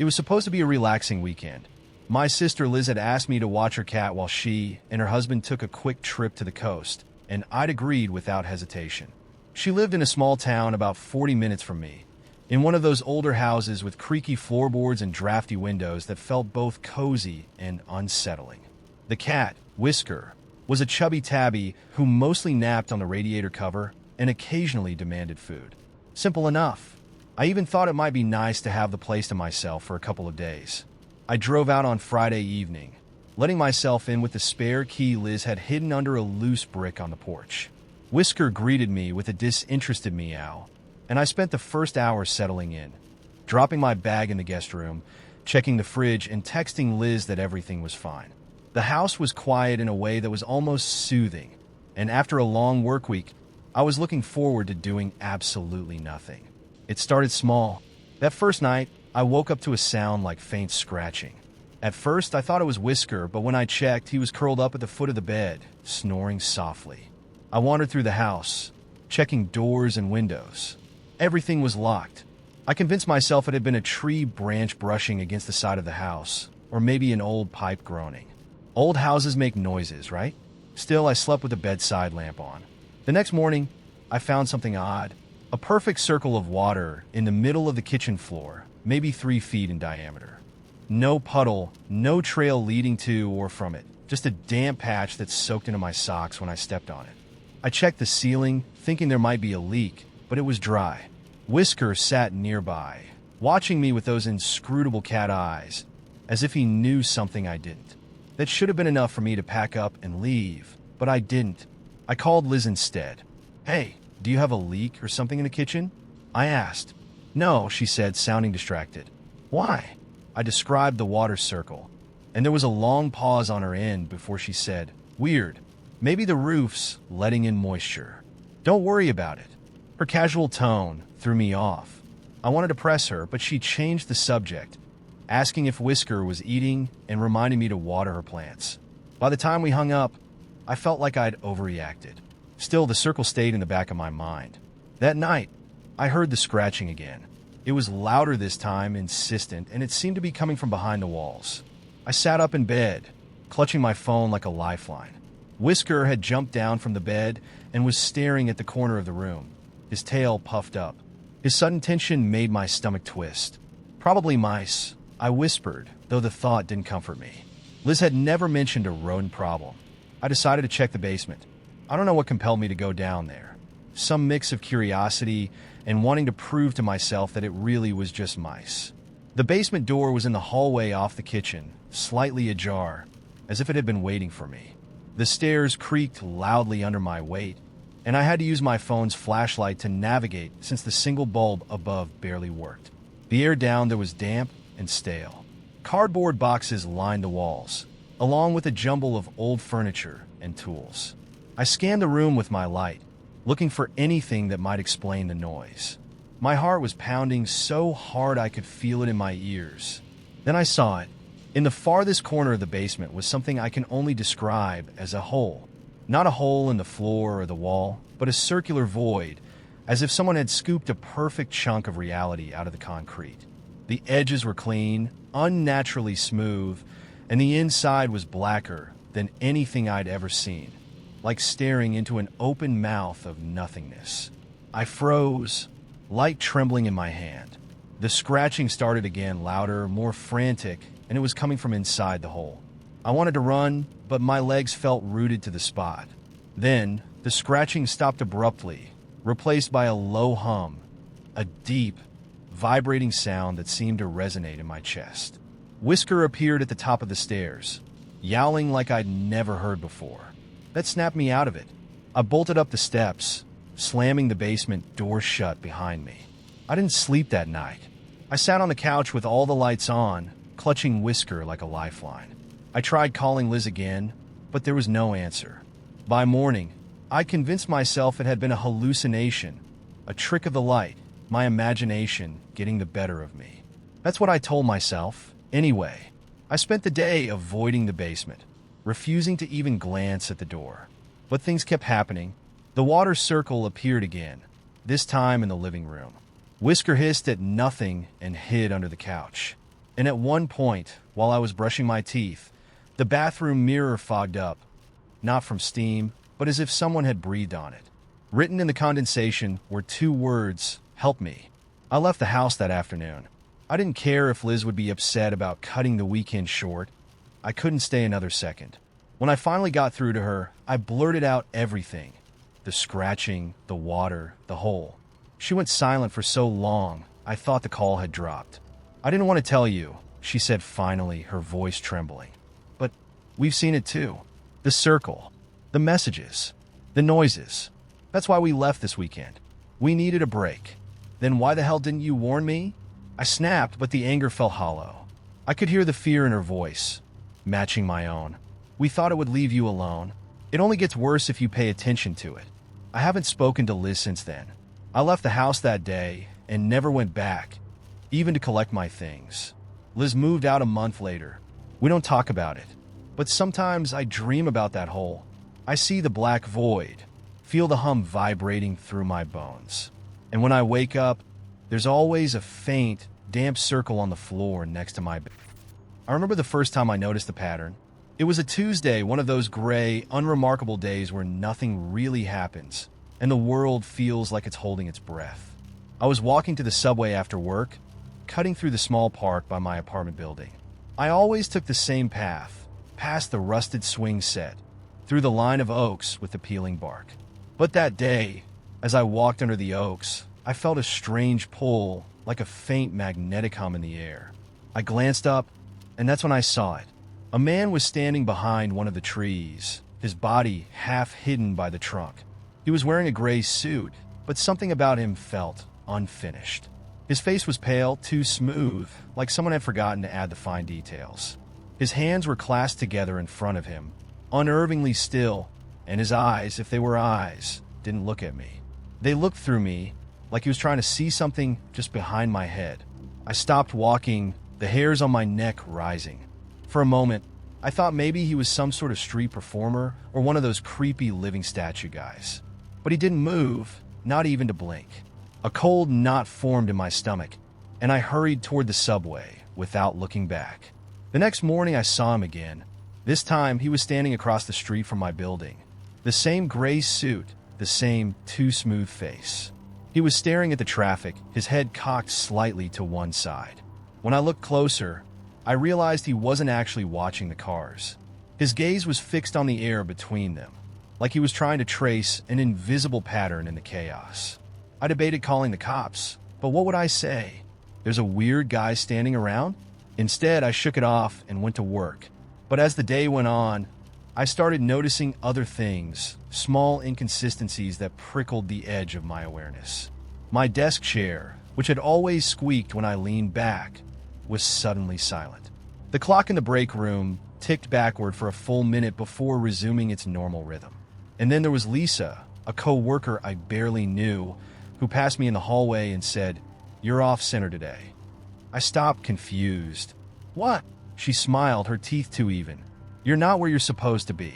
It was supposed to be a relaxing weekend. My sister Liz had asked me to watch her cat while she and her husband took a quick trip to the coast, and I'd agreed without hesitation. She lived in a small town about 40 minutes from me, in one of those older houses with creaky floorboards and drafty windows that felt both cozy and unsettling. The cat, Whisker, was a chubby tabby who mostly napped on the radiator cover and occasionally demanded food. Simple enough. I even thought it might be nice to have the place to myself for a couple of days. I drove out on Friday evening, letting myself in with the spare key Liz had hidden under a loose brick on the porch. Whisker greeted me with a disinterested meow, and I spent the first hour settling in, dropping my bag in the guest room, checking the fridge, and texting Liz that everything was fine. The house was quiet in a way that was almost soothing, and after a long work week, I was looking forward to doing absolutely nothing. It started small. That first night, I woke up to a sound like faint scratching. At first, I thought it was Whisker, but when I checked, he was curled up at the foot of the bed, snoring softly. I wandered through the house, checking doors and windows. Everything was locked. I convinced myself it had been a tree branch brushing against the side of the house, or maybe an old pipe groaning. Old houses make noises, right? Still, I slept with the bedside lamp on. The next morning, I found something odd. A perfect circle of water in the middle of the kitchen floor, maybe 3 feet in diameter. No puddle, no trail leading to or from it, just a damp patch that soaked into my socks when I stepped on it. I checked the ceiling, thinking there might be a leak, but it was dry. Whisker sat nearby, watching me with those inscrutable cat eyes, as if he knew something I didn't. That should have been enough for me to pack up and leave, but I didn't. I called Liz instead. "Hey, do you have a leak or something in the kitchen?" I asked. "No," she said, sounding distracted. "Why?" I described the water circle, and there was a long pause on her end before she said, "Weird. Maybe the roof's letting in moisture. Don't worry about it." Her casual tone threw me off. I wanted to press her, but she changed the subject, asking if Whisker was eating and reminding me to water her plants. By the time we hung up, I felt like I'd overreacted. Still, the circle stayed in the back of my mind. That night, I heard the scratching again. It was louder this time, insistent, and it seemed to be coming from behind the walls. I sat up in bed, clutching my phone like a lifeline. Whisker had jumped down from the bed and was staring at the corner of the room, his tail puffed up. His sudden tension made my stomach twist. "Probably mice," I whispered, though the thought didn't comfort me. Liz had never mentioned a rodent problem. I decided to check the basement. I don't know what compelled me to go down there. Some mix of curiosity and wanting to prove to myself that it really was just mice. The basement door was in the hallway off the kitchen, slightly ajar, as if it had been waiting for me. The stairs creaked loudly under my weight, and I had to use my phone's flashlight to navigate since the single bulb above barely worked. The air down there was damp and stale. Cardboard boxes lined the walls, along with a jumble of old furniture and tools. I scanned the room with my light, looking for anything that might explain the noise. My heart was pounding so hard I could feel it in my ears. Then I saw it. In the farthest corner of the basement was something I can only describe as a hole. Not a hole in the floor or the wall, but a circular void, as if someone had scooped a perfect chunk of reality out of the concrete. The edges were clean, unnaturally smooth, and the inside was blacker than anything I'd ever seen, like staring into an open mouth of nothingness. I froze, light trembling in my hand. The scratching started again, louder, more frantic, and it was coming from inside the hole. I wanted to run, but my legs felt rooted to the spot. Then, the scratching stopped abruptly, replaced by a low hum, a deep, vibrating sound that seemed to resonate in my chest. Whisker appeared at the top of the stairs, yowling like I'd never heard before. That snapped me out of it. I bolted up the steps, slamming the basement door shut behind me. I didn't sleep that night. I sat on the couch with all the lights on, clutching Whisker like a lifeline. I tried calling Liz again, but there was no answer. By morning, I convinced myself it had been a hallucination, a trick of the light, my imagination getting the better of me. That's what I told myself. Anyway, I spent the day avoiding the basement, refusing to even glance at the door. But things kept happening. The water circle appeared again, this time in the living room. Whisker hissed at nothing and hid under the couch. And at one point, while I was brushing my teeth, the bathroom mirror fogged up, not from steam, but as if someone had breathed on it. Written in the condensation were two words, "Help me." I left the house that afternoon. I didn't care if Liz would be upset about cutting the weekend short. I couldn't stay another second. When I finally got through to her, I blurted out everything. The scratching, the water, the hole. She went silent for so long, I thought the call had dropped. "I didn't want to tell you," she said finally, her voice trembling. "But we've seen it too. The circle, the messages, the noises. That's why we left this weekend. We needed a break." "Then why the hell didn't you warn me?" I snapped, but the anger felt hollow. I could hear the fear in her voice, matching my own. "We thought it would leave you alone. It only gets worse if you pay attention to it." I haven't spoken to Liz since then. I left the house that day and never went back, even to collect my things. Liz moved out a month later. We don't talk about it, but sometimes I dream about that hole. I see the black void, feel the hum vibrating through my bones. And when I wake up, there's always a faint, damp circle on the floor next to my bed. I remember the first time I noticed the pattern. It was a Tuesday, one of those gray, unremarkable days where nothing really happens, and the world feels like it's holding its breath. I was walking to the subway after work, cutting through the small park by my apartment building. I always took the same path, past the rusted swing set, through the line of oaks with the peeling bark. But that day, as I walked under the oaks, I felt a strange pull, like a faint magnetic hum in the air. I glanced up, and that's when I saw it. A man was standing behind one of the trees, his body half hidden by the trunk. He was wearing a gray suit, but something about him felt unfinished. His face was pale, too smooth, like someone had forgotten to add the fine details. His hands were clasped together in front of him, unnervingly still, and his eyes, if they were eyes, didn't look at me. They looked through me, like he was trying to see something just behind my head. I stopped walking, the hairs on my neck rising. For a moment, I thought maybe he was some sort of street performer or one of those creepy living statue guys. But he didn't move, not even to blink. A cold knot formed in my stomach, and I hurried toward the subway without looking back. The next morning I saw him again. This time he was standing across the street from my building. The same gray suit, the same too smooth face. He was staring at the traffic, his head cocked slightly to one side. When I looked closer, I realized he wasn't actually watching the cars. His gaze was fixed on the air between them, like he was trying to trace an invisible pattern in the chaos. I debated calling the cops, but what would I say? There's a weird guy standing around? Instead, I shook it off and went to work. But as the day went on, I started noticing other things, small inconsistencies that prickled the edge of my awareness. My desk chair, which had always squeaked when I leaned back, was suddenly silent. The clock in the break room ticked backward for a full minute before resuming its normal rhythm. And then there was Lisa, a co-worker I barely knew, who passed me in the hallway and said, "You're off center today." I stopped, confused. "What?" She smiled, her teeth too even. "You're not where you're supposed to be."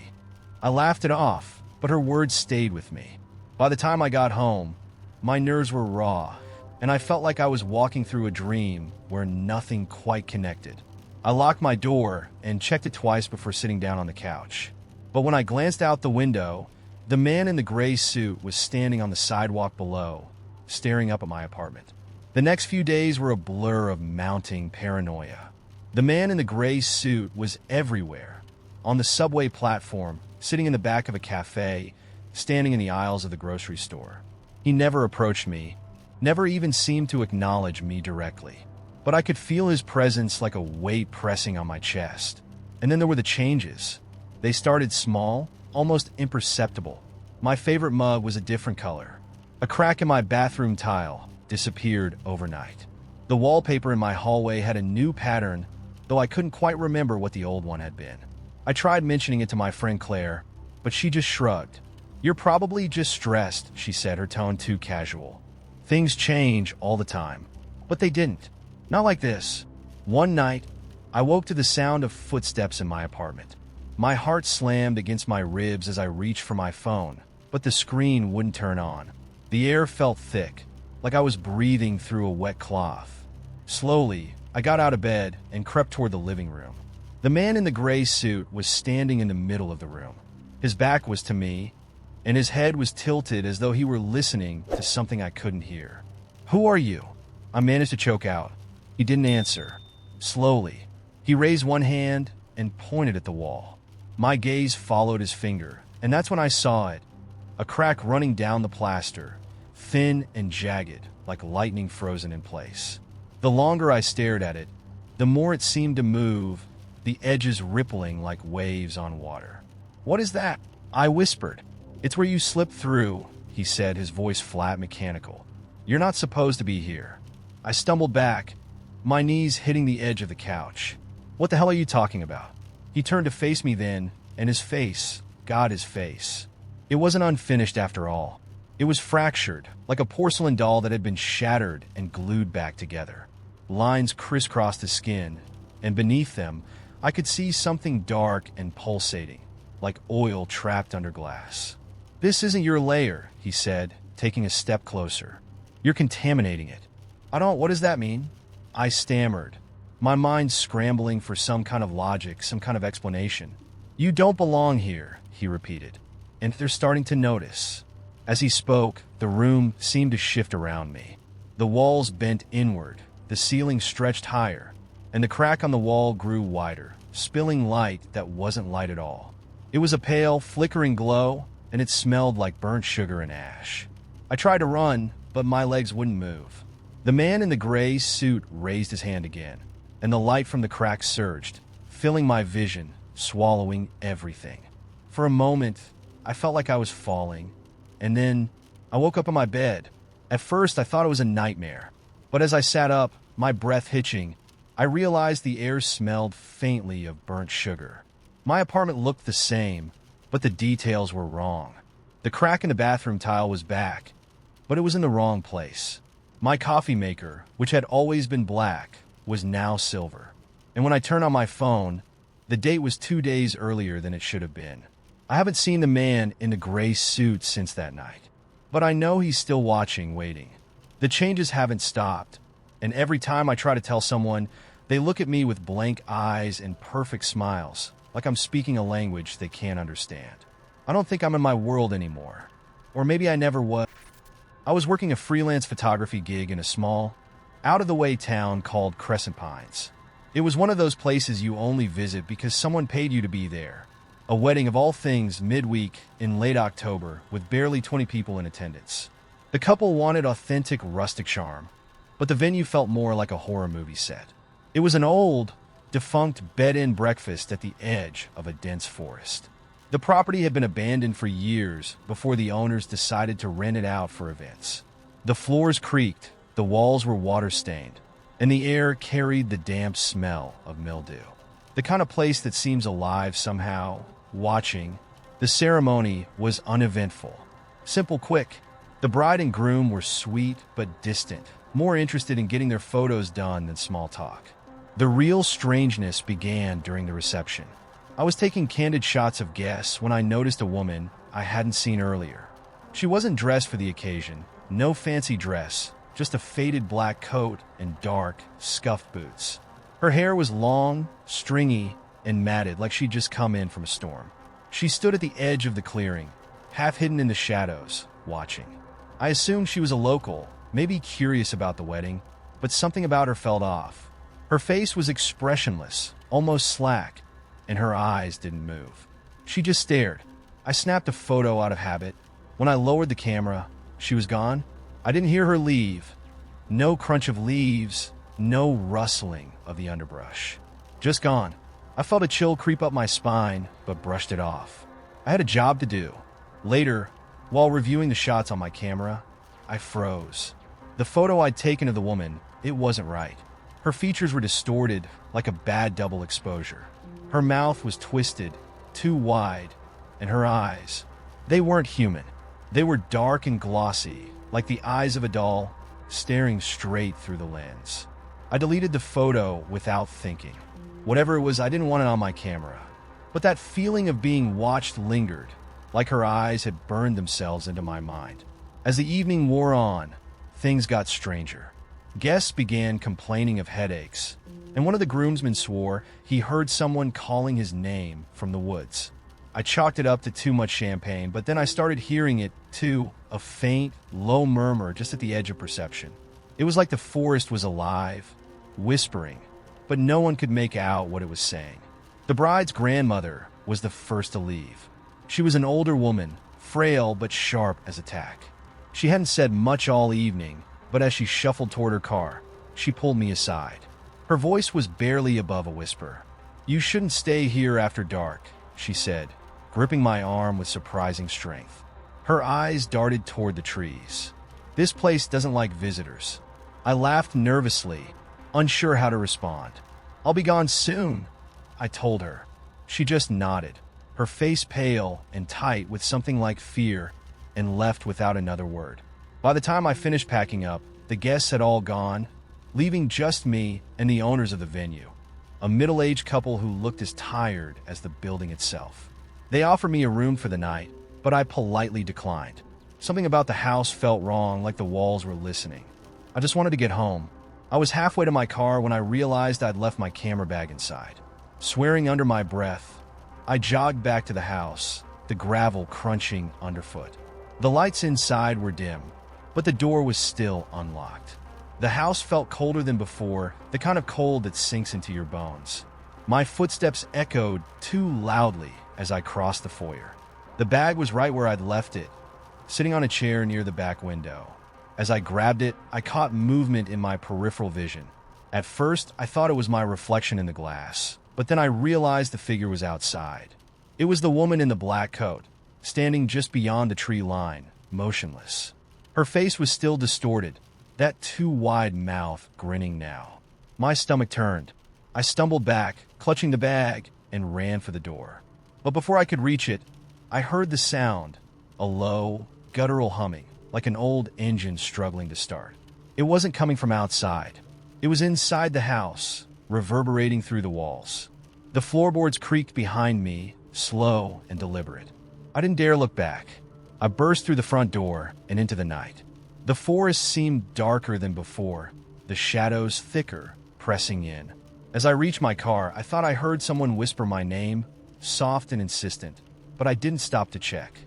I laughed it off, but her words stayed with me. By the time I got home, my nerves were raw, and I felt like I was walking through a dream where nothing quite connected. I locked my door and checked it twice before sitting down on the couch. But when I glanced out the window, the man in the gray suit was standing on the sidewalk below, staring up at my apartment. The next few days were a blur of mounting paranoia. The man in the gray suit was everywhere. On the subway platform, sitting in the back of a cafe, standing in the aisles of the grocery store. He never approached me, never even seemed to acknowledge me directly. But I could feel his presence like a weight pressing on my chest. And then there were the changes. They started small, almost imperceptible. My favorite mug was a different color. A crack in my bathroom tile disappeared overnight. The wallpaper in my hallway had a new pattern, though I couldn't quite remember what the old one had been. I tried mentioning it to my friend Claire, but she just shrugged. "You're probably just stressed," she said, her tone too casual. "Things change all the time." But they didn't. Not like this. One night, I woke to the sound of footsteps in my apartment. My heart slammed against my ribs as I reached for my phone, but the screen wouldn't turn on. The air felt thick, like I was breathing through a wet cloth. Slowly, I got out of bed and crept toward the living room. The man in the gray suit was standing in the middle of the room. His back was to me, and his head was tilted as though he were listening to something I couldn't hear. "Who are you?" I managed to choke out. He didn't answer. Slowly, he raised one hand and pointed at the wall. My gaze followed his finger, and that's when I saw it. A crack running down the plaster, thin and jagged, like lightning frozen in place. The longer I stared at it, the more it seemed to move, the edges rippling like waves on water. "What is that?" I whispered. "It's where you slipped through," he said, his voice flat, mechanical. "You're not supposed to be here." I stumbled back, my knees hitting the edge of the couch. "What the hell are you talking about?" He turned to face me then, and his face, God, his face. It wasn't unfinished after all. It was fractured, like a porcelain doll that had been shattered and glued back together. Lines crisscrossed the skin, and beneath them, I could see something dark and pulsating, like oil trapped under glass. "This isn't your lair," he said, taking a step closer. "You're contaminating it." What does that mean?" I stammered, my mind scrambling for some kind of logic, some kind of explanation. "You don't belong here," he repeated, "and they're starting to notice." As he spoke, the room seemed to shift around me. The walls bent inward, the ceiling stretched higher, and the crack on the wall grew wider, spilling light that wasn't light at all. It was a pale, flickering glow, and it smelled like burnt sugar and ash. I tried to run, but my legs wouldn't move. The man in the gray suit raised his hand again, and the light from the crack surged, filling my vision, swallowing everything. For a moment, I felt like I was falling, and then I woke up in my bed. At first, I thought it was a nightmare, but as I sat up, my breath hitching, I realized the air smelled faintly of burnt sugar. My apartment looked the same, but the details were wrong. The crack in the bathroom tile was back, but it was in the wrong place. My coffee maker, which had always been black, was now silver. And when I turned on my phone, the date was 2 days earlier than it should have been. I haven't seen the man in the gray suit since that night, but I know he's still watching, waiting. The changes haven't stopped, and every time I try to tell someone, they look at me with blank eyes and perfect smiles, like I'm speaking a language they can't understand. I don't think I'm in my world anymore. Or maybe I never was. I was working a freelance photography gig in a small, out-of-the-way town called Crescent Pines. It was one of those places you only visit because someone paid you to be there. A wedding of all things midweek in late October with barely 20 people in attendance. The couple wanted authentic rustic charm, but the venue felt more like a horror movie set. It was an old, defunct bed-in breakfast at the edge of a dense forest. The property had been abandoned for years before the owners decided to rent it out for events. The floors creaked, the walls were water-stained, and the air carried the damp smell of mildew. The kind of place that seems alive somehow, watching. The ceremony was uneventful. Simple, quick. The bride and groom were sweet but distant, more interested in getting their photos done than small talk. The real strangeness began during the reception. I was taking candid shots of guests when I noticed a woman I hadn't seen earlier. She wasn't dressed for the occasion, no fancy dress, just a faded black coat and dark, scuffed boots. Her hair was long, stringy, and matted like she'd just come in from a storm. She stood at the edge of the clearing, half hidden in the shadows, watching. I assumed she was a local, maybe curious about the wedding, but something about her felt off. Her face was expressionless, almost slack, and her eyes didn't move. She just stared. I snapped a photo out of habit. When I lowered the camera, she was gone. I didn't hear her leave. No crunch of leaves, no rustling of the underbrush. Just gone. I felt a chill creep up my spine, but brushed it off. I had a job to do. Later, while reviewing the shots on my camera, I froze. The photo I'd taken of the woman, it wasn't right. Her features were distorted, like a bad double exposure. Her mouth was twisted, too wide, and her eyes, they weren't human. They were dark and glossy, like the eyes of a doll, staring straight through the lens. I deleted the photo without thinking. Whatever it was, I didn't want it on my camera. But that feeling of being watched lingered, like her eyes had burned themselves into my mind. As the evening wore on, things got stranger. Guests began complaining of headaches, and one of the groomsmen swore he heard someone calling his name from the woods. I chalked it up to too much champagne, but then I started hearing it too, a faint, low murmur just at the edge of perception. It was like the forest was alive, whispering, but no one could make out what it was saying. The bride's grandmother was the first to leave. She was an older woman, frail but sharp as a tack. She hadn't said much all evening, but as she shuffled toward her car, she pulled me aside. Her voice was barely above a whisper. "You shouldn't stay here after dark," she said, gripping my arm with surprising strength. Her eyes darted toward the trees. "This place doesn't like visitors." I laughed nervously, unsure how to respond. "I'll be gone soon," I told her. She just nodded, her face pale and tight with something like fear, and left without another word. By the time I finished packing up, the guests had all gone, leaving just me and the owners of the venue, a middle-aged couple who looked as tired as the building itself. They offered me a room for the night, but I politely declined. Something about the house felt wrong, like the walls were listening. I just wanted to get home. I was halfway to my car when I realized I'd left my camera bag inside. Swearing under my breath, I jogged back to the house, the gravel crunching underfoot. The lights inside were dim, but the door was still unlocked. The house felt colder than before, the kind of cold that sinks into your bones. My footsteps echoed too loudly as I crossed the foyer. The bag was right where I'd left it, sitting on a chair near the back window. As I grabbed it, I caught movement in my peripheral vision. At first, I thought it was my reflection in the glass, but then I realized the figure was outside. It was the woman in the black coat, standing just beyond the tree line, motionless. Her face was still distorted, that too wide mouth grinning now. My stomach turned. I stumbled back, clutching the bag, and ran for the door. But before I could reach it, I heard the sound, a low, guttural humming, like an old engine struggling to start. It wasn't coming from outside. It was inside the house, reverberating through the walls. The floorboards creaked behind me, slow and deliberate. I didn't dare look back. I burst through the front door and into the night. The forest seemed darker than before, the shadows thicker, pressing in. As I reached my car, I thought I heard someone whisper my name, soft and insistent, but I didn't stop to check.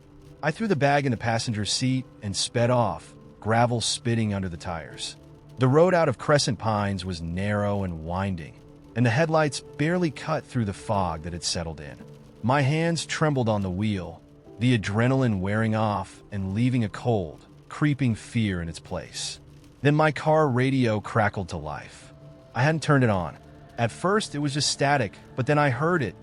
I threw the bag in the passenger seat and sped off, gravel spitting under the tires. The road out of Crescent Pines was narrow and winding, and the headlights barely cut through the fog that had settled in. My hands trembled on the wheel, the adrenaline wearing off and leaving a cold, creeping fear in its place. Then my car radio crackled to life. I hadn't turned it on. At first, it was just static, but then I heard it,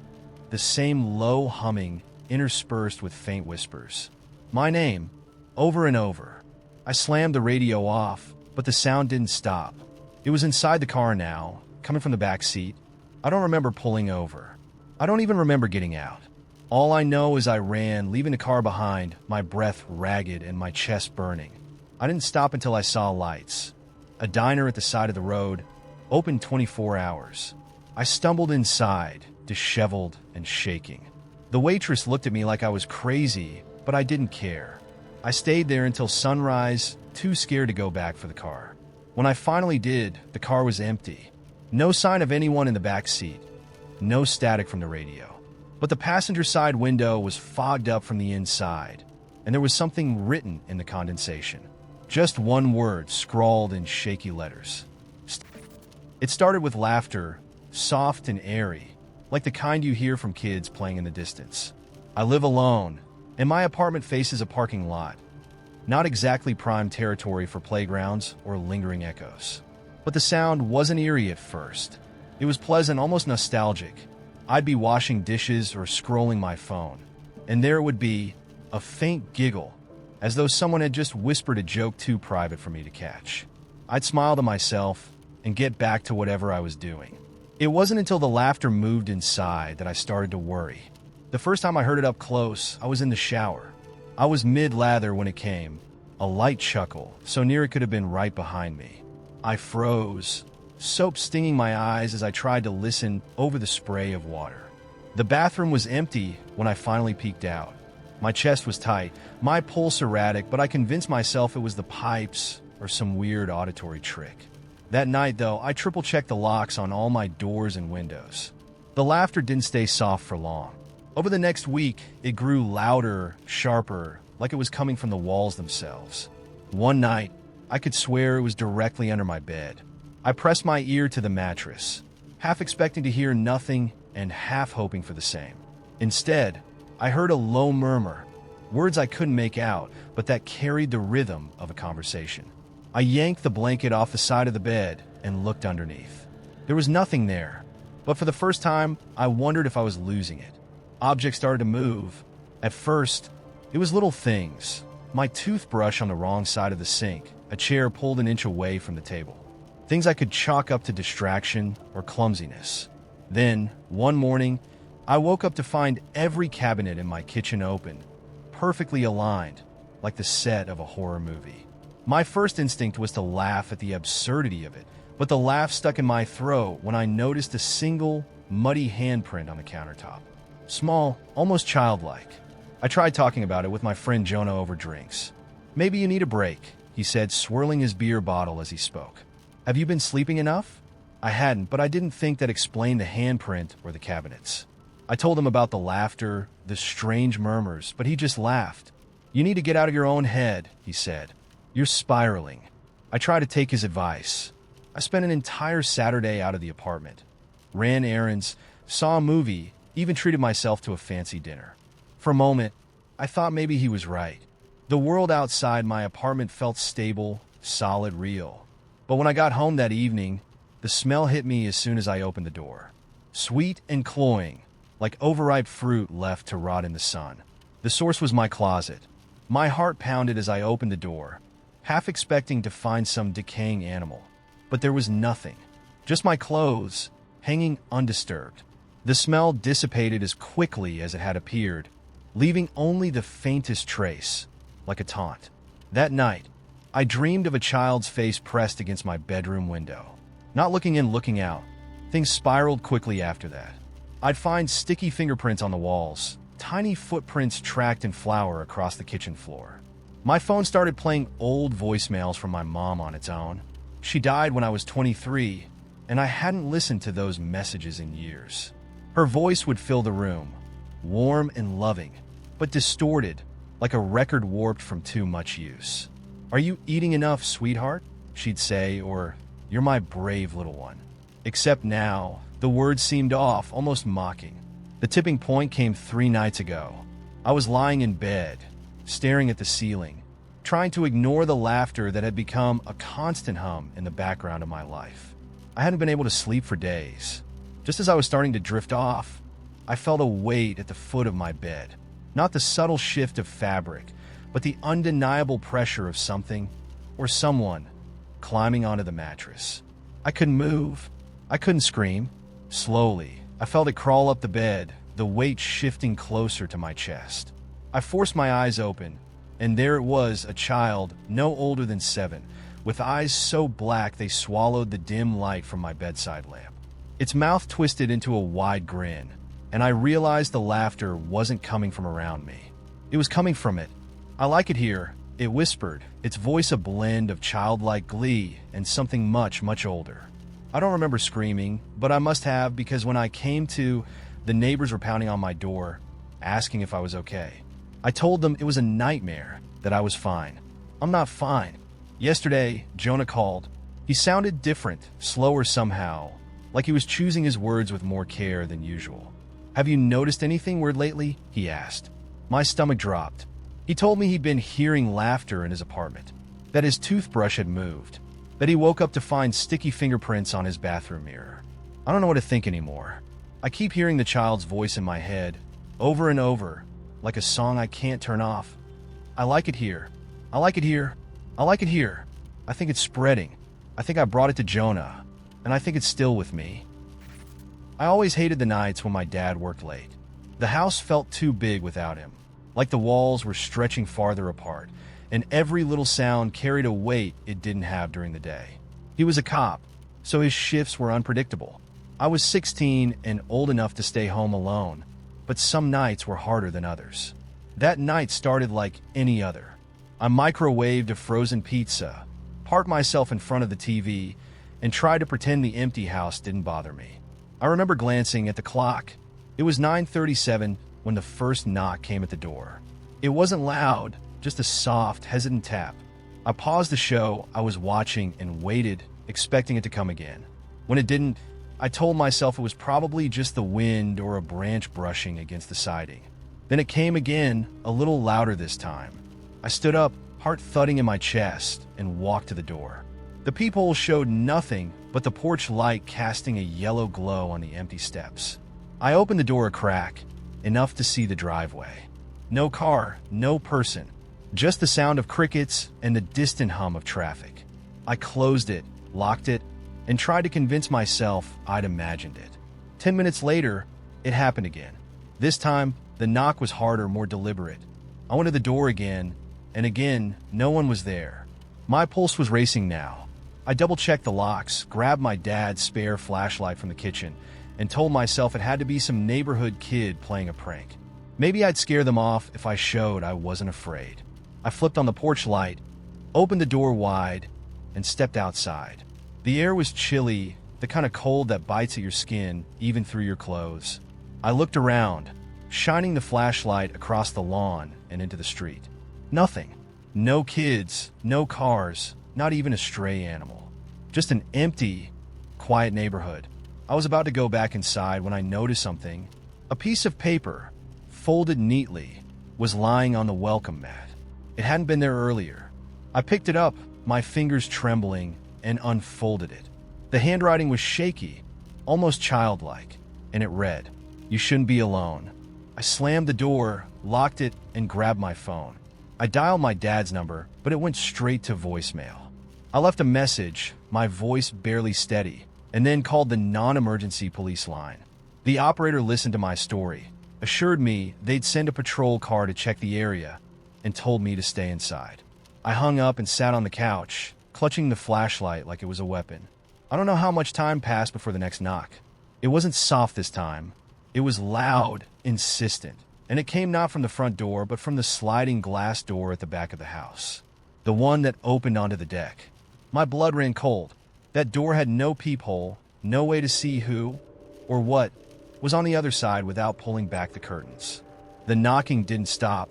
the same low humming interspersed with faint whispers. My name, over and over. I slammed the radio off, but the sound didn't stop. It was inside the car now, coming from the back seat. I don't remember pulling over. I don't even remember getting out. All I know is I ran, leaving the car behind, my breath ragged and my chest burning. I didn't stop until I saw lights. A diner at the side of the road, open 24 hours. I stumbled inside, disheveled and shaking. The waitress looked at me like I was crazy, but I didn't care. I stayed there until sunrise, too scared to go back for the car. When I finally did, the car was empty. No sign of anyone in the back seat. No static from the radio. But the passenger side window was fogged up from the inside, and there was something written in the condensation. Just one word scrawled in shaky letters. It started with laughter, soft and airy, like the kind you hear from kids playing in the distance. I live alone, and my apartment faces a parking lot. Not exactly prime territory for playgrounds or lingering echoes. But the sound wasn't eerie at first. It was pleasant, almost nostalgic. I'd be washing dishes or scrolling my phone, and there it would be, a faint giggle, as though someone had just whispered a joke too private for me to catch. I'd smile to myself and get back to whatever I was doing. It wasn't until the laughter moved inside that I started to worry. The first time I heard it up close, I was in the shower. I was mid-lather when it came, a light chuckle, so near it could have been right behind me. I froze, soap stinging my eyes as I tried to listen over the spray of water. The bathroom was empty when I finally peeked out. My chest was tight, my pulse erratic, but I convinced myself it was the pipes or some weird auditory trick. That night, though, I triple-checked the locks on all my doors and windows. The laughter didn't stay soft for long. Over the next week, it grew louder, sharper, like it was coming from the walls themselves. One night, I could swear it was directly under my bed. I pressed my ear to the mattress, half expecting to hear nothing and half hoping for the same. Instead, I heard a low murmur, words I couldn't make out, but that carried the rhythm of a conversation. I yanked the blanket off the side of the bed and looked underneath. There was nothing there, but for the first time, I wondered if I was losing it. Objects started to move. At first, it was little things. My toothbrush on the wrong side of the sink, a chair pulled an inch away from the table. Things I could chalk up to distraction or clumsiness. Then, one morning, I woke up to find every cabinet in my kitchen open, perfectly aligned, like the set of a horror movie. My first instinct was to laugh at the absurdity of it, but the laugh stuck in my throat when I noticed a single, muddy handprint on the countertop. Small, almost childlike. I tried talking about it with my friend Jonah over drinks. "Maybe you need a break," he said, swirling his beer bottle as he spoke. "Have you been sleeping enough?" I hadn't, but I didn't think that explained the handprint or the cabinets. I told him about the laughter, the strange murmurs, but he just laughed. "You need to get out of your own head," he said. "You're spiraling." I tried to take his advice. I spent an entire Saturday out of the apartment. Ran errands, saw a movie, even treated myself to a fancy dinner. For a moment, I thought maybe he was right. The world outside my apartment felt stable, solid, real. But when I got home that evening, the smell hit me as soon as I opened the door. Sweet and cloying, like overripe fruit left to rot in the sun. The source was my closet. My heart pounded as I opened the door, half expecting to find some decaying animal. But there was nothing. Just my clothes, hanging undisturbed. The smell dissipated as quickly as it had appeared, leaving only the faintest trace, like a taunt. That night, I dreamed of a child's face pressed against my bedroom window. Not looking in, looking out. Things spiraled quickly after that. I'd find sticky fingerprints on the walls, tiny footprints tracked in flour across the kitchen floor. My phone started playing old voicemails from my mom on its own. She died when I was 23, and I hadn't listened to those messages in years. Her voice would fill the room, warm and loving, but distorted, like a record warped from too much use. "Are you eating enough, sweetheart?" she'd say, or "You're my brave little one." Except now, the words seemed off, almost mocking. The tipping point came 3 nights ago. I was lying in bed, staring at the ceiling, trying to ignore the laughter that had become a constant hum in the background of my life. I hadn't been able to sleep for days. Just as I was starting to drift off, I felt a weight at the foot of my bed. Not the subtle shift of fabric, but the undeniable pressure of something or someone climbing onto the mattress. I couldn't move. I couldn't scream. Slowly, I felt it crawl up the bed, the weight shifting closer to my chest. I forced my eyes open, and there it was, a child no older than 7, with eyes so black they swallowed the dim light from my bedside lamp. Its mouth twisted into a wide grin, and I realized the laughter wasn't coming from around me. It was coming from it. "I like it here," it whispered, its voice a blend of childlike glee and something much, much older. I don't remember screaming, but I must have, because when I came to, the neighbors were pounding on my door, asking if I was okay. I told them it was a nightmare, that I was fine. "I'm not fine." Yesterday, Jonah called. He sounded different, slower somehow, like he was choosing his words with more care than usual. "Have you noticed anything weird lately?" he asked. My stomach dropped. He told me he'd been hearing laughter in his apartment, that his toothbrush had moved, that he woke up to find sticky fingerprints on his bathroom mirror. I don't know what to think anymore. I keep hearing the child's voice in my head, over and over, like a song I can't turn off. "I like it here. I like it here. I like it here. I think it's spreading. I think I brought it to Jonah, and I think it's still with me." I always hated the nights when my dad worked late. The house felt too big without him, like the walls were stretching farther apart, and every little sound carried a weight it didn't have during the day. He was a cop, so his shifts were unpredictable. I was 16 and old enough to stay home alone, but some nights were harder than others. That night started like any other. I microwaved a frozen pizza, parked myself in front of the TV, and tried to pretend the empty house didn't bother me. I remember glancing at the clock. It was 9:37 when the first knock came at the door. It wasn't loud, just a soft, hesitant tap. I paused the show I was watching and waited, expecting it to come again. When it didn't, I told myself it was probably just the wind or a branch brushing against the siding. Then it came again, a little louder this time. I stood up, heart thudding in my chest, and walked to the door. The peephole showed nothing but the porch light casting a yellow glow on the empty steps. I opened the door a crack, enough to see the driveway. No car, no person, just the sound of crickets and the distant hum of traffic. I closed it, locked it, and tried to convince myself I'd imagined it. 10 minutes later, it happened again. This time, the knock was harder, more deliberate. I went to the door again, and again, no one was there. My pulse was racing now. I double-checked the locks, grabbed my dad's spare flashlight from the kitchen, and told myself it had to be some neighborhood kid playing a prank. Maybe I'd scare them off if I showed I wasn't afraid. I flipped on the porch light, opened the door wide, and stepped outside. The air was chilly, the kind of cold that bites at your skin, even through your clothes. I looked around, shining the flashlight across the lawn and into the street. Nothing. No kids, no cars, not even a stray animal. Just an empty, quiet neighborhood. I was about to go back inside when I noticed something. A piece of paper, folded neatly, was lying on the welcome mat. It hadn't been there earlier. I picked it up, my fingers trembling, and unfolded it. The handwriting was shaky, almost childlike, and it read, "You shouldn't be alone." I slammed the door, locked it, and grabbed my phone. I dialed my dad's number, but it went straight to voicemail. I left a message, my voice barely steady, and then called the non-emergency police line. The operator listened to my story, assured me they'd send a patrol car to check the area, and told me to stay inside. I hung up and sat on the couch, clutching the flashlight like it was a weapon. I don't know how much time passed before the next knock. It wasn't soft this time. It was loud, insistent, and it came not from the front door, but from the sliding glass door at the back of the house. The one that opened onto the deck. My blood ran cold. That door had no peephole, no way to see who, or what, was on the other side without pulling back the curtains. The knocking didn't stop,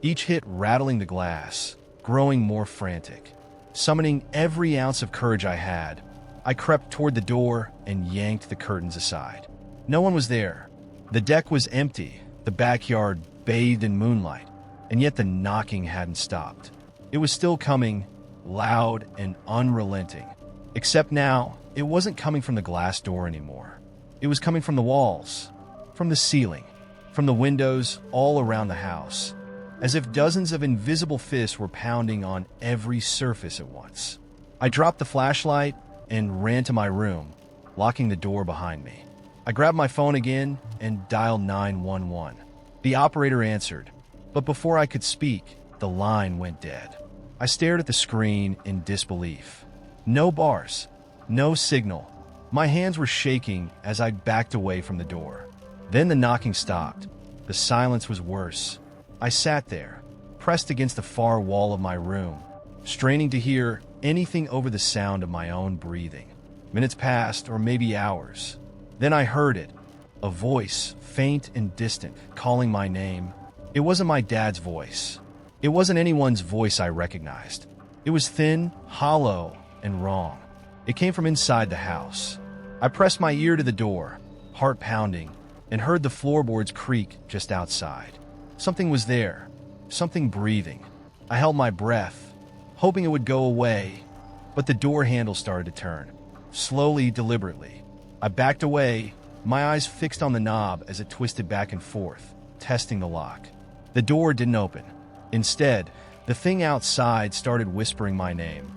each hit rattling the glass, growing more frantic. Summoning every ounce of courage I had, I crept toward the door and yanked the curtains aside. No one was there. The deck was empty, the backyard bathed in moonlight, and yet the knocking hadn't stopped. It was still coming, loud and unrelenting. Except now, it wasn't coming from the glass door anymore. It was coming from the walls, from the ceiling, from the windows all around the house, as if dozens of invisible fists were pounding on every surface at once. I dropped the flashlight and ran to my room, locking the door behind me. I grabbed my phone again and dialed 911. The operator answered, but before I could speak, the line went dead. I stared at the screen in disbelief. No bars, no signal. My hands were shaking as I backed away from the door. Then the knocking stopped. The silence was worse. I sat there, pressed against the far wall of my room, straining to hear anything over the sound of my own breathing. Minutes passed, or maybe hours. Then I heard it, a voice, faint and distant, calling my name. It wasn't my dad's voice. It wasn't anyone's voice I recognized. It was thin, hollow, and wrong. It came from inside the house. I pressed my ear to the door, heart pounding, and heard the floorboards creak just outside. Something was there, something breathing. I held my breath, hoping it would go away, but the door handle started to turn, slowly, deliberately. I backed away, my eyes fixed on the knob as it twisted back and forth, testing the lock. The door didn't open. Instead, the thing outside started whispering my name.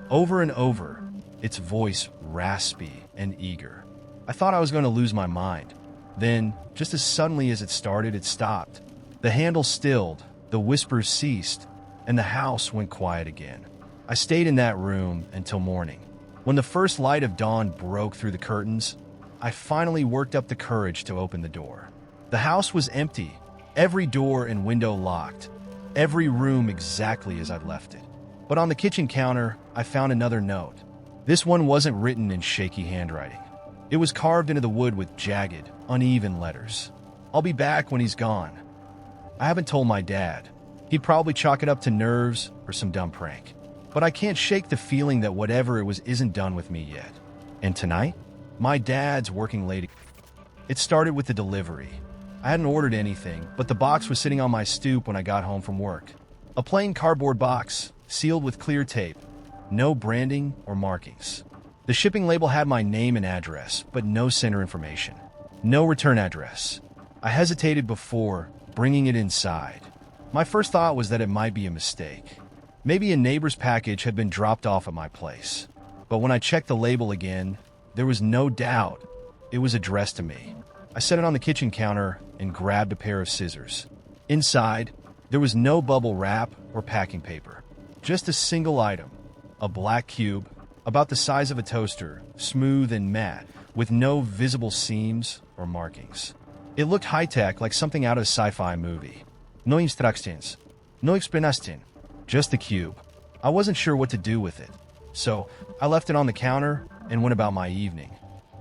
Over and over, its voice raspy and eager. I thought I was going to lose my mind. Then, just as suddenly as it started, it stopped. The handle stilled, the whispers ceased, and the house went quiet again. I stayed in that room until morning. When the first light of dawn broke through the curtains, I finally worked up the courage to open the door. The house was empty, every door and window locked, every room exactly as I'd left it. But on the kitchen counter, I found another note. This one wasn't written in shaky handwriting. It was carved into the wood with jagged, uneven letters. I'll be back when he's gone. I haven't told my dad. He'd probably chalk it up to nerves or some dumb prank. But I can't shake the feeling that whatever it was isn't done with me yet. And tonight, my dad's working late. It started with the delivery. I hadn't ordered anything, but the box was sitting on my stoop when I got home from work. A plain cardboard box, sealed with clear tape. No branding or markings. The shipping label had my name and address, but no sender information. No return address. I hesitated before bringing it inside. My first thought was that it might be a mistake. Maybe a neighbor's package had been dropped off at my place. But when I checked the label again, there was no doubt it was addressed to me. I set it on the kitchen counter and grabbed a pair of scissors. Inside, there was no bubble wrap or packing paper. Just a single item, a black cube, about the size of a toaster, smooth and matte, with no visible seams or markings. It looked high-tech, like something out of a sci-fi movie. No instructions, no explanation, just the cube. I wasn't sure what to do with it, so I left it on the counter and went about my evening.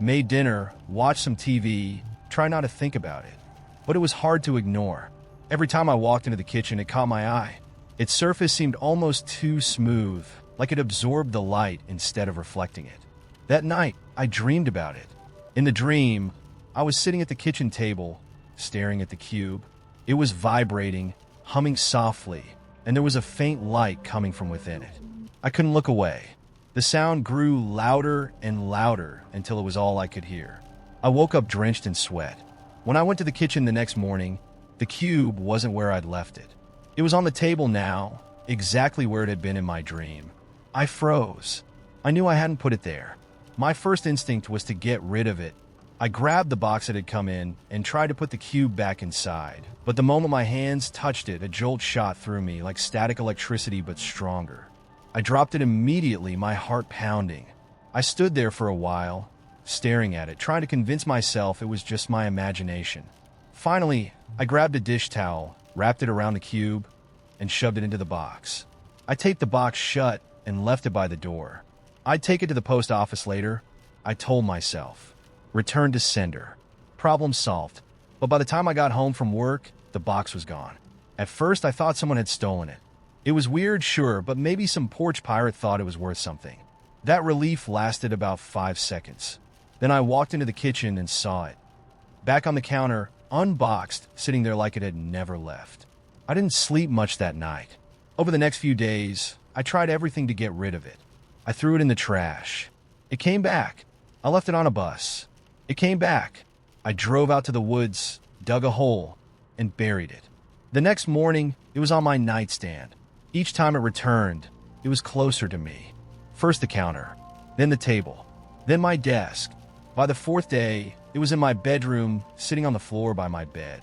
Made dinner, watched some TV, tried not to think about it. But it was hard to ignore. Every time I walked into the kitchen, it caught my eye. Its surface seemed almost too smooth, like it absorbed the light instead of reflecting it. That night, I dreamed about it. In the dream, I was sitting at the kitchen table, staring at the cube. It was vibrating, humming softly, and there was a faint light coming from within it. I couldn't look away. The sound grew louder and louder until it was all I could hear. I woke up drenched in sweat. When I went to the kitchen the next morning, the cube wasn't where I'd left it. It was on the table now, exactly where it had been in my dream. I froze. I knew I hadn't put it there. My first instinct was to get rid of it. I grabbed the box that had come in and tried to put the cube back inside. But the moment my hands touched it, a jolt shot through me like static electricity but stronger. I dropped it immediately, my heart pounding. I stood there for a while, staring at it, trying to convince myself it was just my imagination. Finally, I grabbed a dish towel, wrapped it around the cube, and shoved it into the box. I taped the box shut and left it by the door. I'd take it to the post office later, I told myself. Return to sender. Problem solved. But by the time I got home from work, the box was gone. At first, I thought someone had stolen it. It was weird, sure, but maybe some porch pirate thought it was worth something. That relief lasted about 5 seconds. Then I walked into the kitchen and saw it. Back on the counter, unboxed, sitting there like it had never left. I didn't sleep much that night. Over the next few days, I tried everything to get rid of it. I threw it in the trash. It came back. I left it on a bus. It came back. I drove out to the woods, dug a hole, and buried it. The next morning, it was on my nightstand. Each time it returned, it was closer to me. First the counter, then the table, then my desk. By the fourth day, it was in my bedroom, sitting on the floor by my bed.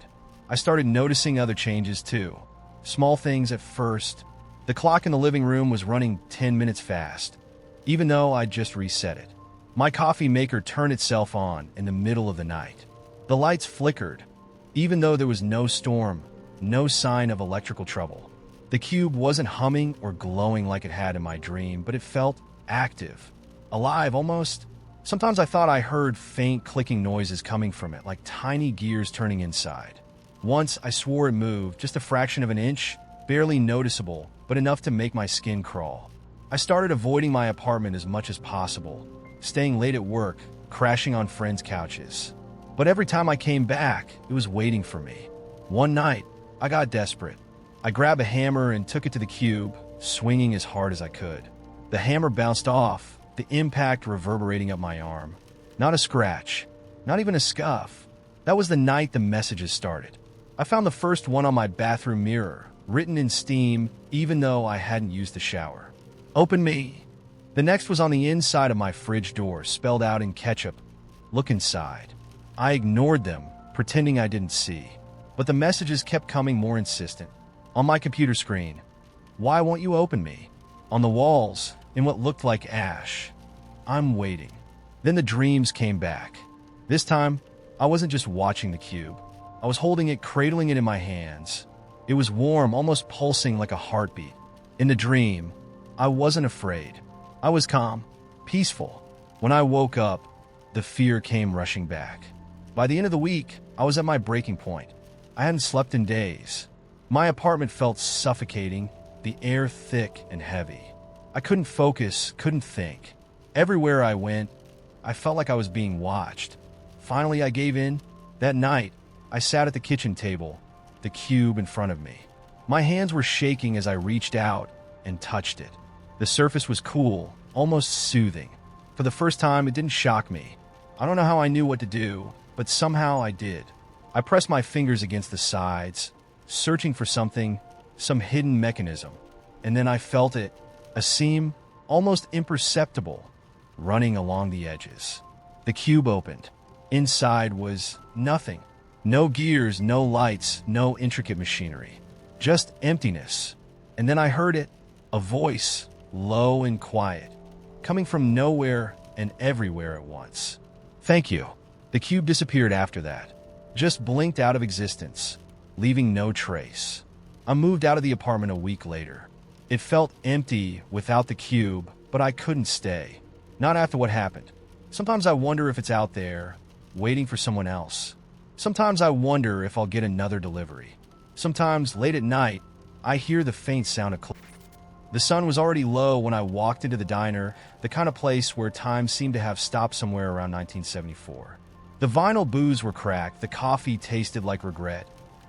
I started noticing other changes too. Small things at first. The clock in the living room was running 10 minutes fast, even though I'd just reset it. My coffee maker turned itself on in the middle of the night. The lights flickered, even though there was no storm, no sign of electrical trouble. The cube wasn't humming or glowing like it had in my dream, but it felt active, alive almost. Sometimes I thought I heard faint clicking noises coming from it, like tiny gears turning inside. Once I swore it moved, just a fraction of an inch, barely noticeable, but enough to make my skin crawl. I started avoiding my apartment as much as possible, staying late at work, crashing on friends' couches. But every time I came back, it was waiting for me. One night, I got desperate. I grabbed a hammer and took it to the cube, swinging as hard as I could. The hammer bounced off, the impact reverberating up my arm. Not a scratch, not even a scuff. That was the night the messages started. I found the first one on my bathroom mirror, written in steam, even though I hadn't used the shower. Open me. The next was on the inside of my fridge door, spelled out in ketchup. Look inside. I ignored them, pretending I didn't see. But the messages kept coming more insistent. On my computer screen, why won't you open me? On the walls, in what looked like ash. I'm waiting. Then the dreams came back. This time, I wasn't just watching the cube. I was holding it, cradling it in my hands. It was warm, almost pulsing like a heartbeat. In the dream, I wasn't afraid. I was calm. peaceful. When I woke up, the fear came rushing back. By the end of the week, I was at my breaking point. I hadn't slept in days. My apartment felt suffocating, the air thick and heavy. I couldn't focus, couldn't think. Everywhere I went, I felt like I was being watched. Finally, I gave in. That night, I sat at the kitchen table, the cube in front of me. My hands were shaking as I reached out and touched it. The surface was cool, almost soothing. For the first time, it didn't shock me. I don't know how I knew what to do, but somehow I did. I pressed my fingers against the sides, searching for something, some hidden mechanism. And then I felt it, a seam, almost imperceptible, running along the edges. The cube opened. Inside was nothing. No gears, no lights, no intricate machinery. Just emptiness. And then I heard it, a voice, low and quiet, coming from nowhere and everywhere at once. Thank you. The cube disappeared after that. Just blinked out of existence, leaving no trace. I moved out of the apartment a week later. It felt empty without the cube, but I couldn't stay. Not after what happened. Sometimes I wonder if it's out there, waiting for someone else. Sometimes I wonder if I'll get another delivery. Sometimes, late at night, I hear the faint sound of The sun was already low when I walked into the diner, the kind of place where time seemed to have stopped somewhere around 1974. The vinyl booths were cracked, the coffee tasted like regret,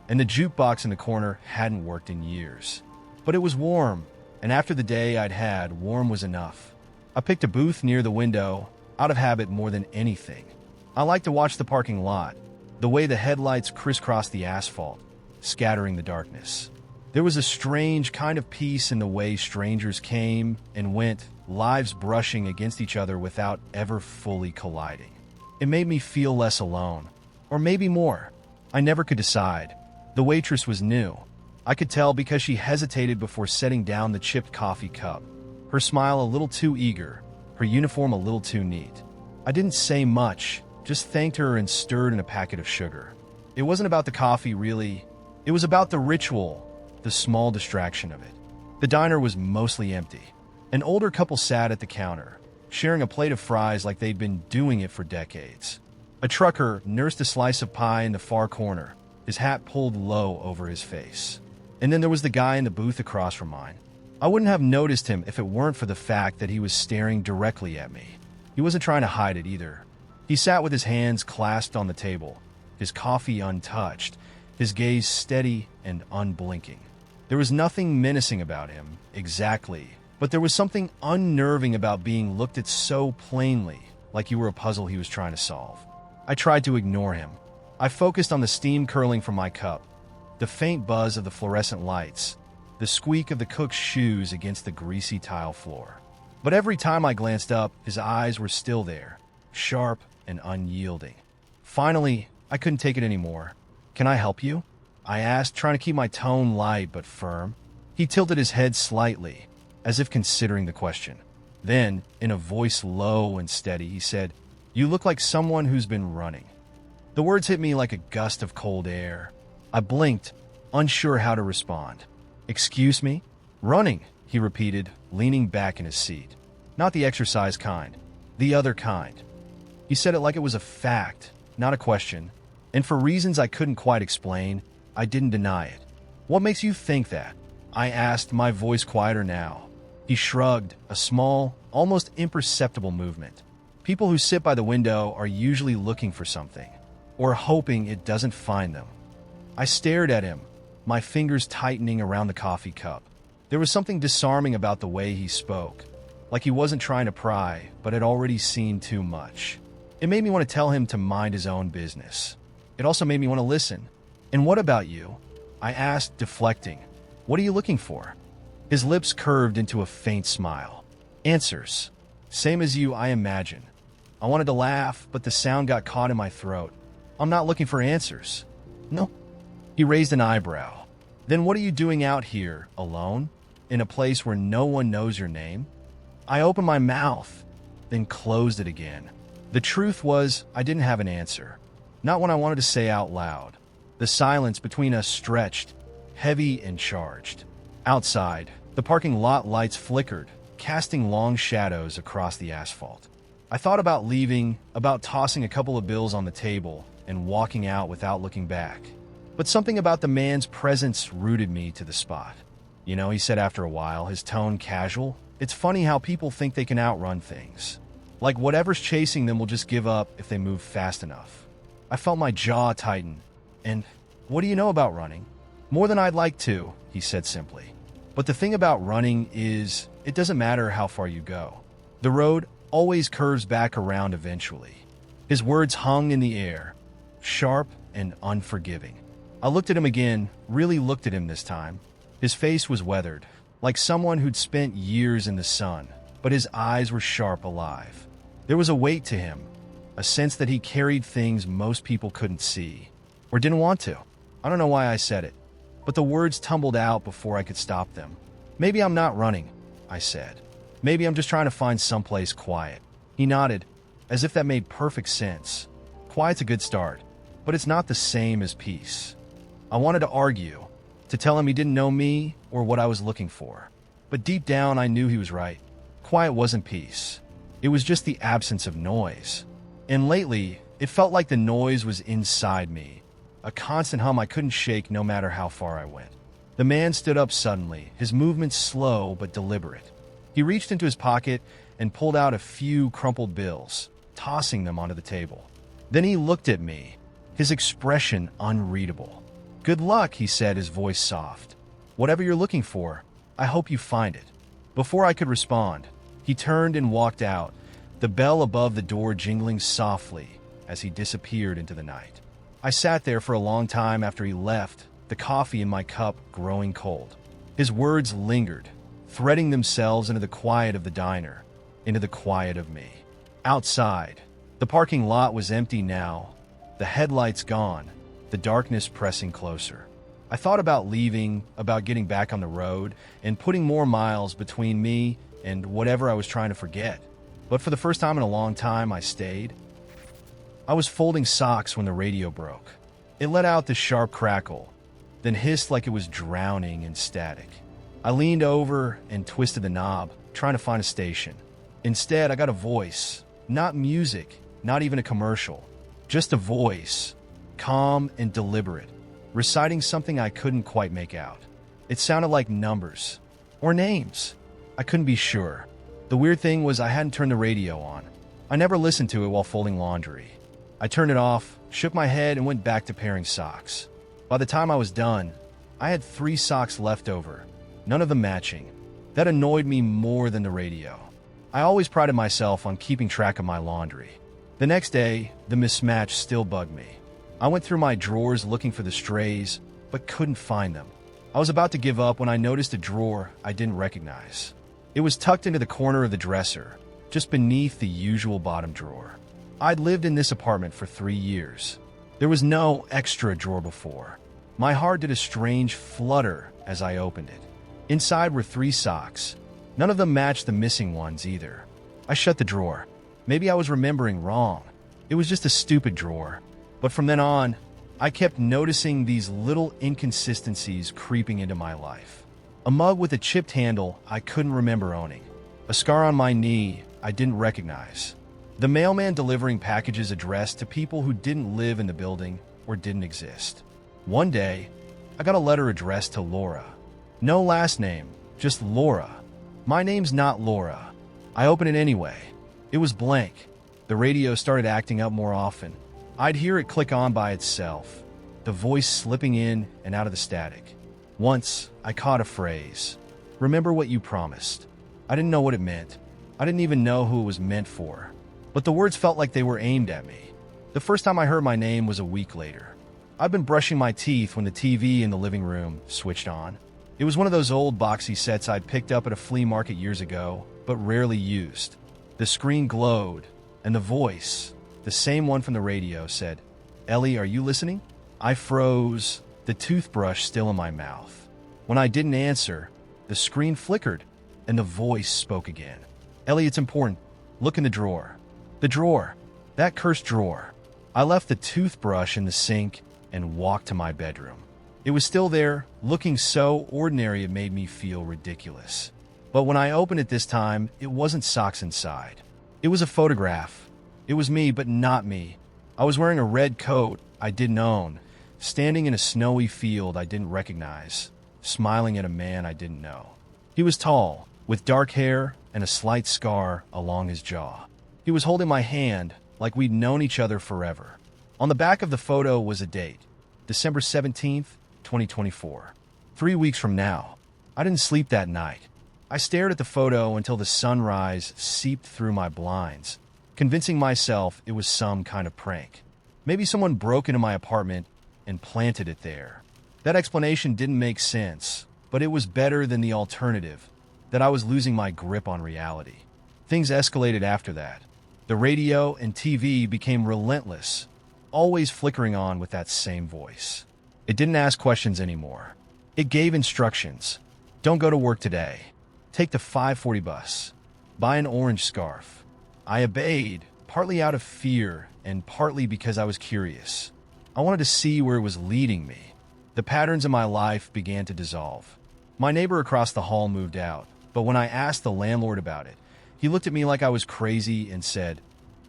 and the jukebox in the corner hadn't worked in years. But it was warm, and after the day I'd had, warm was enough. I picked a booth near the window, out of habit more than anything. I liked to watch the parking lot, the way the headlights crisscrossed the asphalt, scattering the darkness. There was a strange kind of peace in the way strangers came and went, lives brushing against each other without ever fully colliding. It made me feel less alone, or maybe more. I never could decide. The waitress was new. I could tell because she hesitated before setting down the chipped coffee cup. Her smile a little too eager, her uniform a little too neat. I didn't say much, just thanked her and stirred in a packet of sugar. It wasn't about the coffee, really. It was about the ritual, the small distraction of it. The diner was mostly empty. An older couple sat at the counter, sharing a plate of fries like they'd been doing it for decades. A trucker nursed a slice of pie in the far corner, his hat pulled low over his face. And then there was the guy in the booth across from mine. I wouldn't have noticed him if it weren't for the fact that he was staring directly at me. He wasn't trying to hide it either. He sat with his hands clasped on the table, his coffee untouched, his gaze steady and unblinking. There was nothing menacing about him, exactly, but there was something unnerving about being looked at so plainly, like you were a puzzle he was trying to solve. I tried to ignore him. I focused on the steam curling from my cup, the faint buzz of the fluorescent lights, the squeak of the cook's shoes against the greasy tile floor. But every time I glanced up, his eyes were still there, sharp and unyielding. Finally, I couldn't take it anymore. "Can I help you?" I asked, trying to keep my tone light but firm. He tilted his head slightly, as if considering the question. Then, in a voice low and steady, he said, "You look like someone who's been running." The words hit me like a gust of cold air. I blinked, unsure how to respond. "Excuse me?" "Running," he repeated, leaning back in his seat. "Not the exercise kind. The other kind." He said it like it was a fact, not a question, and for reasons I couldn't quite explain, I didn't deny it. "What makes you think that?" I asked, my voice quieter now. He shrugged, a small, almost imperceptible movement. People who sit by the window are usually looking for something, or hoping it doesn't find them. I stared at him, my fingers tightening around the coffee cup. There was something disarming about the way he spoke, like he wasn't trying to pry, but had already seen too much. It made me want to tell him to mind his own business. It also made me want to listen. "And what about you?" I asked, deflecting. "What are you looking for?" His lips curved into a faint smile. "Answers. Same as you, I imagine." I wanted to laugh, but the sound got caught in my throat. "I'm not looking for answers." "No." He raised an eyebrow. "Then what are you doing out here, alone? In a place where no one knows your name?" I opened my mouth, then closed it again. The truth was, I didn't have an answer. Not one I wanted to say out loud. The silence between us stretched, heavy and charged. Outside, the parking lot lights flickered, casting long shadows across the asphalt. I thought about leaving, about tossing a couple of bills on the table and walking out without looking back. But something about the man's presence rooted me to the spot. You know, he said after a while, his tone casual. It's funny how people think they can outrun things. Like whatever's chasing them will just give up if they move fast enough. I felt my jaw tighten. And what do you know about running? More than I'd like to, he said simply. But the thing about running is, it doesn't matter how far you go. The road always curves back around eventually. His words hung in the air, sharp and unforgiving. I looked at him again, really looked at him this time. His face was weathered, like someone who'd spent years in the sun, but his eyes were sharp alive. There was a weight to him, a sense that he carried things most people couldn't see, or didn't want to. I don't know why I said it, but the words tumbled out before I could stop them. Maybe I'm not running, I said. Maybe I'm just trying to find someplace quiet. He nodded, as if that made perfect sense. Quiet's a good start, but it's not the same as peace. I wanted to argue, to tell him he didn't know me or what I was looking for. But deep down, I knew he was right. Quiet wasn't peace. It was just the absence of noise. And lately, it felt like the noise was inside me, a constant hum I couldn't shake no matter how far I went. The man stood up suddenly, his movements slow but deliberate. He reached into his pocket and pulled out a few crumpled bills, tossing them onto the table. Then he looked at me, his expression unreadable. "Good luck," he said, his voice soft. "Whatever you're looking for, I hope you find it." Before I could respond, he turned and walked out, the bell above the door jingling softly as he disappeared into the night. I sat there for a long time after he left, the coffee in my cup growing cold. His words lingered, threading themselves into the quiet of the diner, into the quiet of me. Outside, the parking lot was empty now, the headlights gone, the darkness pressing closer. I thought about leaving, about getting back on the road, and putting more miles between me and whatever I was trying to forget. But for the first time in a long time, I stayed. I was folding socks when the radio broke. It let out this sharp crackle, then hissed like it was drowning in static. I leaned over and twisted the knob, trying to find a station. Instead, I got a voice. Not music, not even a commercial. Just a voice, calm and deliberate, reciting something I couldn't quite make out. It sounded like numbers. Or names. I couldn't be sure. The weird thing was I hadn't turned the radio on. I never listened to it while folding laundry. I turned it off, shook my head, and went back to pairing socks. By the time I was done, I had 3 socks left over, none of them matching. That annoyed me more than the radio. I always prided myself on keeping track of my laundry. The next day, the mismatch still bugged me. I went through my drawers looking for the strays, but couldn't find them. I was about to give up when I noticed a drawer I didn't recognize. It was tucked into the corner of the dresser, just beneath the usual bottom drawer. I'd lived in this apartment for 3 years. There was no extra drawer before. My heart did a strange flutter as I opened it. Inside were 3 socks. None of them matched the missing ones either. I shut the drawer. Maybe I was remembering wrong. It was just a stupid drawer. But from then on, I kept noticing these little inconsistencies creeping into my life. A mug with a chipped handle I couldn't remember owning. A scar on my knee I didn't recognize. The mailman delivering packages addressed to people who didn't live in the building or didn't exist. One day, I got a letter addressed to Laura. No last name, just Laura. My name's not Laura. I opened it anyway. It was blank. The radio started acting up more often. I'd hear it click on by itself, the voice slipping in and out of the static. Once, I caught a phrase. "Remember what you promised." I didn't know what it meant. I didn't even know who it was meant for. But the words felt like they were aimed at me. The first time I heard my name was a week later. I'd been brushing my teeth when the TV in the living room switched on. It was one of those old boxy sets I'd picked up at a flea market years ago, but rarely used. The screen glowed, and the voice, the same one from the radio, said, "Ellie, are you listening?" I froze, the toothbrush still in my mouth. When I didn't answer, the screen flickered, and the voice spoke again. "Ellie, it's important. Look in the drawer." The drawer. That cursed drawer. I left the toothbrush in the sink and walked to my bedroom. It was still there, looking so ordinary it made me feel ridiculous. But when I opened it this time, it wasn't socks inside. It was a photograph. It was me, but not me. I was wearing a red coat I didn't own, standing in a snowy field I didn't recognize, smiling at a man I didn't know. He was tall, with dark hair and a slight scar along his jaw. He was holding my hand like we'd known each other forever. On the back of the photo was a date, December 17th, 2024. 3 weeks from now. I didn't sleep that night. I stared at the photo until the sunrise seeped through my blinds, convincing myself it was some kind of prank. Maybe someone broke into my apartment and planted it there. That explanation didn't make sense, but it was better than the alternative, that I was losing my grip on reality. Things escalated after that. The radio and TV became relentless, always flickering on with that same voice. It didn't ask questions anymore. It gave instructions. Don't go to work today. Take the 5:40 bus. Buy an orange scarf. I obeyed, partly out of fear and partly because I was curious. I wanted to see where it was leading me. The patterns in my life began to dissolve. My neighbor across the hall moved out, but when I asked the landlord about it, he looked at me like I was crazy and said,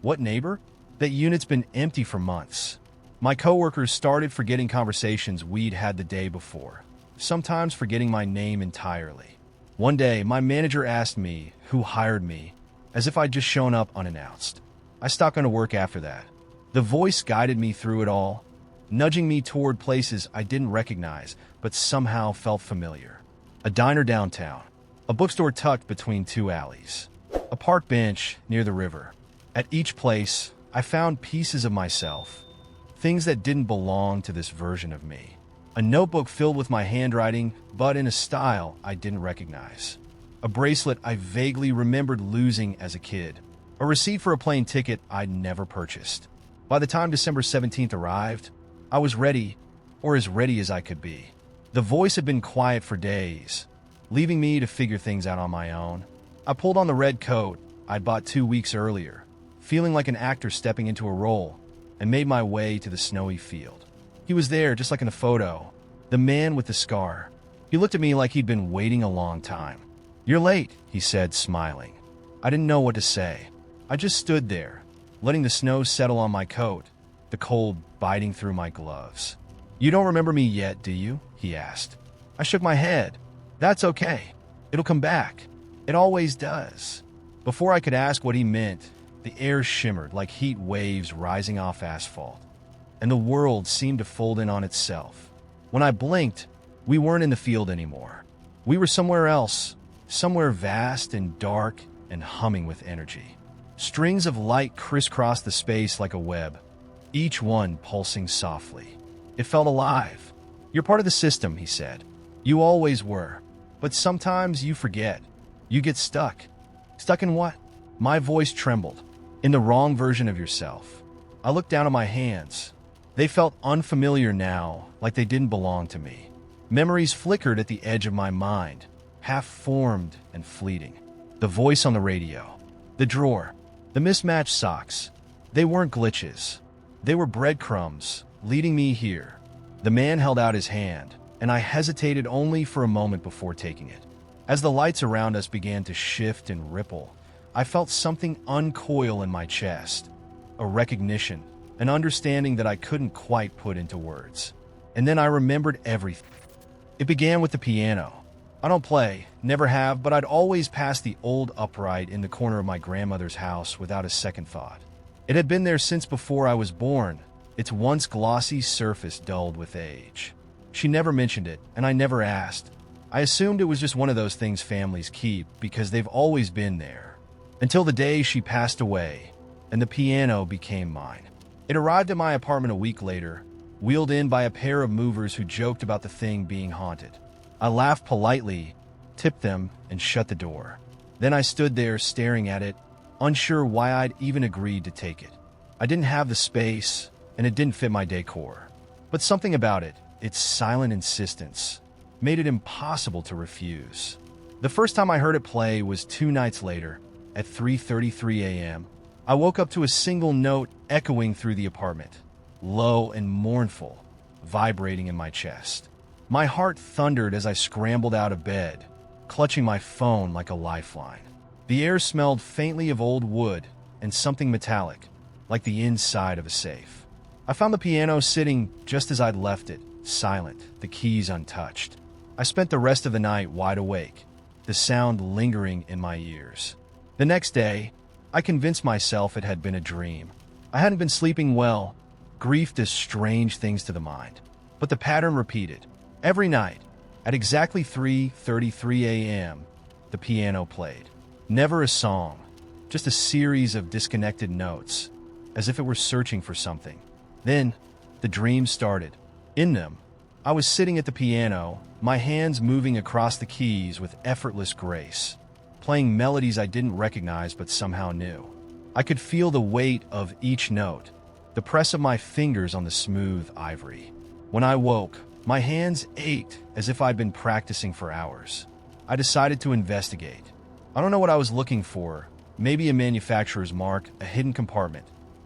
"What neighbor? That unit's been empty for months." My coworkers started forgetting conversations we'd had the day before, sometimes forgetting my name entirely. One day, my manager asked me who hired me, as if I'd just shown up unannounced. I stopped going to work after that. The voice guided me through it all, nudging me toward places I didn't recognize but somehow felt familiar. A diner downtown, a bookstore tucked between two alleys, a park bench near the river. At each place, I found pieces of myself, things that didn't belong to this version of me. A notebook filled with my handwriting, but in a style I didn't recognize. A bracelet I vaguely remembered losing as a kid. A receipt for a plane ticket I'd never purchased. By the time December 17th arrived, I was ready, or as ready as I could be. The voice had been quiet for days, leaving me to figure things out on my own. I pulled on the red coat I'd bought 2 weeks earlier, feeling like an actor stepping into a role, and made my way to the snowy field. He was there, just like in the photo, the man with the scar. He looked at me like he'd been waiting a long time. "You're late," he said, smiling. I didn't know what to say. I just stood there, letting the snow settle on my coat, the cold biting through my gloves. "You don't remember me yet, do you?" he asked. I shook my head. "That's okay. It'll come back. It always does." Before I could ask what he meant, the air shimmered like heat waves rising off asphalt, and the world seemed to fold in on itself. When I blinked, we weren't in the field anymore. We were somewhere else, somewhere vast and dark and humming with energy. Strings of light crisscrossed the space like a web, each one pulsing softly. It felt alive. "You're part of the system," he said. "You always were. But sometimes you forget. You get stuck." "Stuck in what?" My voice trembled. "In the wrong version of yourself." I looked down at my hands. They felt unfamiliar now, like they didn't belong to me. Memories flickered at the edge of my mind, half-formed and fleeting. The voice on the radio. The drawer. The mismatched socks. They weren't glitches. They were breadcrumbs, leading me here. The man held out his hand, and I hesitated only for a moment before taking it. As the lights around us began to shift and ripple, I felt something uncoil in my chest. A recognition, an understanding that I couldn't quite put into words. And then I remembered everything. It began with the piano. I don't play, never have, but I'd always pass the old upright in the corner of my grandmother's house without a second thought. It had been there since before I was born, its once glossy surface dulled with age. She never mentioned it, and I never asked. I assumed it was just one of those things families keep because they've always been there. Until the day she passed away, and the piano became mine. It arrived at my apartment a week later, wheeled in by a pair of movers who joked about the thing being haunted. I laughed politely, tipped them, and shut the door. Then I stood there staring at it, unsure why I'd even agreed to take it. I didn't have the space, and it didn't fit my decor. But something about it, its silent insistence, made it impossible to refuse. The first time I heard it play was 2 nights later, at 3:33 a.m. I woke up to a single note echoing through the apartment, low and mournful, vibrating in my chest. My heart thundered as I scrambled out of bed, clutching my phone like a lifeline. The air smelled faintly of old wood and something metallic, like the inside of a safe. I found the piano sitting just as I'd left it, silent, the keys untouched. I spent the rest of the night wide awake, the sound lingering in my ears. The next day, I convinced myself it had been a dream. I hadn't been sleeping well. Grief does strange things to the mind. But the pattern repeated. Every night, at exactly 3:33 a.m., the piano played. Never a song, just a series of disconnected notes, as if it were searching for something. Then, the dream started. In them, I was sitting at the piano, my hands moving across the keys with effortless grace, playing melodies I didn't recognize but somehow knew. I could feel the weight of each note, the press of my fingers on the smooth ivory. When I woke, my hands ached as if I'd been practicing for hours. I decided to investigate. I don't know what I was looking for, maybe a manufacturer's mark, a hidden compartment,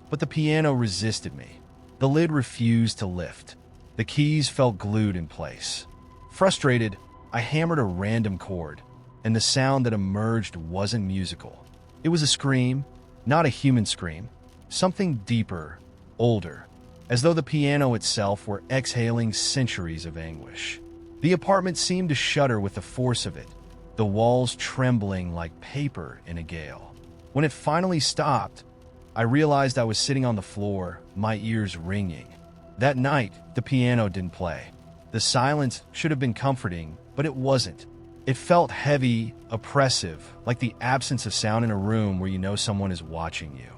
but the piano resisted me. The lid refused to lift. The keys felt glued in place. Frustrated, I hammered a random chord, and the sound that emerged wasn't musical. It was a scream, not a human scream, something deeper, older, as though the piano itself were exhaling centuries of anguish. The apartment seemed to shudder with the force of it, the walls trembling like paper in a gale. When it finally stopped, I realized I was sitting on the floor, my ears ringing. That night, the piano didn't play. The silence should have been comforting, but it wasn't. It felt heavy, oppressive, like the absence of sound in a room where you know someone is watching you.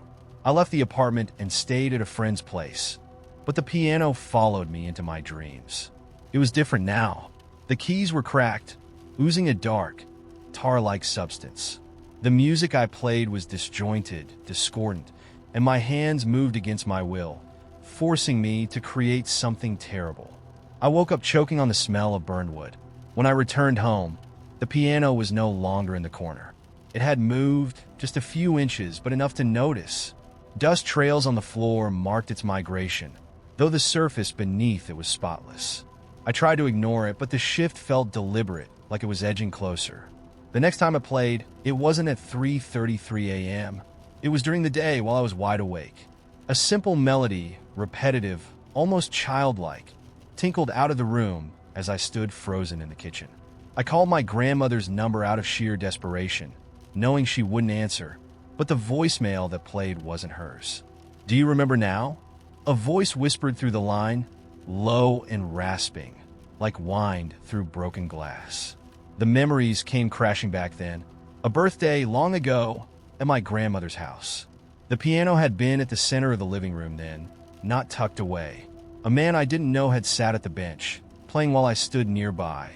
I left the apartment and stayed at a friend's place, but the piano followed me into my dreams. It was different now. The keys were cracked, oozing a dark, tar-like substance. The music I played was disjointed, discordant, and my hands moved against my will, forcing me to create something terrible. I woke up choking on the smell of burned wood. When I returned home, the piano was no longer in the corner. It had moved just a few inches, but enough to notice. Dust trails on the floor marked its migration, though the surface beneath it was spotless. I tried to ignore it, but the shift felt deliberate, like it was edging closer. The next time I played, it wasn't at 3:33 a.m. It was during the day while I was wide awake. A simple melody, repetitive, almost childlike, tinkled out of the room as I stood frozen in the kitchen. I called my grandmother's number out of sheer desperation, knowing she wouldn't answer, but the voicemail that played wasn't hers. "Do you remember now?" A voice whispered through the line, low and rasping, like whined through broken glass. The memories came crashing back then. A birthday long ago at my grandmother's house. The piano had been at the center of the living room then, not tucked away. A man I didn't know had sat at the bench, playing while I stood nearby,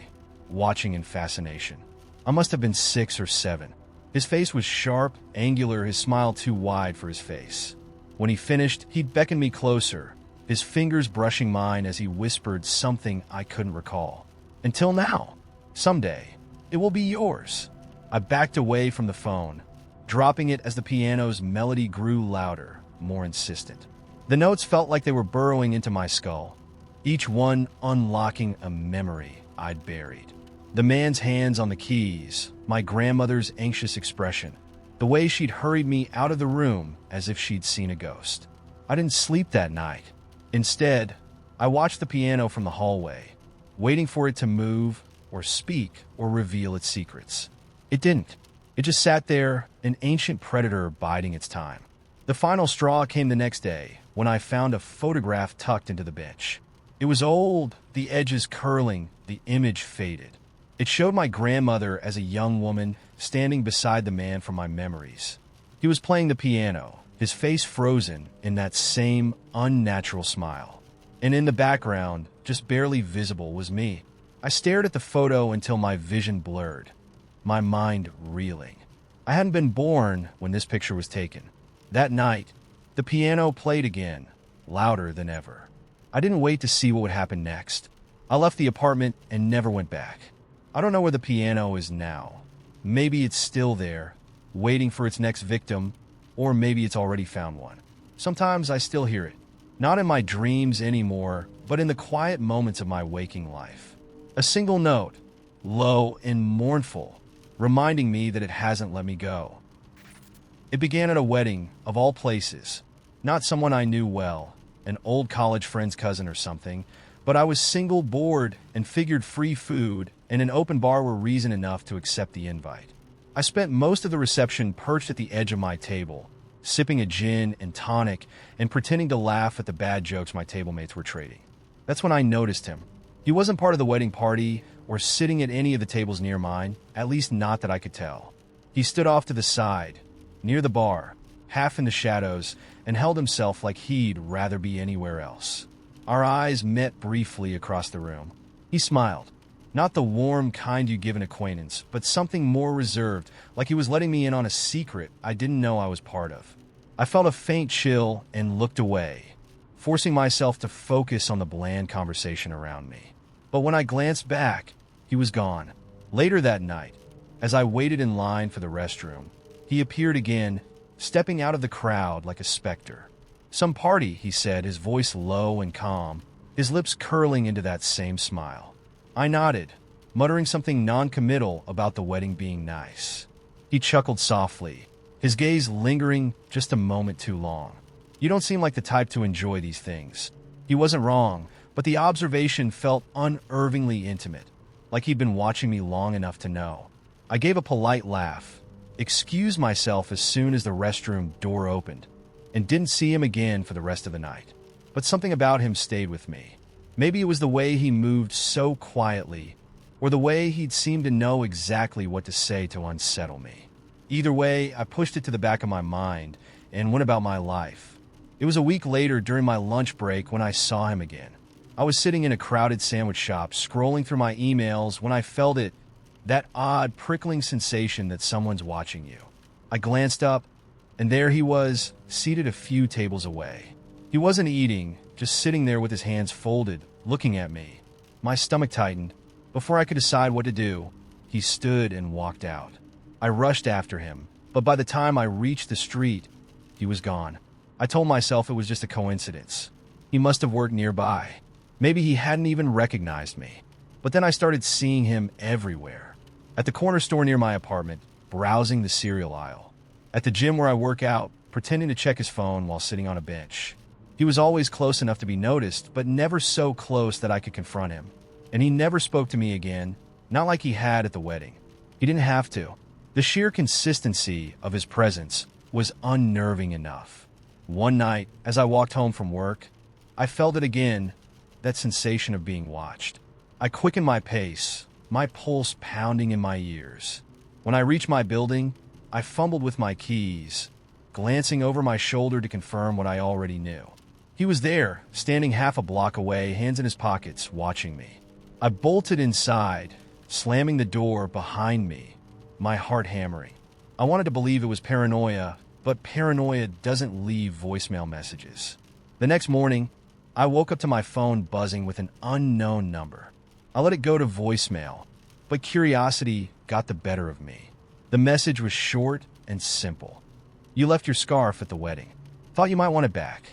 watching in fascination. I must have been 6 or 7. His face was sharp, angular, his smile too wide for his face. When he finished, he'd beckon me closer, his fingers brushing mine as he whispered something I couldn't recall. "Until now. Someday, it will be yours." I backed away from the phone, dropping it as the piano's melody grew louder, more insistent. The notes felt like they were burrowing into my skull, each one unlocking a memory I'd buried. The man's hands on the keys, my grandmother's anxious expression, the way she'd hurried me out of the room as if she'd seen a ghost. I didn't sleep that night. Instead, I watched the piano from the hallway, waiting for it to move or speak or reveal its secrets. It didn't. It just sat there, an ancient predator biding its time. The final straw came the next day, when I found a photograph tucked into the bench. It was old, the edges curling, the image faded. It showed my grandmother as a young woman standing beside the man from my memories. He was playing the piano, his face frozen in that same unnatural smile. And in the background, just barely visible, was me. I stared at the photo until my vision blurred, my mind reeling. I hadn't been born when this picture was taken. That night, the piano played again, louder than ever. I didn't wait to see what would happen next. I left the apartment and never went back. I don't know where the piano is now. Maybe it's still there, waiting for its next victim, or maybe it's already found one. Sometimes I still hear it, not in my dreams anymore, but in the quiet moments of my waking life. A single note, low and mournful, reminding me that it hasn't let me go. It began at a wedding, of all places. Not someone I knew well, an old college friend's cousin or something, but I was single, bored, and figured free food and an open bar were reason enough to accept the invite. I spent most of the reception perched at the edge of my table, sipping a gin and tonic and pretending to laugh at the bad jokes my table mates were trading. That's when I noticed him. He wasn't part of the wedding party or sitting at any of the tables near mine, at least not that I could tell. He stood off to the side, near the bar, half in the shadows, and held himself like he'd rather be anywhere else. Our eyes met briefly across the room. He smiled. Not the warm kind you give an acquaintance, but something more reserved, like he was letting me in on a secret I didn't know I was part of. I felt a faint chill and looked away, forcing myself to focus on the bland conversation around me. But when I glanced back, he was gone. Later that night, as I waited in line for the restroom, he appeared again, stepping out of the crowd like a specter. Some party, he said, his voice low and calm, his lips curling into that same smile. I nodded, muttering something non-committal about the wedding being nice. He chuckled softly, his gaze lingering just a moment too long. You don't seem like the type to enjoy these things. He wasn't wrong, but the observation felt unnervingly intimate, like he'd been watching me long enough to know. I gave a polite laugh, excused myself as soon as the restroom door opened, and didn't see him again for the rest of the night. But something about him stayed with me. Maybe it was the way he moved so quietly, or the way he'd seemed to know exactly what to say to unsettle me. Either way, I pushed it to the back of my mind and went about my life. It was a week later during my lunch break when I saw him again. I was sitting in a crowded sandwich shop, scrolling through my emails when I felt it, that odd, prickling sensation that someone's watching you. I glanced up, and there he was, seated a few tables away. He wasn't eating, just sitting there with his hands folded, looking at me. My stomach tightened. Before I could decide what to do, he stood and walked out. I rushed after him, but by the time I reached the street, he was gone. I told myself it was just a coincidence. He must have worked nearby. Maybe he hadn't even recognized me. But then I started seeing him everywhere. At the corner store near my apartment, browsing the cereal aisle. At the gym where I work out, pretending to check his phone while sitting on a bench. He was always close enough to be noticed, but never so close that I could confront him. And he never spoke to me again, not like he had at the wedding. He didn't have to. The sheer consistency of his presence was unnerving enough. One night, as I walked home from work, I felt it again, that sensation of being watched. I quickened my pace, my pulse pounding in my ears. When I reached my building, I fumbled with my keys, glancing over my shoulder to confirm what I already knew. He was there, standing half a block away, hands in his pockets, watching me. I bolted inside, slamming the door behind me, my heart hammering. I wanted to believe it was paranoia, but paranoia doesn't leave voicemail messages. The next morning, I woke up to my phone buzzing with an unknown number. I let it go to voicemail, but curiosity got the better of me. The message was short and simple. You left your scarf at the wedding. Thought you might want it back.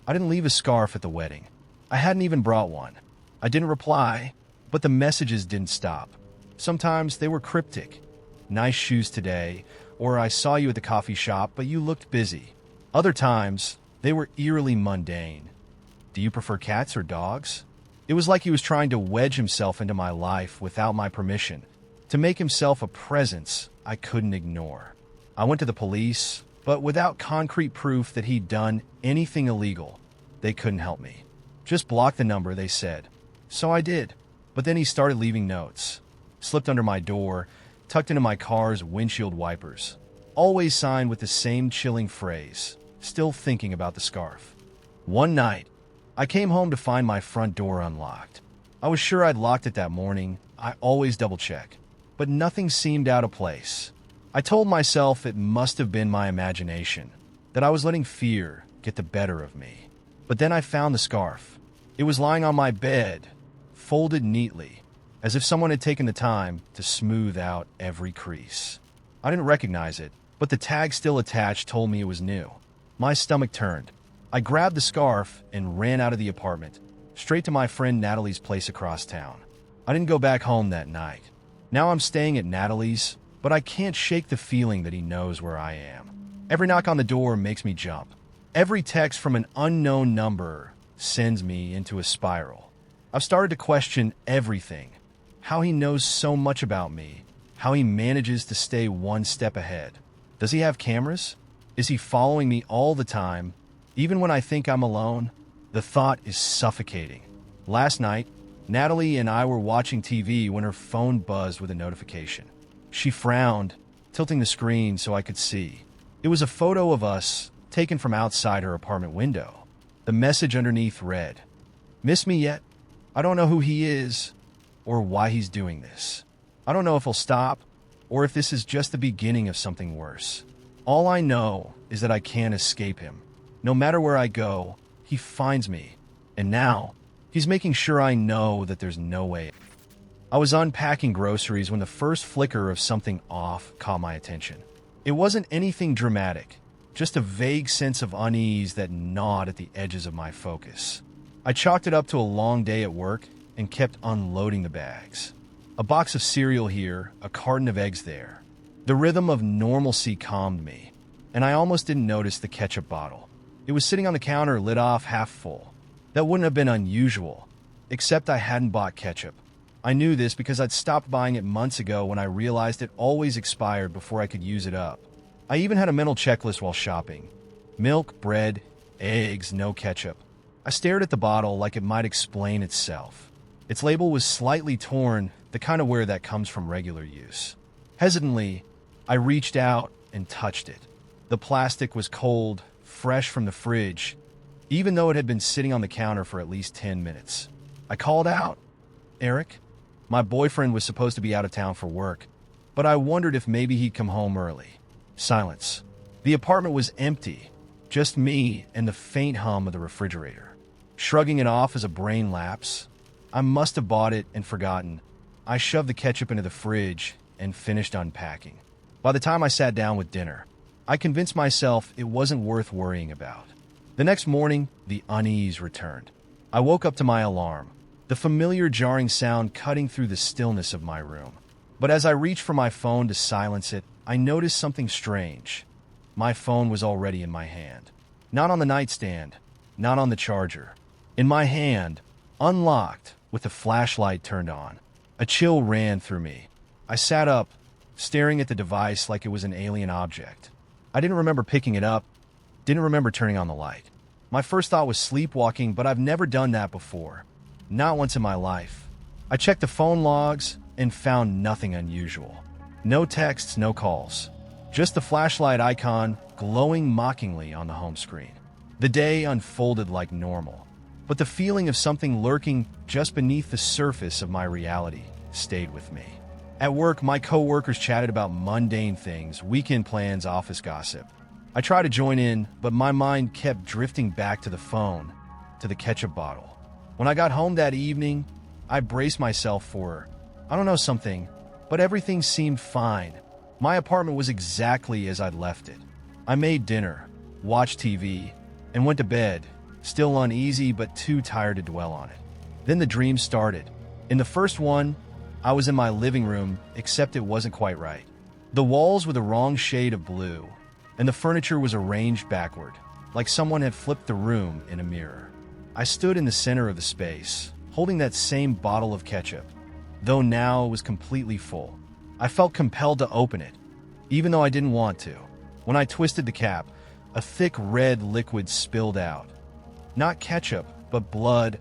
I didn't leave a scarf at the wedding. I hadn't even brought one. I didn't reply, but the messages didn't stop. Sometimes they were cryptic. Nice shoes today, or I saw you at the coffee shop, but you looked busy. Other times, they were eerily mundane. Do you prefer cats or dogs? It was like he was trying to wedge himself into my life without my permission, to make himself a presence I couldn't ignore. I went to the police, but without concrete proof that he'd done anything illegal, they couldn't help me. Just block the number, they said. So I did. But then he started leaving notes. Slipped under my door, tucked into my car's windshield wipers. Always signed with the same chilling phrase, still thinking about the scarf. One night, I came home to find my front door unlocked. I was sure I'd locked it that morning. I always double-check. But nothing seemed out of place. I told myself it must have been my imagination, that I was letting fear get the better of me. But then I found the scarf. It was lying on my bed, folded neatly, as if someone had taken the time to smooth out every crease. I didn't recognize it, but the tag still attached told me it was new. My stomach turned. I grabbed the scarf and ran out of the apartment, straight to my friend Natalie's place across town. I didn't go back home that night. Now I'm staying at Natalie's, but I can't shake the feeling that he knows where I am. Every knock on the door makes me jump. Every text from an unknown number sends me into a spiral. I've started to question everything. How he knows so much about me. How he manages to stay one step ahead. Does he have cameras? Is he following me all the time, even when I think I'm alone? The thought is suffocating. Last night, Natalie and I were watching TV when her phone buzzed with a notification. She frowned, tilting the screen so I could see. It was a photo of us, taken from outside her apartment window. The message underneath read, "Miss me yet? I don't know who he is or why he's doing this. I don't know if he'll stop or if this is just the beginning of something worse. All I know is that I can't escape him. No matter where I go, he finds me. And now, he's making sure I know that there's no way." I was unpacking groceries when the first flicker of something off caught my attention. It wasn't anything dramatic, just a vague sense of unease that gnawed at the edges of my focus. I chalked it up to a long day at work and kept unloading the bags. A box of cereal here, a carton of eggs there. The rhythm of normalcy calmed me, and I almost didn't notice the ketchup bottle. It was sitting on the counter, lid off, half full. That wouldn't have been unusual, except I hadn't bought ketchup. I knew this because I'd stopped buying it months ago when I realized it always expired before I could use it up. I even had a mental checklist while shopping. Milk, bread, eggs, no ketchup. I stared at the bottle like it might explain itself. Its label was slightly torn, the kind of wear that comes from regular use. Hesitantly, I reached out and touched it. The plastic was cold, fresh from the fridge, even though it had been sitting on the counter for at least 10 minutes. I called out, "Eric?" My boyfriend was supposed to be out of town for work, but I wondered if maybe he'd come home early. Silence. The apartment was empty, just me and the faint hum of the refrigerator. Shrugging it off as a brain lapse, I must have bought it and forgotten. I shoved the ketchup into the fridge and finished unpacking. By the time I sat down with dinner, I convinced myself it wasn't worth worrying about. The next morning, the unease returned. I woke up to my alarm, the familiar jarring sound cutting through the stillness of my room. But as I reached for my phone to silence it, I noticed something strange. My phone was already in my hand. Not on the nightstand, not on the charger. In my hand, unlocked, with the flashlight turned on. A chill ran through me. I sat up, staring at the device like it was an alien object. I didn't remember picking it up, didn't remember turning on the light. My first thought was sleepwalking, but I've never done that before. Not once in my life. I checked the phone logs and found nothing unusual. No texts, no calls. Just the flashlight icon glowing mockingly on the home screen. The day unfolded like normal, but the feeling of something lurking just beneath the surface of my reality stayed with me. At work, my coworkers chatted about mundane things, weekend plans, office gossip. I tried to join in, but my mind kept drifting back to the phone, to the ketchup bottle. When I got home that evening, I braced myself for, I don't know, something, but everything seemed fine. My apartment was exactly as I'd left it. I made dinner, watched TV, and went to bed, still uneasy but too tired to dwell on it. Then the dream started. In the first one, I was in my living room, except it wasn't quite right. The walls were the wrong shade of blue, and the furniture was arranged backward, like someone had flipped the room in a mirror. I stood in the center of the space, holding that same bottle of ketchup, though now it was completely full. I felt compelled to open it, even though I didn't want to. When I twisted the cap, a thick red liquid spilled out. Not ketchup, but blood,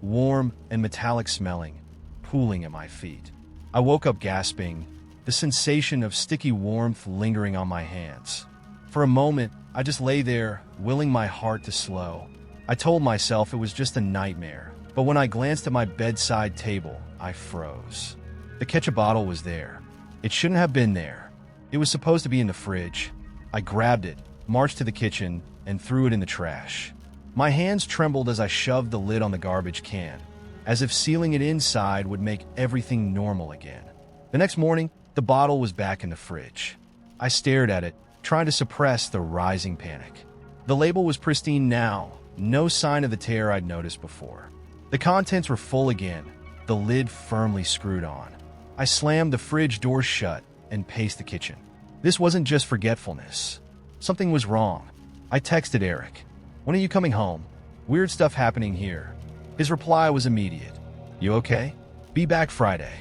warm and metallic smelling, pooling at my feet. I woke up gasping, the sensation of sticky warmth lingering on my hands. For a moment, I just lay there, willing my heart to slow. I told myself it was just a nightmare, but when I glanced at my bedside table, I froze. The ketchup bottle was there. It shouldn't have been there. It was supposed to be in the fridge. I grabbed it, marched to the kitchen, and threw it in the trash. My hands trembled as I shoved the lid on the garbage can, as if sealing it inside would make everything normal again. The next morning, the bottle was back in the fridge. I stared at it, trying to suppress the rising panic. The label was pristine now, no sign of the tear I'd noticed before. The contents were full again, the lid firmly screwed on. I slammed the fridge door shut and paced the kitchen. This wasn't just forgetfulness. Something was wrong. I texted Eric. "When are you coming home? Weird stuff happening here." His reply was immediate. "You okay? Be back Friday.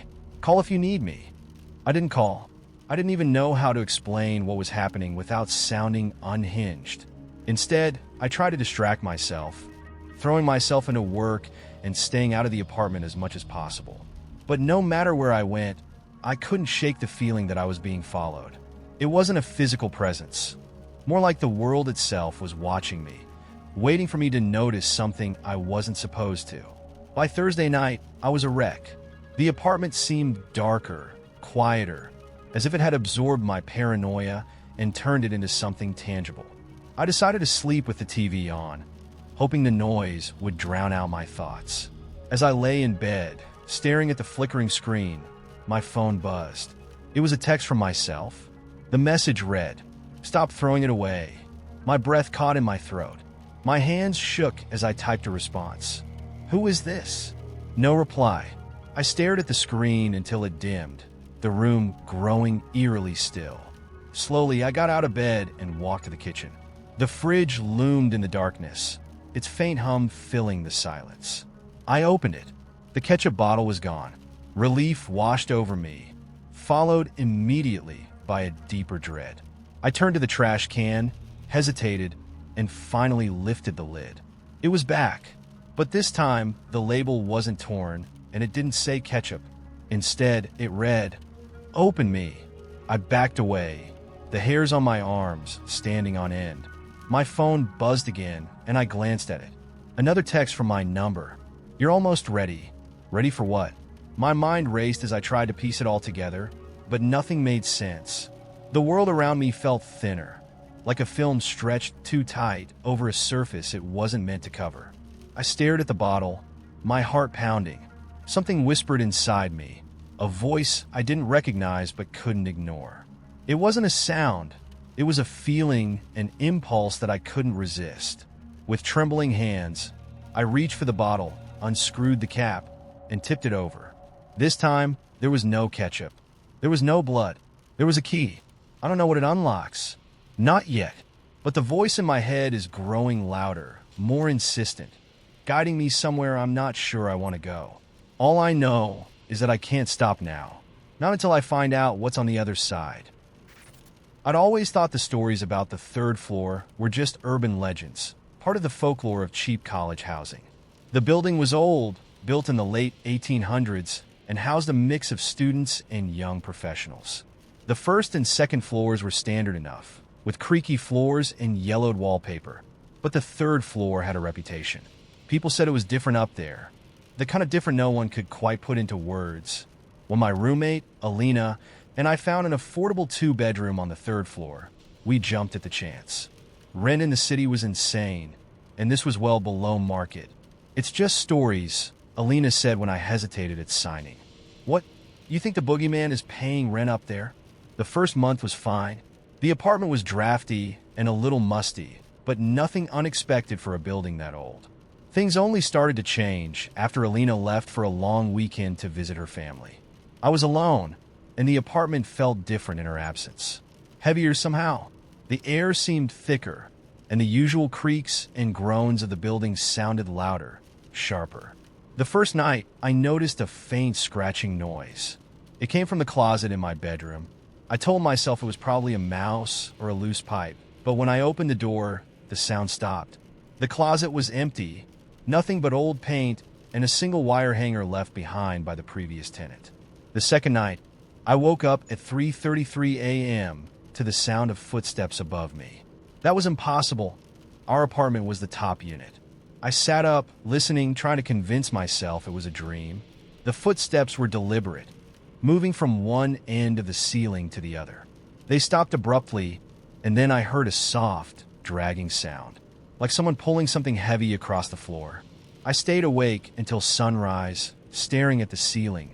Call if you need me." I didn't call. I didn't even know how to explain what was happening without sounding unhinged. Instead, I tried to distract myself, throwing myself into work and staying out of the apartment as much as possible. But no matter where I went, I couldn't shake the feeling that I was being followed. It wasn't a physical presence. More like the world itself was watching me, waiting for me to notice something I wasn't supposed to. By Thursday night, I was a wreck. The apartment seemed darker, quieter, as if it had absorbed my paranoia and turned it into something tangible. I decided to sleep with the TV on, hoping the noise would drown out my thoughts. As I lay in bed, staring at the flickering screen, my phone buzzed. It was a text from myself. The message read, "Stop throwing it away." My breath caught in my throat. My hands shook as I typed a response. "Who is this?" No reply. I stared at the screen until it dimmed, the room growing eerily still. Slowly, I got out of bed and walked to the kitchen. The fridge loomed in the darkness, its faint hum filling the silence. I opened it. The ketchup bottle was gone. Relief washed over me, followed immediately by a deeper dread. I turned to the trash can, hesitated, and finally lifted the lid. It was back, but this time the label wasn't torn and it didn't say ketchup. Instead, it read, "Open me." I backed away, the hairs on my arms standing on end. My phone buzzed again, and I glanced at it. Another text from my number. "You're almost ready." Ready for what? My mind raced as I tried to piece it all together, but nothing made sense. The world around me felt thinner, like a film stretched too tight over a surface it wasn't meant to cover. I stared at the bottle, my heart pounding. Something whispered inside me, a voice I didn't recognize but couldn't ignore. It wasn't a sound. It was a feeling, an impulse that I couldn't resist. With trembling hands, I reached for the bottle, unscrewed the cap, and tipped it over. This time, there was no ketchup. There was no blood. There was a key. I don't know what it unlocks. Not yet. But the voice in my head is growing louder, more insistent, guiding me somewhere I'm not sure I want to go. All I know is that I can't stop now. Not until I find out what's on the other side. I'd always thought the stories about the third floor were just urban legends, part of the folklore of cheap college housing. The building was old, built in the late 1800s, and housed a mix of students and young professionals. The first and second floors were standard enough, with creaky floors and yellowed wallpaper. But the third floor had a reputation. People said it was different up there, the kind of different no one could quite put into words. When my roommate, Alina, and I found an affordable 2-bedroom on the third floor, we jumped at the chance. Rent in the city was insane, and this was well below market. "It's just stories," Alina said when I hesitated at signing. "What? You think the boogeyman is paying rent up there?" The first month was fine. The apartment was drafty and a little musty, but nothing unexpected for a building that old. Things only started to change after Alina left for a long weekend to visit her family. I was alone, and the apartment felt different in her absence. Heavier somehow. The air seemed thicker, and the usual creaks and groans of the building sounded louder, sharper. The first night, I noticed a faint scratching noise. It came from the closet in my bedroom. I told myself it was probably a mouse or a loose pipe, but when I opened the door, the sound stopped. The closet was empty, nothing but old paint and a single wire hanger left behind by the previous tenant. The second night, I woke up at 3:33 a.m. to the sound of footsteps above me. That was impossible. Our apartment was the top unit. I sat up, listening, trying to convince myself it was a dream. The footsteps were deliberate, moving from one end of the ceiling to the other. They stopped abruptly, and then I heard a soft, dragging sound, like someone pulling something heavy across the floor. I stayed awake until sunrise, staring at the ceiling,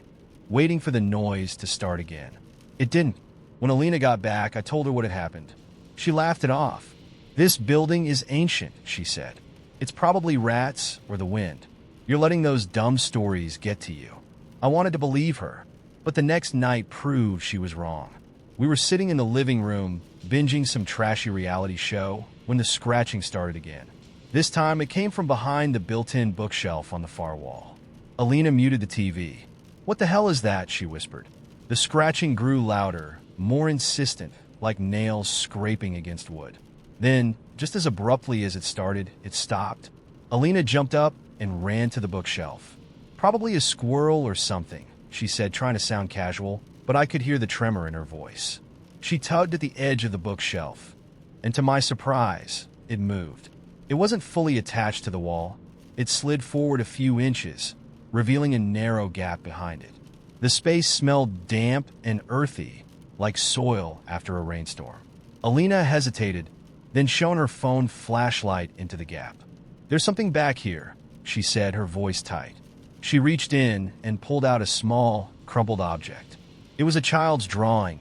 waiting for the noise to start again. It didn't. When Alina got back, I told her what had happened. She laughed it off. "This building is ancient," she said. "It's probably rats or the wind. You're letting those dumb stories get to you." I wanted to believe her, But the next night proved she was wrong. We were sitting in the living room, binging some trashy reality show, when the scratching started again. This time, it came from behind the built-in bookshelf on the far wall. Alina muted the TV. "What the hell is that?" she whispered. The scratching grew louder, more insistent, like nails scraping against wood. Then, just as abruptly as it started, it stopped. Alina jumped up and ran to the bookshelf. "Probably a squirrel or something," she said, trying to sound casual, but I could hear the tremor in her voice. She tugged at the edge of the bookshelf, and to my surprise, it moved. It wasn't fully attached to the wall. It slid forward a few inches, revealing a narrow gap behind it. The space smelled damp and earthy, like soil after a rainstorm. Alina hesitated, then shone her phone flashlight into the gap. "There's something back here," she said, her voice tight. She reached in and pulled out a small, crumpled object. It was a child's drawing,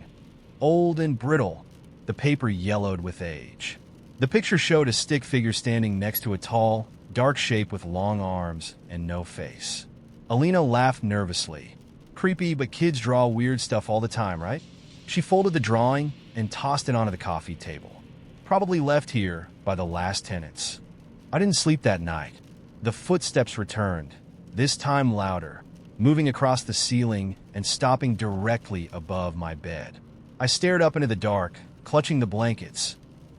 old and brittle, the paper yellowed with age. The picture showed a stick figure standing next to a tall, dark shape with long arms and no face. Alina laughed nervously. "Creepy, but kids draw weird stuff all the time, right?" She folded the drawing and tossed it onto the coffee table. "Probably left here by the last tenants." I didn't sleep that night. The footsteps returned, this time louder, moving across the ceiling and stopping directly above my bed. I stared up into the dark, clutching the blankets,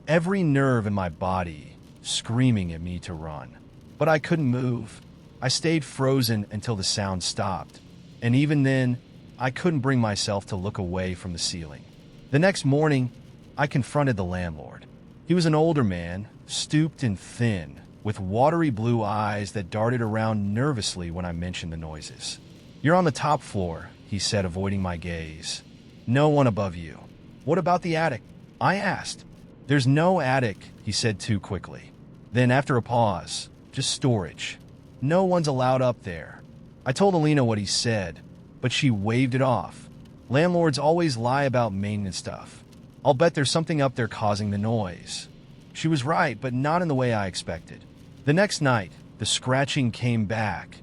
every nerve in my body screaming at me to run. But I couldn't move. I stayed frozen until the sound stopped, and even then, I couldn't bring myself to look away from the ceiling. The next morning, I confronted the landlord. He was an older man, stooped and thin, with watery blue eyes that darted around nervously when I mentioned the noises. "You're on the top floor," he said, avoiding my gaze. "No one above you." "What about the attic?" I asked. "There's no attic," he said too quickly. Then, after a pause, "Just storage. No one's allowed up there." I told Alina what he said, but she waved it off. "Landlords always lie about maintenance stuff. I'll bet there's something up there causing the noise." She was right, but not in the way I expected. The next night, the scratching came back,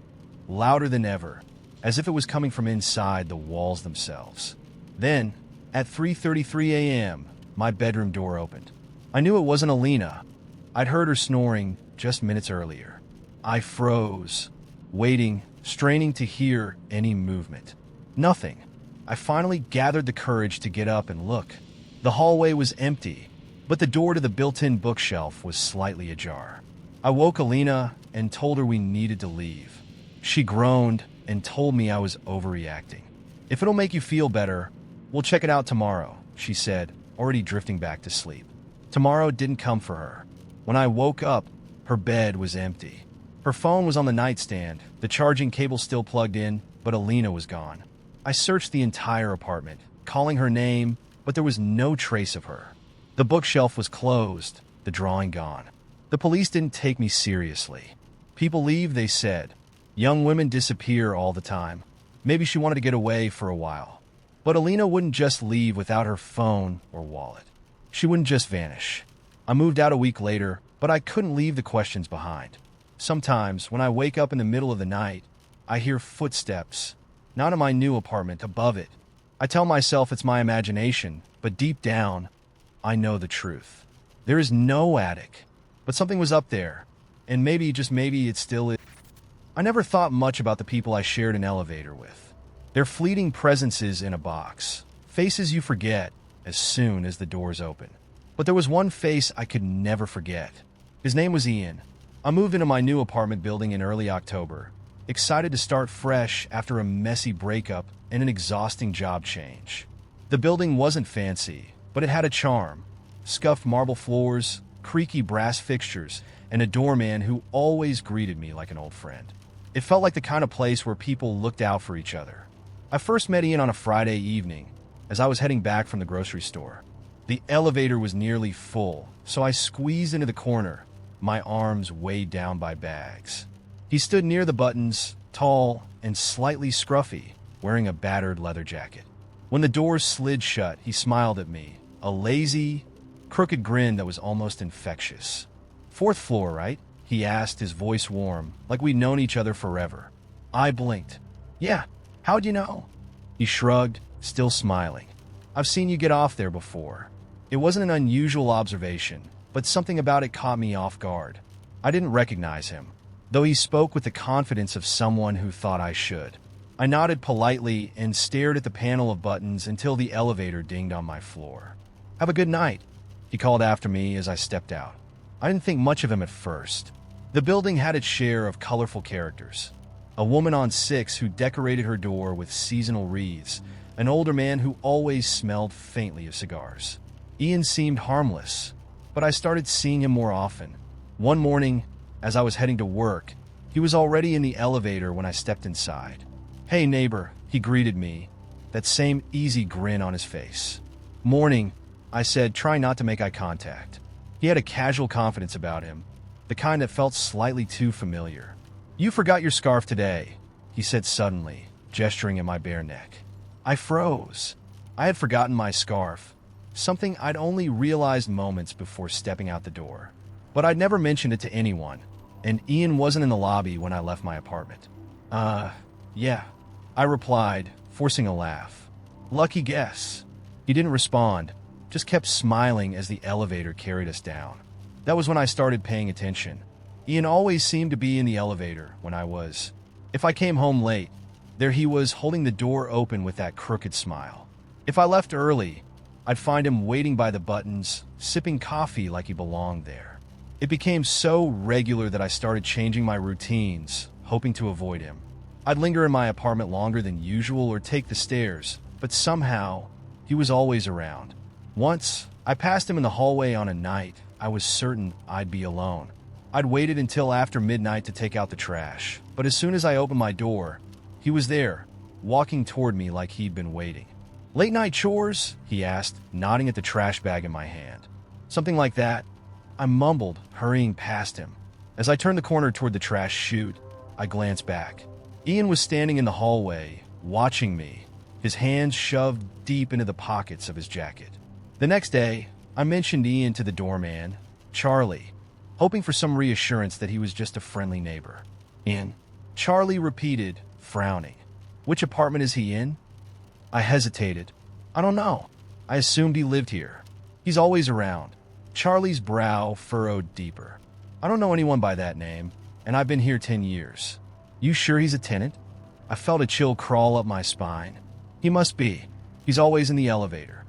louder than ever, as if it was coming from inside the walls themselves. Then, at 3:33 a.m., my bedroom door opened. I knew it wasn't Alina. I'd heard her snoring just minutes earlier. I froze, waiting, straining to hear any movement. Nothing. I finally gathered the courage to get up and look. The hallway was empty, but the door to the built-in bookshelf was slightly ajar. I woke Alina and told her we needed to leave. She groaned and told me I was overreacting. "If it'll make you feel better, we'll check it out tomorrow," she said, already drifting back to sleep. Tomorrow didn't come for her. When I woke up, her bed was empty. Her phone was on the nightstand, the charging cable still plugged in, but Alina was gone. I searched the entire apartment, calling her name, but there was no trace of her. The bookshelf was closed, the drawing gone. The police didn't take me seriously. "People leave," they said. "Young women disappear all the time." Maybe she wanted to get away for a while. But Alina wouldn't just leave without her phone or wallet. She wouldn't just vanish. I moved out a week later, but I couldn't leave the questions behind. Sometimes, when I wake up in the middle of the night, I hear footsteps, not in my new apartment, above it. I tell myself it's my imagination, but deep down, I know the truth. There is no attic, but something was up there, and maybe, just maybe, it still is. I never thought much about the people I shared an elevator with. They're fleeting presences in a box, faces you forget as soon as the doors open. But there was one face I could never forget. His name was Ian. I moved into my new apartment building in early October, excited to start fresh after a messy breakup and an exhausting job change. The building wasn't fancy, but it had a charm. Scuffed marble floors, creaky brass fixtures, and a doorman who always greeted me like an old friend. It felt like the kind of place where people looked out for each other. I first met Ian on a Friday evening, as I was heading back from the grocery store. The elevator was nearly full, so I squeezed into the corner, my arms weighed down by bags. He stood near the buttons, tall and slightly scruffy, wearing a battered leather jacket. When the doors slid shut, he smiled at me, a lazy, crooked grin that was almost infectious. "Fourth floor, right?" he asked, his voice warm, like we'd known each other forever. I blinked. "Yeah, how'd you know?" He shrugged, still smiling. I've seen you get off there before. It wasn't an unusual observation, but something about it caught me off guard. I didn't recognize him, though he spoke with the confidence of someone who thought I should. I nodded politely and stared at the panel of buttons until the elevator dinged on my floor. "Have a good night," he called after me as I stepped out. I didn't think much of him at first. The building had its share of colorful characters. A woman on 6 who decorated her door with seasonal wreaths, an older man who always smelled faintly of cigars. Ian seemed harmless, but I started seeing him more often. One morning, as I was heading to work, he was already in the elevator when I stepped inside. "Hey, neighbor," he greeted me, that same easy grin on his face. "Morning," I said, trying not to make eye contact. He had a casual confidence about him, the kind that felt slightly too familiar. "You forgot your scarf today," he said suddenly, gesturing at my bare neck. I froze. I had forgotten my scarf, something I'd only realized moments before stepping out the door. But I'd never mentioned it to anyone, and Ian wasn't in the lobby when I left my apartment. Yeah, I replied, forcing a laugh. "Lucky guess." He didn't respond, just kept smiling as the elevator carried us down. That was when I started paying attention. Ian always seemed to be in the elevator when I was. If I came home late, there he was holding the door open with that crooked smile. If I left early, I'd find him waiting by the buttons, sipping coffee like he belonged there. It became so regular that I started changing my routines, hoping to avoid him. I'd linger in my apartment longer than usual or take the stairs, but somehow, he was always around. Once, I passed him in the hallway on a night I was certain I'd be alone. I'd waited until after midnight to take out the trash, but as soon as I opened my door, he was there, walking toward me like he'd been waiting. "Late night chores?" he asked, nodding at the trash bag in my hand. "Something like that," I mumbled, hurrying past him. As I turned the corner toward the trash chute, I glanced back. Ian was standing in the hallway, watching me, his hands shoved deep into the pockets of his jacket. The next day, I mentioned Ian to the doorman, Charlie, hoping for some reassurance that he was just a friendly neighbor. "In?" Charlie repeated, frowning. "Which apartment is he in?" I hesitated. "I don't know. I assumed he lived here. He's always around." Charlie's brow furrowed deeper. "I don't know anyone by that name, and I've been here 10 years. You sure he's a tenant?" I felt a chill crawl up my spine. "He must be. He's always in the elevator."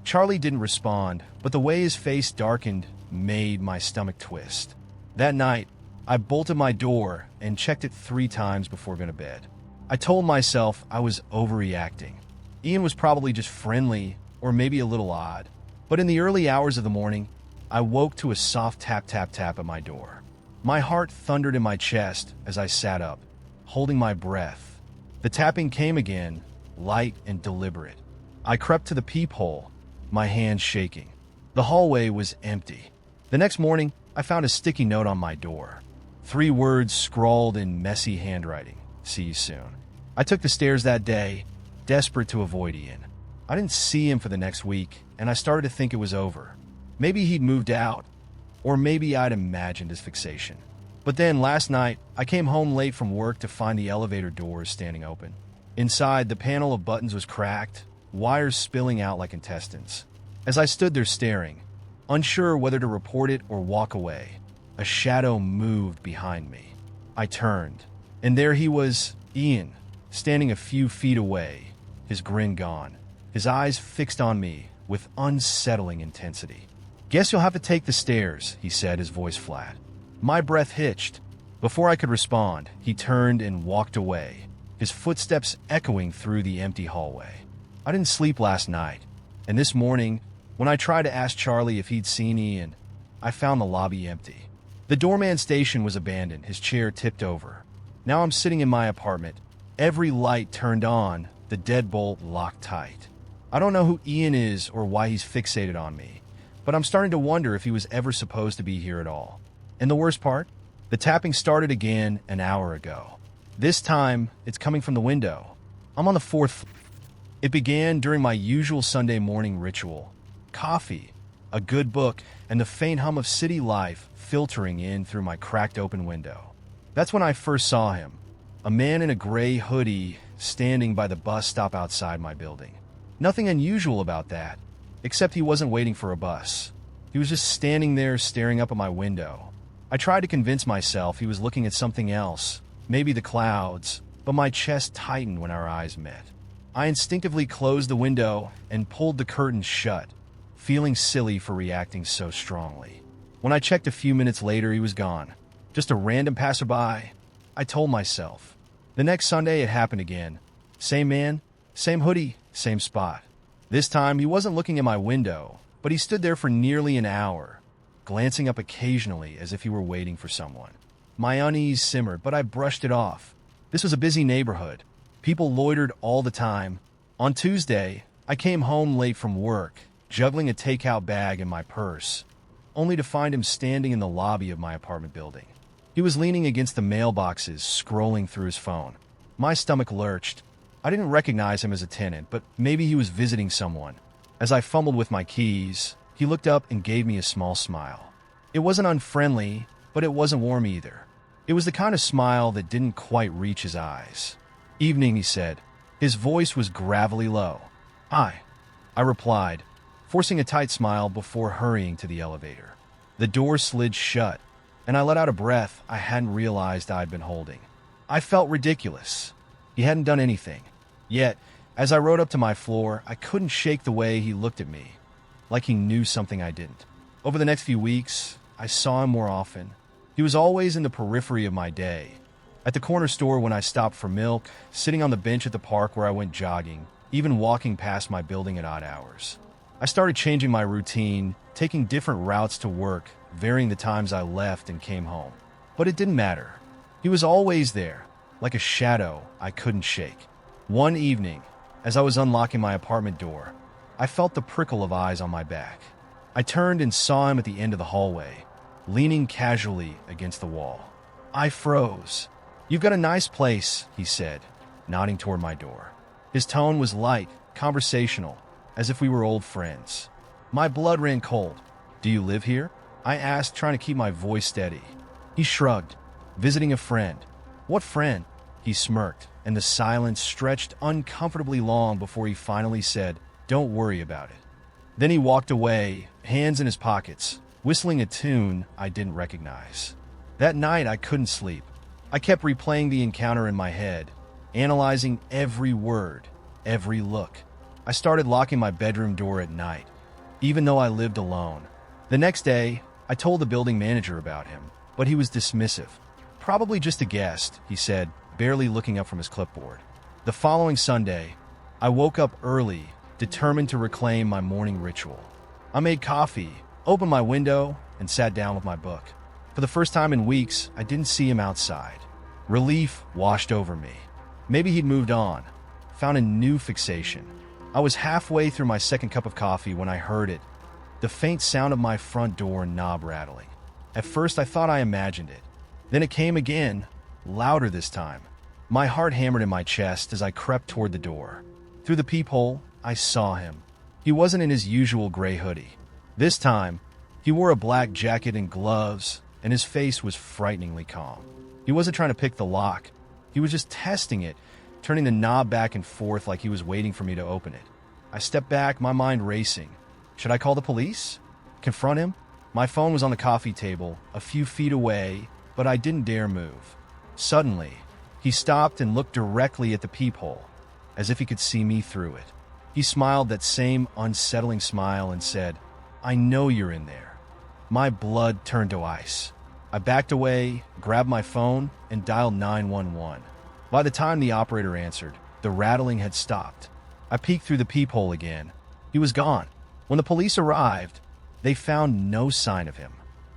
Charlie didn't respond, but the way his face darkened made my stomach twist. That night, I bolted my door and checked it 3 times before going to bed. I told myself I was overreacting. Ian was probably just friendly or maybe a little odd. But in the early hours of the morning, I woke to a soft tap tap tap at my door. My heart thundered in my chest as I sat up, holding my breath. The tapping came again, light and deliberate. I crept to the peephole, my hands shaking. The hallway was empty. The next morning, I found a sticky note on my door. 3 words scrawled in messy handwriting. "See you soon." I took the stairs that day, desperate to avoid Ian. I didn't see him for the next week, and I started to think it was over. Maybe he'd moved out, or maybe I'd imagined his fixation. But then last night, I came home late from work to find the elevator doors standing open. Inside, the panel of buttons was cracked, wires spilling out like intestines. As I stood there staring, unsure whether to report it or walk away, a shadow moved behind me. I turned, and there he was, Ian, standing a few feet away, his grin gone, his eyes fixed on me with unsettling intensity. "Guess you'll have to take the stairs," he said, his voice flat. My breath hitched. Before I could respond, he turned and walked away, his footsteps echoing through the empty hallway. I didn't sleep last night, and this morning, when I tried to ask Charlie if he'd seen Ian, I found the lobby empty. The doorman station was abandoned, his chair tipped over. Now I'm sitting in my apartment, every light turned on, the deadbolt locked tight. I don't know who Ian is or why he's fixated on me, but I'm starting to wonder if he was ever supposed to be here at all. And the worst part? The tapping started again an hour ago. This time, it's coming from the window. I'm on the 4th floor. It began during my usual Sunday morning ritual. Coffee, a good book, and the faint hum of city life filtering in through my cracked open window. That's when I first saw him. A man in a gray hoodie standing by the bus stop outside my building. Nothing unusual about that, except he wasn't waiting for a bus. He was just standing there staring up at my window. I tried to convince myself he was looking at something else, maybe the clouds, but my chest tightened when our eyes met. I instinctively closed the window and pulled the curtains shut, feeling silly for reacting so strongly. When I checked a few minutes later, he was gone. Just a random passerby, I told myself. The next Sunday, it happened again. Same man, same hoodie, same spot. This time, he wasn't looking at my window, but he stood there for nearly an hour, glancing up occasionally as if he were waiting for someone. My unease simmered, but I brushed it off. This was a busy neighborhood. People loitered all the time. On Tuesday, I came home late from work, juggling a takeout bag in my purse, only to find him standing in the lobby of my apartment building. He was leaning against the mailboxes, scrolling through his phone. My stomach lurched. I didn't recognize him as a tenant, but maybe he was visiting someone. As I fumbled with my keys, he looked up and gave me a small smile. It wasn't unfriendly, but it wasn't warm either. It was the kind of smile that didn't quite reach his eyes. "Evening," he said. His voice was gravelly low. "Hi," I replied, forcing a tight smile before hurrying to the elevator. The door slid shut, and I let out a breath I hadn't realized I'd been holding. I felt ridiculous. He hadn't done anything. Yet, as I rode up to my floor, I couldn't shake the way he looked at me, like he knew something I didn't. Over the next few weeks, I saw him more often. He was always in the periphery of my day. At the corner store when I stopped for milk, sitting on the bench at the park where I went jogging, even walking past my building at odd hours. I started changing my routine, taking different routes to work, varying the times I left and came home. But it didn't matter. He was always there, like a shadow I couldn't shake. One evening, as I was unlocking my apartment door, I felt the prickle of eyes on my back. I turned and saw him at the end of the hallway, leaning casually against the wall. I froze. "You've got a nice place," he said, nodding toward my door. His tone was light, conversational, as if we were old friends. My blood ran cold. "Do you live here?" I asked, trying to keep my voice steady. He shrugged. "Visiting a friend." "What friend?" He smirked, and the silence stretched uncomfortably long before he finally said, "Don't worry about it." Then he walked away, hands in his pockets, whistling a tune I didn't recognize. That night, I couldn't sleep. I kept replaying the encounter in my head, analyzing every word, every look. I started locking my bedroom door at night, even though I lived alone. The next day, I told the building manager about him, but he was dismissive. "Probably just a guest," he said, barely looking up from his clipboard. The following Sunday, I woke up early, determined to reclaim my morning ritual. I made coffee, opened my window, and sat down with my book. For the first time in weeks, I didn't see him outside. Relief washed over me. Maybe he'd moved on, found a new fixation. I was halfway through my second cup of coffee when I heard it, the faint sound of my front door knob rattling. At first, I thought I imagined it. Then it came again, louder this time. My heart hammered in my chest as I crept toward the door. Through the peephole, I saw him. He wasn't in his usual gray hoodie. This time, he wore a black jacket and gloves, and his face was frighteningly calm. He wasn't trying to pick the lock. He was just testing it, turning the knob back and forth like he was waiting for me to open it. I stepped back, my mind racing. Should I call the police? Confront him? My phone was on the coffee table, a few feet away, but I didn't dare move. Suddenly, he stopped and looked directly at the peephole, as if he could see me through it. He smiled that same unsettling smile and said, "I know you're in there." My blood turned to ice. I backed away, grabbed my phone, and dialed 911. By the time the operator answered, the rattling had stopped. I peeked through the peephole again. He was gone. When the police arrived, they found no sign of him.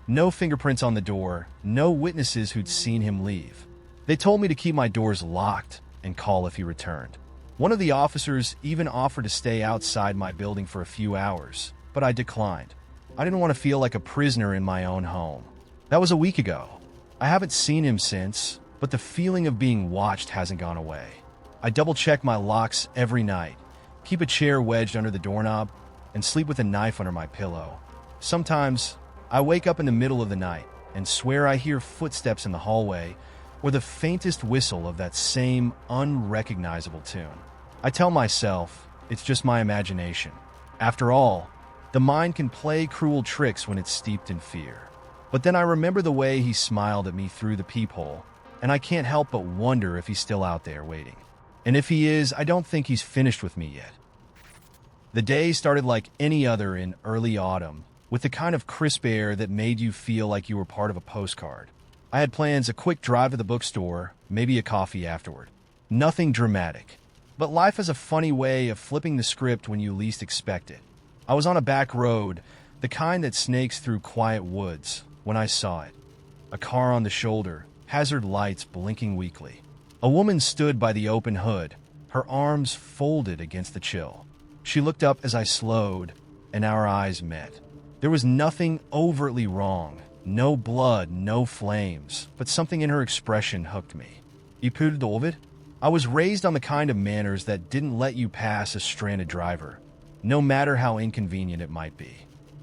No fingerprints on the door, no witnesses who'd seen him leave. They told me to keep my doors locked and call if he returned. One of the officers even offered to stay outside my building for a few hours, but I declined. I didn't want to feel like a prisoner in my own home. That was a week ago. I haven't seen him since, but the feeling of being watched hasn't gone away. I double-check my locks every night, keep a chair wedged under the doorknob, and sleep with a knife under my pillow. Sometimes, I wake up in the middle of the night and swear I hear footsteps in the hallway, or the faintest whistle of that same unrecognizable tune. I tell myself it's just my imagination. After all, the mind can play cruel tricks when it's steeped in fear. But then I remember the way he smiled at me through the peephole, and I can't help but wonder if he's still out there waiting. And if he is, I don't think he's finished with me yet. The day started like any other in early autumn, with the kind of crisp air that made you feel like you were part of a postcard. I had plans a quick drive to the bookstore, maybe a coffee afterward. Nothing dramatic. But life has a funny way of flipping the script when you least expect it. I was on a back road, the kind that snakes through quiet woods, when I saw it. A car on the shoulder, hazard lights blinking weakly. A woman stood by the open hood, her arms folded against the chill. She looked up as I slowed, and our eyes met. There was nothing overtly wrong, no blood, no flames, but something in her expression hooked me. "You pulled over?" I was raised on the kind of manners that didn't let you pass a stranded driver, no matter how inconvenient it might be.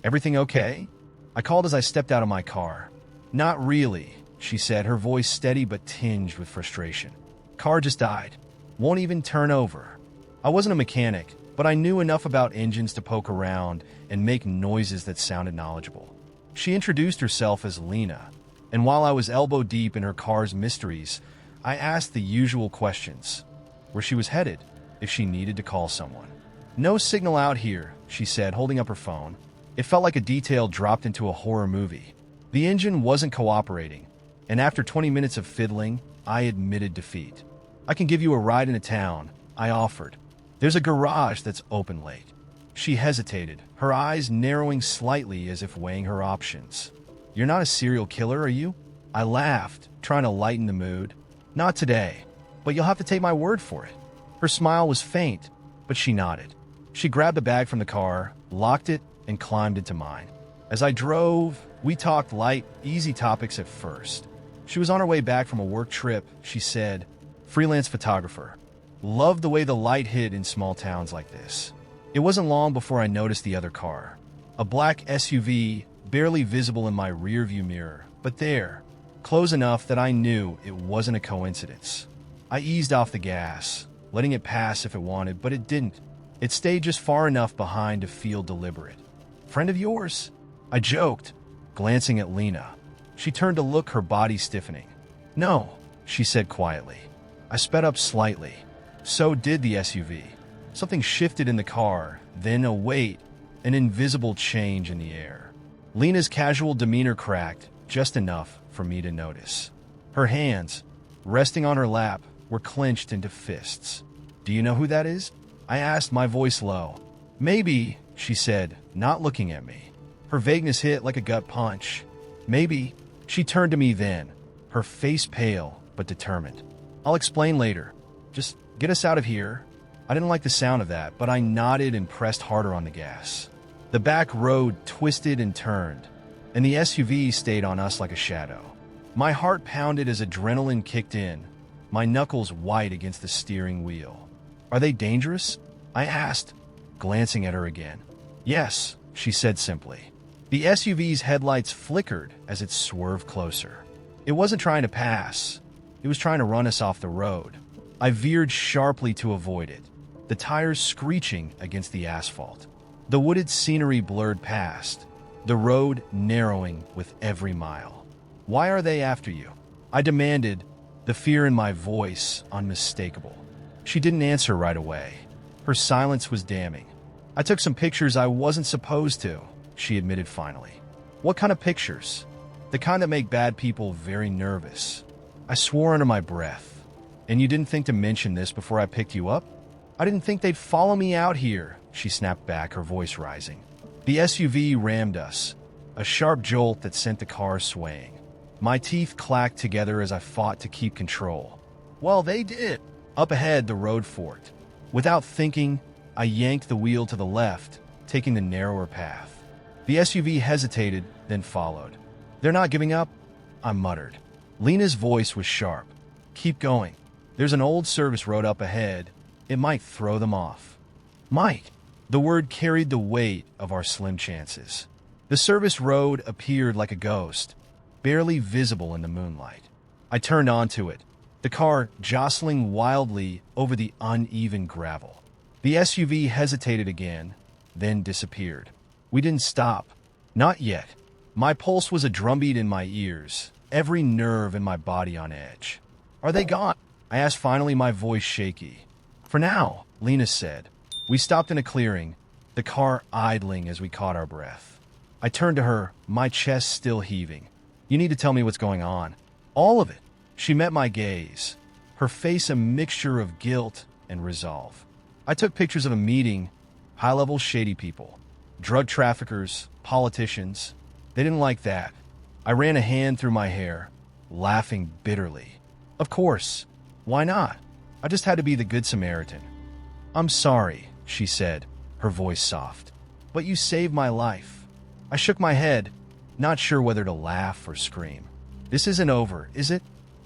"Everything okay?" I called as I stepped out of my car. "Not really," she said, her voice steady but tinged with frustration. "Car just died. Won't even turn over." I wasn't a mechanic, but I knew enough about engines to poke around and make noises that sounded knowledgeable. She introduced herself as Lena, and while I was elbow deep in her car's mysteries, I asked the usual questions. Where she was headed, if she needed to call someone. "No signal out here," she said, holding up her phone. It felt like a detail dropped into a horror movie. The engine wasn't cooperating, and after 20 minutes of fiddling, I admitted defeat. "I can give you a ride into town," I offered. "There's a garage that's open late." She hesitated, her eyes narrowing slightly as if weighing her options. "You're not a serial killer, are you?" I laughed, trying to lighten the mood. "Not today, but you'll have to take my word for it." Her smile was faint, but she nodded. She grabbed a bag from the car, locked it, and climbed into mine. As I drove, we talked light, easy topics at first. She was on her way back from a work trip, she said. "Freelance photographer. Loved the way the light hit in small towns like this." It wasn't long before I noticed the other car. A black SUV, barely visible in my rearview mirror, but there, close enough that I knew it wasn't a coincidence. I eased off the gas, letting it pass if it wanted, but it didn't. It stayed just far enough behind to feel deliberate. "Friend of yours?" I joked, glancing at Lena. She turned to look, her body stiffening. "No," she said quietly. I sped up slightly. So did the SUV. Something shifted in the car, then a weight, an invisible change in the air. Lena's casual demeanor cracked, just enough for me to notice. Her hands, resting on her lap, were clenched into fists. "Do you know who that is?" I asked, my voice low. "Maybe," she said, not looking at me. Her vagueness hit like a gut punch. "Maybe." She turned to me then, her face pale but determined. "I'll explain later. Just get us out of here." I didn't like the sound of that, but I nodded and pressed harder on the gas. The back road twisted and turned, and the SUV stayed on us like a shadow. My heart pounded as adrenaline kicked in, my knuckles white against the steering wheel. "Are they dangerous?" I asked, glancing at her again. "Yes," she said simply. The SUV's headlights flickered as it swerved closer. It wasn't trying to pass. It was trying to run us off the road. I veered sharply to avoid it, the tires screeching against the asphalt. The wooded scenery blurred past, the road narrowing with every mile. "Why are they after you?" I demanded, the fear in my voice unmistakable. She didn't answer right away. Her silence was damning. "I took some pictures I wasn't supposed to," she admitted finally. "What kind of pictures?" "The kind that make bad people very nervous." I swore under my breath. "And you didn't think to mention this before I picked you up?" "I didn't think they'd follow me out here," she snapped back, her voice rising. The SUV rammed us, a sharp jolt that sent the car swaying. My teeth clacked together as I fought to keep control. "Well, they did." Up ahead, the road forked. Without thinking, I yanked the wheel to the left, taking the narrower path. The SUV hesitated, then followed. "They're not giving up?" I muttered. Lena's voice was sharp. "Keep going. There's an old service road up ahead. It might throw them off." "Might." The word carried the weight of our slim chances. The service road appeared like a ghost, barely visible in the moonlight. I turned onto it, the car jostling wildly over the uneven gravel. The SUV hesitated again, then disappeared. We didn't stop. Not yet. My pulse was a drumbeat in my ears, every nerve in my body on edge. Are they gone? I asked, finally, my voice shaky. For now, Lena said. We stopped in a clearing, the car idling as we caught our breath. I turned to her, my chest still heaving. You need to tell me what's going on. All of it. She met my gaze, her face a mixture of guilt and resolve. I took pictures of a meeting, high-level shady people, drug traffickers, politicians. They didn't like that. I ran a hand through my hair, laughing bitterly. Of course. Why not? I just had to be the good Samaritan. I'm sorry, she said, her voice soft. But you saved my life. I shook my head, not sure whether to laugh or scream. This isn't over, is it?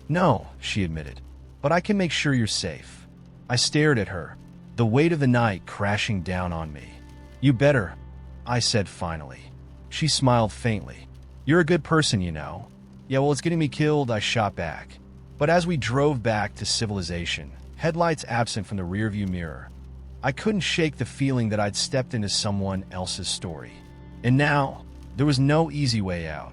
No, she admitted. But I can make sure you're safe. I stared at her, the weight of the night crashing down on me. You better, I said finally. She smiled faintly. You're a good person, you know. Yeah, well, it's getting me killed, I shot back. But as we drove back to civilization, headlights absent from the rearview mirror, I couldn't shake the feeling that I'd stepped into someone else's story. And now, there was no easy way out.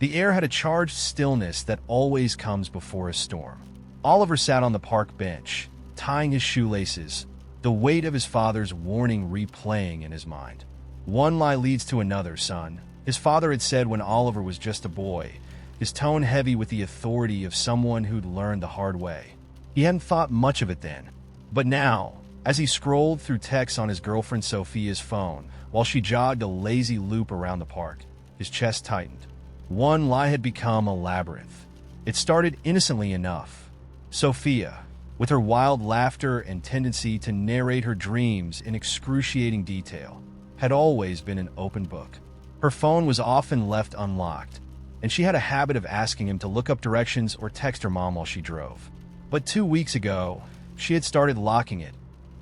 The air had a charged stillness that always comes before a storm. Oliver sat on the park bench, tying his shoelaces, the weight of his father's warning replaying in his mind. One lie leads to another, son, his father had said when Oliver was just a boy, his tone heavy with the authority of someone who'd learned the hard way. He hadn't thought much of it then. But now, as he scrolled through texts on his girlfriend Sophia's phone while she jogged a lazy loop around the park, his chest tightened. One lie had become a labyrinth. It started innocently enough. Sophia, with her wild laughter and tendency to narrate her dreams in excruciating detail, had always been an open book. Her phone was often left unlocked, and she had a habit of asking him to look up directions or text her mom while she drove. But 2 weeks ago, she had started locking it.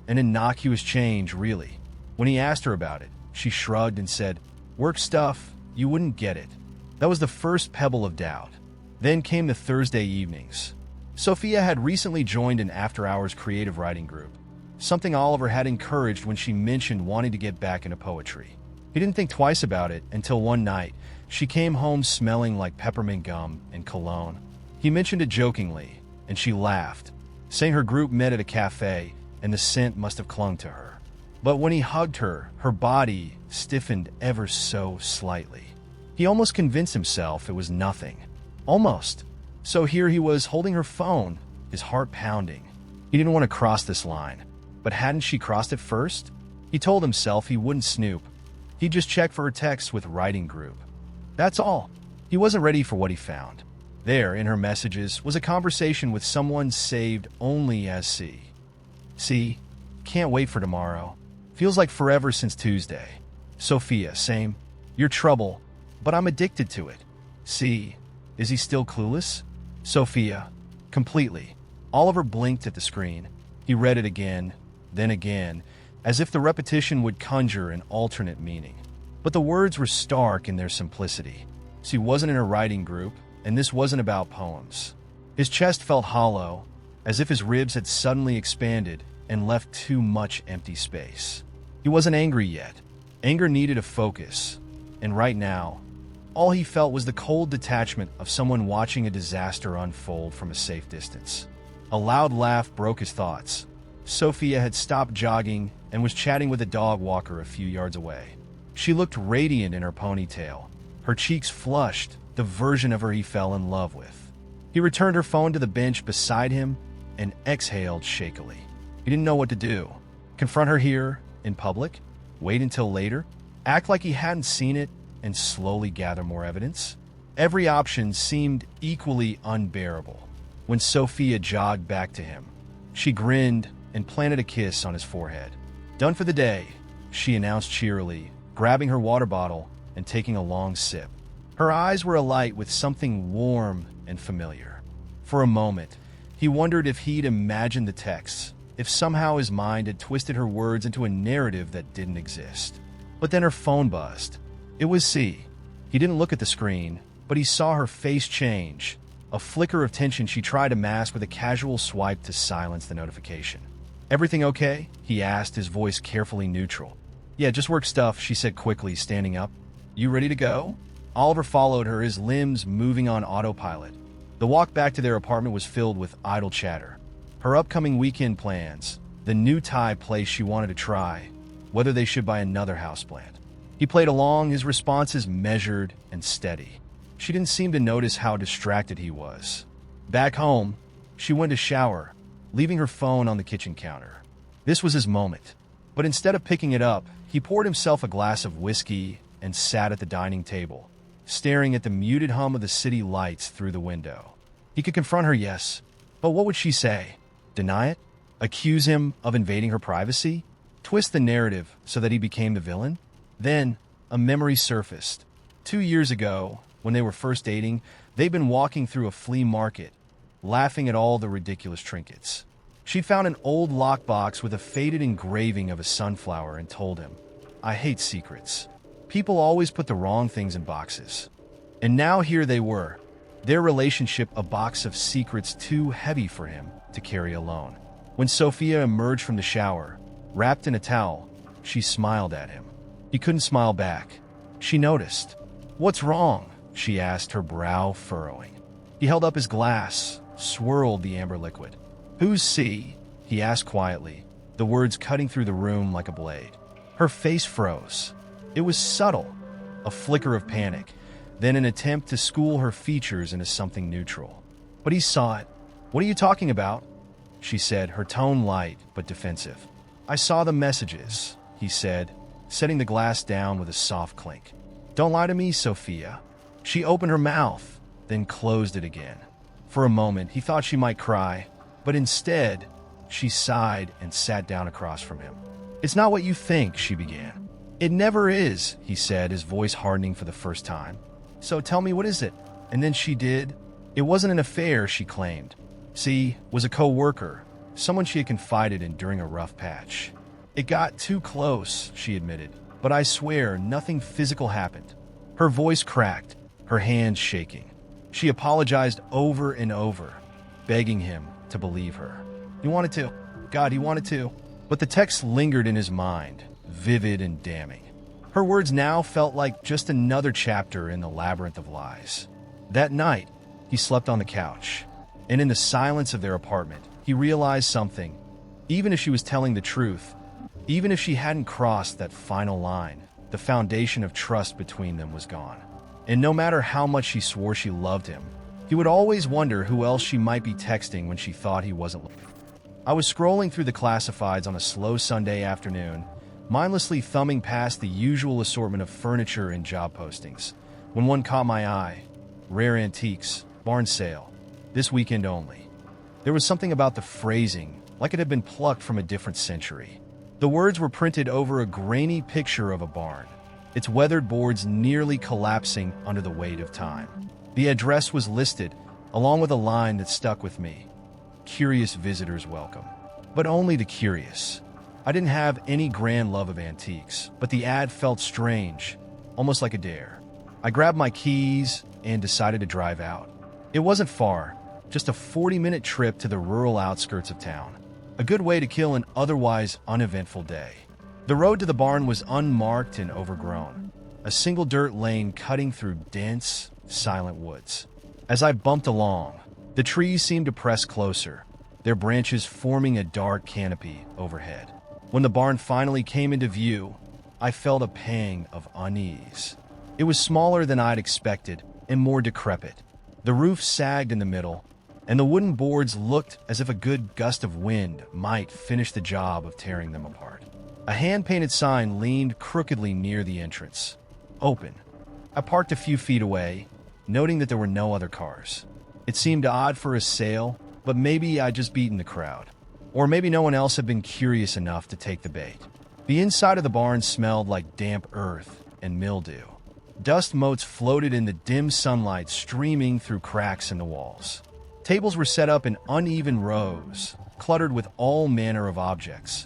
An innocuous change, really. When he asked her about it, she shrugged and said, "Work stuff, you wouldn't get it." That was the first pebble of doubt. Then came the Thursday evenings. Sophia had recently joined an after-hours creative writing group, something Oliver had encouraged when she mentioned wanting to get back into poetry. He didn't think twice about it until one night, she came home smelling like peppermint gum and cologne. He mentioned it jokingly, and she laughed, saying her group met at a cafe and the scent must have clung to her. But when he hugged her, her body stiffened ever so slightly. He almost convinced himself it was nothing. Almost. So here he was holding her phone, his heart pounding. He didn't want to cross this line. But hadn't she crossed it first? He told himself he wouldn't snoop. He'd just check for her texts with writing group. That's all. He wasn't ready for what he found. There, in her messages, was a conversation with someone saved only as C. C, can't wait for tomorrow. Feels like forever since Tuesday. Sophia, same. You're trouble, but I'm addicted to it. C, is he still clueless? Sophia, completely. Oliver blinked at the screen. He read it again, then again, as if the repetition would conjure an alternate meaning. But the words were stark in their simplicity. She wasn't in a writing group, and this wasn't about poems. His chest felt hollow, as if his ribs had suddenly expanded and left too much empty space. He wasn't angry yet. Anger needed a focus, and right now, all he felt was the cold detachment of someone watching a disaster unfold from a safe distance. A loud laugh broke his thoughts. Sophia had stopped jogging and was chatting with a dog walker a few yards away. She looked radiant in her ponytail, her cheeks flushed, the version of her he fell in love with. He returned her phone to the bench beside him and exhaled shakily. He didn't know what to do. Confront her here, in public? Wait until later? Act like he hadn't seen it and slowly gather more evidence? Every option seemed equally unbearable. When Sophia jogged back to him, she grinned and planted a kiss on his forehead. Done for the day, she announced cheerily, grabbing her water bottle and taking a long sip. Her eyes were alight with something warm and familiar. For a moment, he wondered if he'd imagined the texts, if somehow his mind had twisted her words into a narrative that didn't exist. But then her phone buzzed. It was C. He didn't look at the screen, but he saw her face change, A flicker of tension she tried to mask with a casual swipe to silence the notification. "Everything okay?" he asked, his voice carefully neutral. "Yeah, just work stuff," she said quickly, standing up. "You ready to go?" Oliver followed her, his limbs moving on autopilot. The walk back to their apartment was filled with idle chatter. Her upcoming weekend plans, the new Thai place she wanted to try, whether they should buy another houseplant. He played along, his responses measured and steady. She didn't seem to notice how distracted he was. Back home, she went to shower, leaving her phone on the kitchen counter. This was his moment. But instead of picking it up, he poured himself a glass of whiskey and sat at the dining table, staring at the muted hum of the city lights through the window. He could confront her, yes, but what would she say? Deny it? Accuse him of invading her privacy? Twist the narrative so that he became the villain? Then, a memory surfaced. 2 years ago, when they were first dating, they'd been walking through a flea market, laughing at all the ridiculous trinkets. She'd found an old lockbox with a faded engraving of a sunflower and told him, "I hate secrets. People always put the wrong things in boxes." And now here they were, their relationship a box of secrets too heavy for him to carry alone. When Sophia emerged from the shower, wrapped in a towel, she smiled at him. He couldn't smile back. She noticed. "What's wrong?" she asked, her brow furrowing. He held up his glass, swirled the amber liquid. "Who's C?" he asked quietly, the words cutting through the room like a blade. Her face froze. It was subtle, a flicker of panic, then an attempt to school her features into something neutral. But he saw it. "What are you talking about?" she said, her tone light but defensive. "I saw the messages," he said, setting the glass down with a soft clink. "Don't lie to me, Sophia." She opened her mouth, then closed it again. For a moment, he thought she might cry, but instead, she sighed and sat down across from him. "It's not what you think," she began. "It never is," he said, his voice hardening for the first time. "So tell me, what is it?" And then she did. It wasn't an affair, she claimed. C was a co-worker, someone she had confided in during a rough patch. "It got too close," she admitted, "but I swear nothing physical happened." Her voice cracked, her hands shaking. She apologized over and over, begging him to believe her. He wanted to. God, he wanted to. But the text lingered in his mind, vivid and damning. Her words now felt like just another chapter in the labyrinth of lies. That night, he slept on the couch, and in the silence of their apartment, he realized something. Even if she was telling the truth, even if she hadn't crossed that final line, the foundation of trust between them was gone. And no matter how much she swore she loved him, he would always wonder who else she might be texting when she thought he wasn't looking. I was scrolling through the classifieds on a slow Sunday afternoon, mindlessly thumbing past the usual assortment of furniture and job postings, when one caught my eye. Rare antiques, barn sale, this weekend only. There was something about the phrasing, like it had been plucked from a different century. The words were printed over a grainy picture of a barn, its weathered boards nearly collapsing under the weight of time. The address was listed, along with a line that stuck with me. Curious visitors welcome. But only the curious. I didn't have any grand love of antiques, but the ad felt strange, almost like a dare. I grabbed my keys and decided to drive out. It wasn't far, just a 40-minute trip to the rural outskirts of town. A good way to kill an otherwise uneventful day. The road to the barn was unmarked and overgrown, a single dirt lane cutting through dense, silent woods. As I bumped along, the trees seemed to press closer, their branches forming a dark canopy overhead. When the barn finally came into view, I felt a pang of unease. It was smaller than I'd expected and more decrepit. The roof sagged in the middle, and the wooden boards looked as if a good gust of wind might finish the job of tearing them apart. A hand-painted sign leaned crookedly near the entrance. Open. I parked a few feet away, noting that there were no other cars. It seemed odd for a sale, but maybe I'd just beaten the crowd. Or maybe no one else had been curious enough to take the bait. The inside of the barn smelled like damp earth and mildew. Dust motes floated in the dim sunlight, streaming through cracks in the walls. Tables were set up in uneven rows, cluttered with all manner of objects.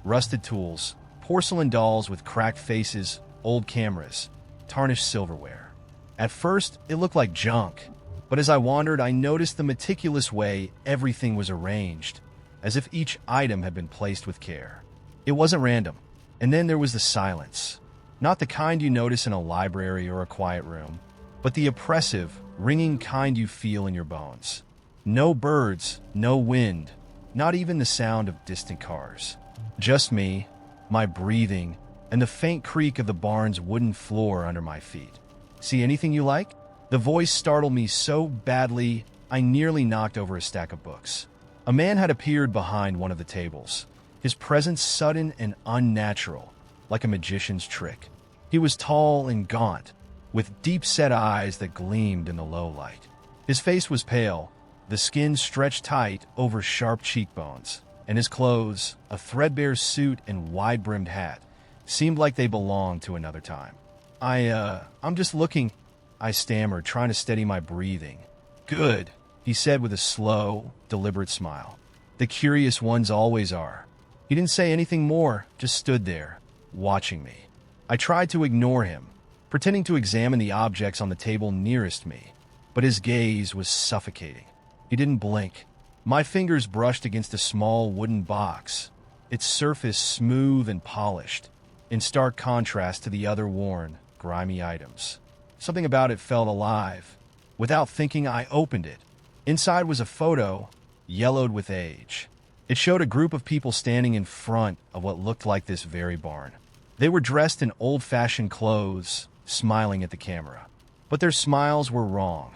Rusted tools, porcelain dolls with cracked faces, old cameras, tarnished silverware. At first, it looked like junk, But as I wandered, I noticed the meticulous way everything was arranged, as if each item had been placed with care. It wasn't random. And then there was the silence. Not the kind you notice in a library or a quiet room, but the oppressive, ringing kind you feel in your bones. No birds, no wind, not even the sound of distant cars. Just me, my breathing, and the faint creak of the barn's wooden floor under my feet. See anything you like? The voice startled me so badly, I nearly knocked over a stack of books. A man had appeared behind one of the tables, his presence sudden and unnatural, like a magician's trick. He was tall and gaunt, with deep-set eyes that gleamed in the low light. His face was pale, the skin stretched tight over sharp cheekbones, and his clothes, a threadbare suit and wide-brimmed hat, seemed like they belonged to another time. I'm just looking, I stammered, trying to steady my breathing. Good, he said with a slow, deliberate smile. The curious ones always are. He didn't say anything more, just stood there, watching me. I tried to ignore him, pretending to examine the objects on the table nearest me, but his gaze was suffocating. He didn't blink. My fingers brushed against a small wooden box, its surface smooth and polished, in stark contrast to the other worn, grimy items. Something about it felt alive. Without thinking, I opened it. Inside was a photo, yellowed with age. It showed a group of people standing in front of what looked like this very barn. They were dressed in old-fashioned clothes, smiling at the camera. But their smiles were wrong.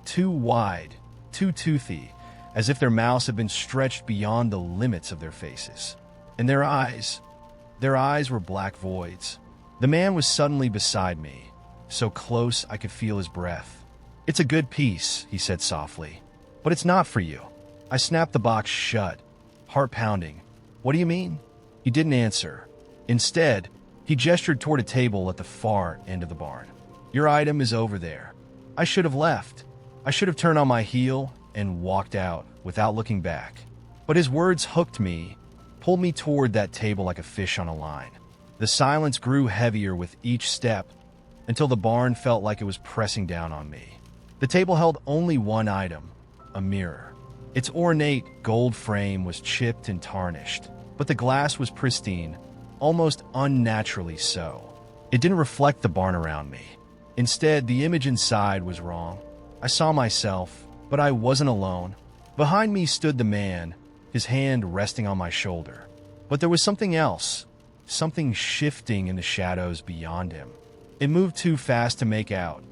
Too wide, too toothy, as if their mouths had been stretched beyond the limits of their faces. And their eyes were black voids. The man was suddenly beside me, so close I could feel his breath. "It's a good piece," he said softly, "but it's not for you." I snapped the box shut, heart pounding. "What do you mean?" He didn't answer. Instead, he gestured toward a table at the far end of the barn. "Your item is over there." I should have left. I should have turned on my heel and walked out without looking back. But his words hooked me, pulled me toward that table like a fish on a line. The silence grew heavier with each step until the barn felt like it was pressing down on me. The table held only one item, a mirror. Its ornate gold frame was chipped and tarnished, but the glass was pristine, almost unnaturally so. It didn't reflect the barn around me. Instead, the image inside was wrong. I saw myself, but I wasn't alone. Behind me stood the man, his hand resting on my shoulder. But there was something else, something shifting in the shadows beyond him. It moved too fast to make out,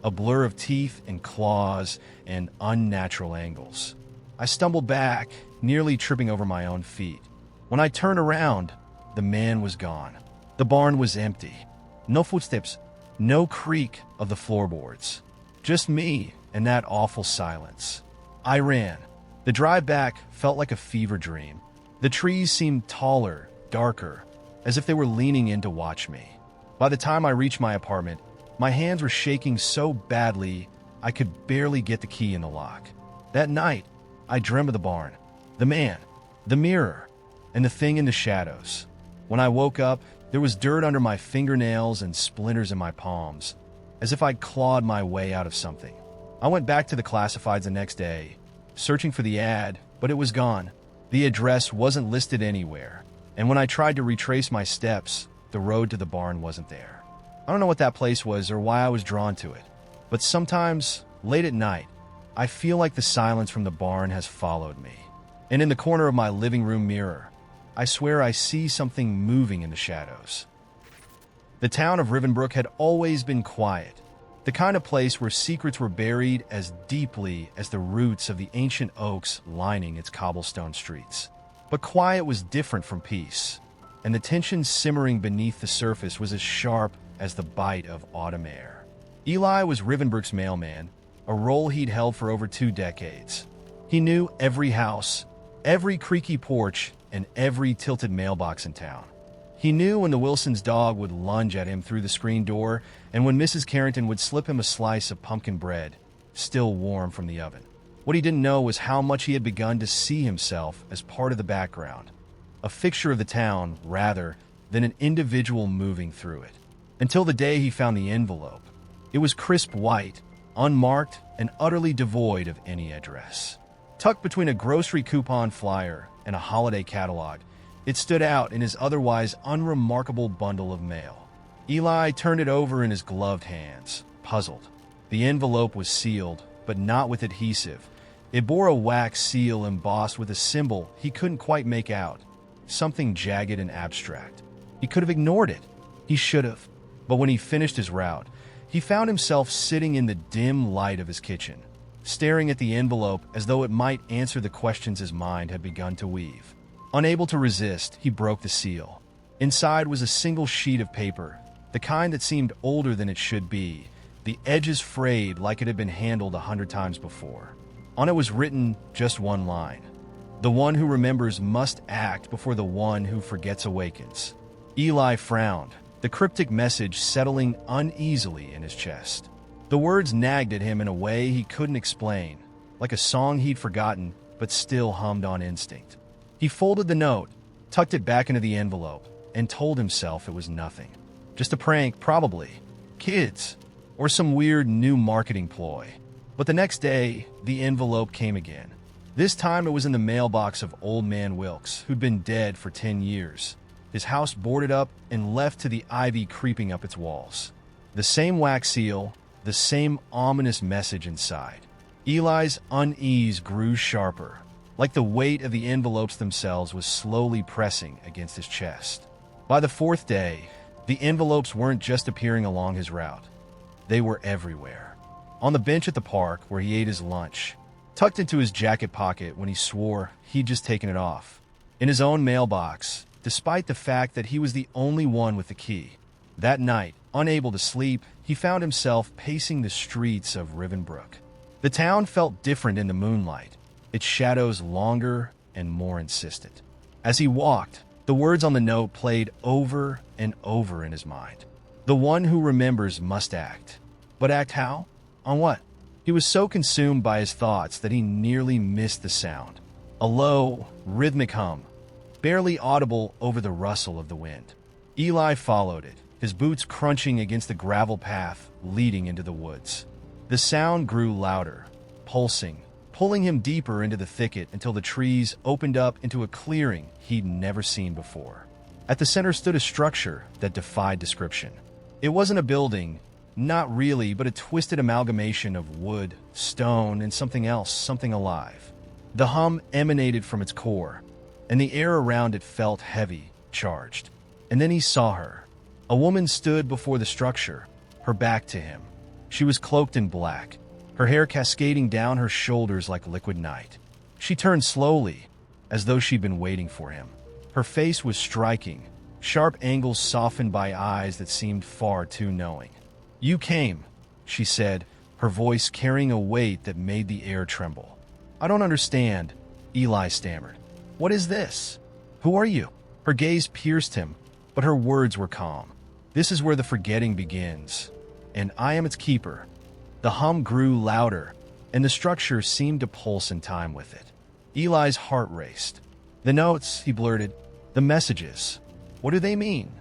a blur of teeth and claws and unnatural angles. I stumbled back, nearly tripping over my own feet. When I turned around, the man was gone. The barn was empty. No footsteps, no creak of the floorboards. Just me and that awful silence. I ran. The drive back felt like a fever dream. The trees seemed taller, darker, as if they were leaning in to watch me. By the time I reached my apartment, my hands were shaking so badly I could barely get the key in the lock. That night, I dreamt of the barn, the man, the mirror, and the thing in the shadows. When I woke up, there was dirt under my fingernails and splinters in my palms, as if I'd clawed my way out of something. I went back to the classifieds the next day, searching for the ad, but it was gone. The address wasn't listed anywhere, and when I tried to retrace my steps, the road to the barn wasn't there. I don't know what that place was or why I was drawn to it, but sometimes, late at night, I feel like the silence from the barn has followed me. And in the corner of my living room mirror, I swear I see something moving in the shadows. The town of Rivenbrook had always been quiet, the kind of place where secrets were buried as deeply as the roots of the ancient oaks lining its cobblestone streets. But quiet was different from peace, and the tension simmering beneath the surface was as sharp as the bite of autumn air. Eli was Rivenbrook's mailman, a role he'd held for over 2 decades. He knew every house, every creaky porch, and every tilted mailbox in town. He knew when the Wilson's dog would lunge at him through the screen door and when Mrs. Carrington would slip him a slice of pumpkin bread, still warm from the oven. What he didn't know was how much he had begun to see himself as part of the background, a fixture of the town rather than an individual moving through it. Until the day he found the envelope. It was crisp white, unmarked and utterly devoid of any address. Tucked between a grocery coupon flyer and a holiday catalog, it stood out in his otherwise unremarkable bundle of mail. Eli turned it over in his gloved hands, puzzled. The envelope was sealed, but not with adhesive. It bore a wax seal embossed with a symbol he couldn't quite make out, something jagged and abstract. He could have ignored it. He should have. But when he finished his route, he found himself sitting in the dim light of his kitchen, staring at the envelope as though it might answer the questions his mind had begun to weave. Unable to resist, he broke the seal. Inside was a single sheet of paper, the kind that seemed older than it should be, the edges frayed like it had been handled 100 times before. On it was written just one line: "The one who remembers must act before the one who forgets awakens." Eli frowned, the cryptic message settling uneasily in his chest. The words nagged at him in a way he couldn't explain, like a song he'd forgotten but still hummed on instinct. He folded the note, tucked it back into the envelope, and told himself it was nothing. Just a prank, probably. Kids. Or some weird new marketing ploy. But the next day, the envelope came again. This time it was in the mailbox of Old Man Wilkes, who'd been dead for 10 years. His house boarded up and left to the ivy creeping up its walls. The same wax seal, the same ominous message inside. Eli's unease grew sharper, like the weight of the envelopes themselves was slowly pressing against his chest. By the fourth day, the envelopes weren't just appearing along his route. They were everywhere. On the bench at the park where he ate his lunch, tucked into his jacket pocket when he swore he'd just taken it off. In his own mailbox, despite the fact that he was the only one with the key. That night, unable to sleep, he found himself pacing the streets of Rivenbrook. The town felt different in the moonlight, its shadows longer and more insistent. As he walked, the words on the note played over and over in his mind. The one who remembers must act. But act how? On what? He was so consumed by his thoughts that he nearly missed the sound. A low, rhythmic hum, barely audible over the rustle of the wind. Eli followed it, his boots crunching against the gravel path leading into the woods. The sound grew louder, pulsing, pulling him deeper into the thicket until the trees opened up into a clearing he'd never seen before. At the center stood a structure that defied description. It wasn't a building, not really, but a twisted amalgamation of wood, stone, and something else, something alive. The hum emanated from its core, and the air around it felt heavy, charged. And then he saw her. A woman stood before the structure, her back to him. She was cloaked in black, her hair cascading down her shoulders like liquid night. She turned slowly, as though she'd been waiting for him. Her face was striking, sharp angles softened by eyes that seemed far too knowing. "You came," she said, her voice carrying a weight that made the air tremble. "I don't understand," Eli stammered. "What is this? Who are you?" Her gaze pierced him, but her words were calm. "This is where the forgetting begins, and I am its keeper." The hum grew louder, and the structure seemed to pulse in time with it. Eli's heart raced. "The notes," he blurted. "The messages. What do they mean?"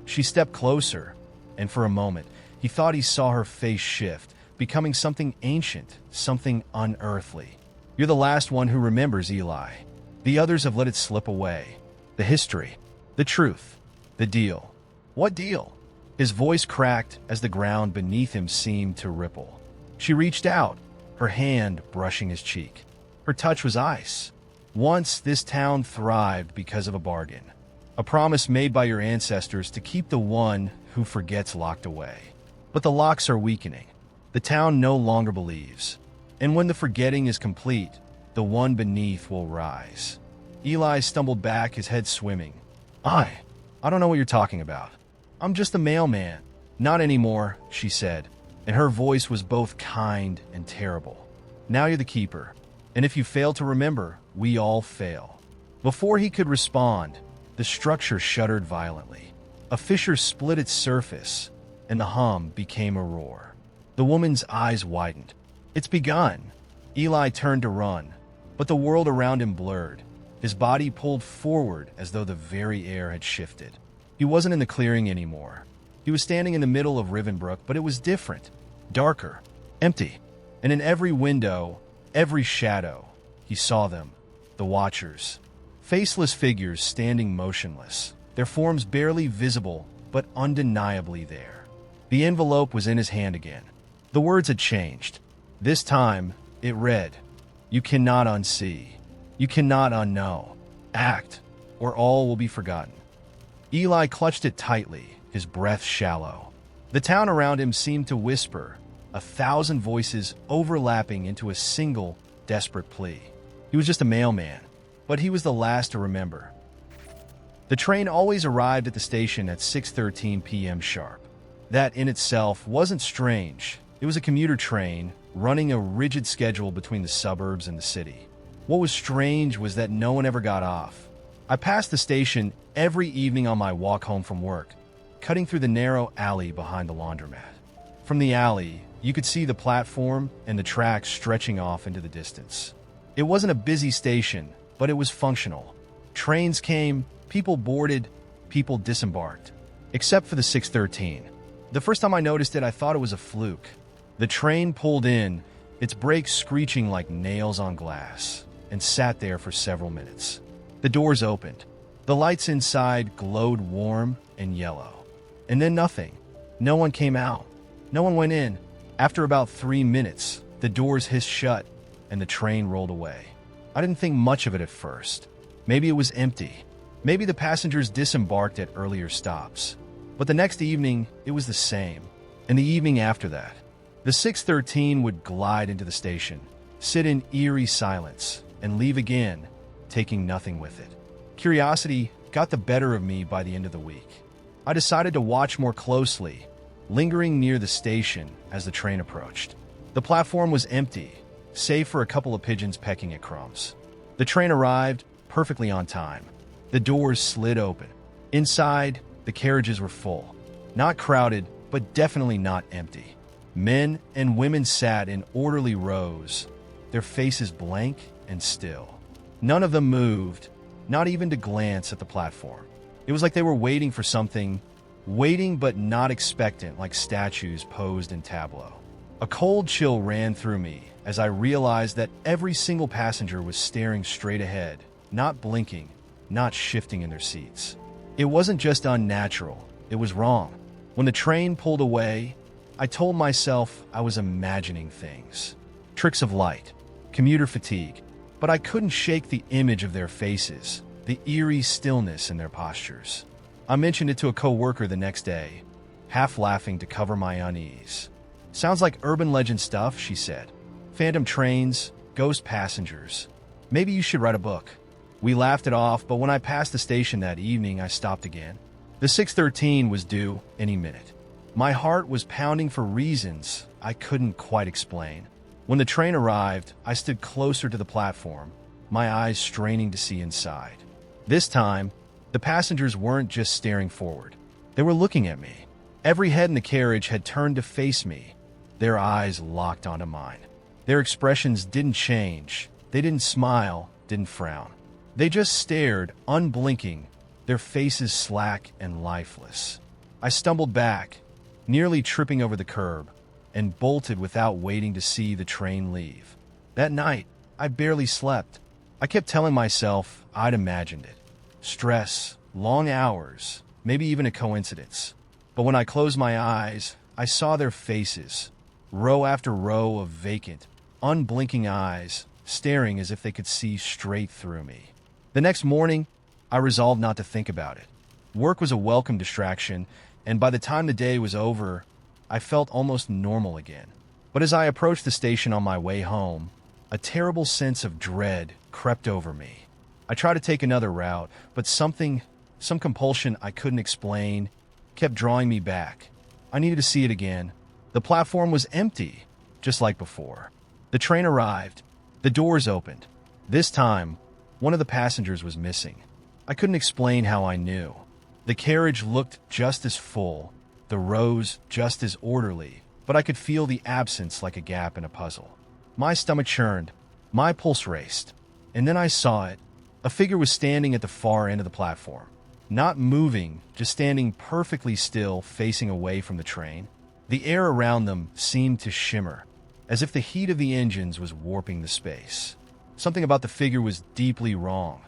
She stepped closer, and for a moment, he thought he saw her face shift, becoming something ancient, something unearthly. "You're the last one who remembers, Eli. The others have let it slip away. The history, the truth, the deal." "What deal?" His voice cracked as the ground beneath him seemed to ripple. She reached out, her hand brushing his cheek. Her touch was ice. "Once this town thrived because of a bargain. A promise made by your ancestors to keep the one who forgets locked away. But the locks are weakening. The town no longer believes. And when the forgetting is complete, the one beneath will rise." Eli stumbled back, his head swimming. I don't know what you're talking about. I'm just a mailman." "Not anymore," she said, and her voice was both kind and terrible. "Now you're the keeper. And if you fail to remember, we all fail." Before he could respond, the structure shuddered violently. A fissure split its surface, and the hum became a roar. The woman's eyes widened. "It's begun." Eli turned to run, but the world around him blurred. His body pulled forward as though the very air had shifted. He wasn't in the clearing anymore. He was standing in the middle of Rivenbrook, but it was different, darker. Empty. And in every window, every shadow, he saw them, the watchers. Faceless figures standing motionless, their forms barely visible, but undeniably there. The envelope was in his hand again. The words had changed. This time, it read, "You cannot unsee. You cannot unknow. Act, or all will be forgotten." Eli clutched it tightly, his breath shallow. The town around him seemed to whisper, 1,000 voices overlapping into a single, desperate plea. He was just a mailman, but he was the last to remember. The train always arrived at the station at 6:13 p.m. sharp. That in itself wasn't strange. It was a commuter train, running a rigid schedule between the suburbs and the city. What was strange was that no one ever got off. I passed the station every evening on my walk home from work, cutting through the narrow alley behind the laundromat. From the alley, you could see the platform and the tracks stretching off into the distance. It wasn't a busy station, but it was functional. Trains came, people boarded, people disembarked. Except for the 6:13. The first time I noticed it, I thought it was a fluke. The train pulled in, its brakes screeching like nails on glass, and sat there for several minutes. The doors opened. The lights inside glowed warm and yellow. And then nothing. No one came out. No one went in. After about 3 minutes, the doors hissed shut, and the train rolled away. I didn't think much of it at first. Maybe it was empty. Maybe the passengers disembarked at earlier stops. But the next evening, it was the same. And the evening after that, the 6:13 would glide into the station, sit in eerie silence, and leave again, taking nothing with it. Curiosity got the better of me by the end of the week. I decided to watch more closely, lingering near the station as the train approached. The platform was empty, save for a couple of pigeons pecking at crumbs. The train arrived perfectly on time. The doors slid open. Inside, the carriages were full. Not crowded, but definitely not empty. Men and women sat in orderly rows, their faces blank and still. None of them moved, not even to glance at the platform. It was like they were waiting for something, waiting but not expectant, like statues posed in tableau. A cold chill ran through me as I realized that every single passenger was staring straight ahead, not blinking, not shifting in their seats. It wasn't just unnatural, it was wrong. When the train pulled away, I told myself I was imagining things. Tricks of light, commuter fatigue, but I couldn't shake the image of their faces, the eerie stillness in their postures. I mentioned it to a coworker the next day, half laughing to cover my unease. "Sounds like urban legend stuff," she said. "Phantom trains, ghost passengers. Maybe you should write a book." We laughed it off, but when I passed the station that evening, I stopped again. The 6:13 was due any minute. My heart was pounding for reasons I couldn't quite explain. When the train arrived, I stood closer to the platform, my eyes straining to see inside. This time, the passengers weren't just staring forward. They were looking at me. Every head in the carriage had turned to face me, their eyes locked onto mine. Their expressions didn't change. They didn't smile, didn't frown. They just stared, unblinking, their faces slack and lifeless. I stumbled back, nearly tripping over the curb, and bolted without waiting to see the train leave. That night, I barely slept. I kept telling myself I'd imagined it. Stress, long hours, maybe even a coincidence. But when I closed my eyes, I saw their faces, row after row of vacant, unblinking eyes, staring as if they could see straight through me. The next morning, I resolved not to think about it. Work was a welcome distraction, and by the time the day was over, I felt almost normal again. But as I approached the station on my way home, a terrible sense of dread crept over me. I tried to take another route, but some compulsion I couldn't explain, kept drawing me back. I needed to see it again. The platform was empty, just like before. The train arrived. The doors opened. This time, one of the passengers was missing. I couldn't explain how I knew. The carriage looked just as full, the rows just as orderly, but I could feel the absence like a gap in a puzzle. My stomach churned. My pulse raced. And then I saw it. A figure was standing at the far end of the platform. Not moving, just standing perfectly still, facing away from the train. The air around them seemed to shimmer. as if the heat of the engines was warping the space. Something about the figure was deeply wrong.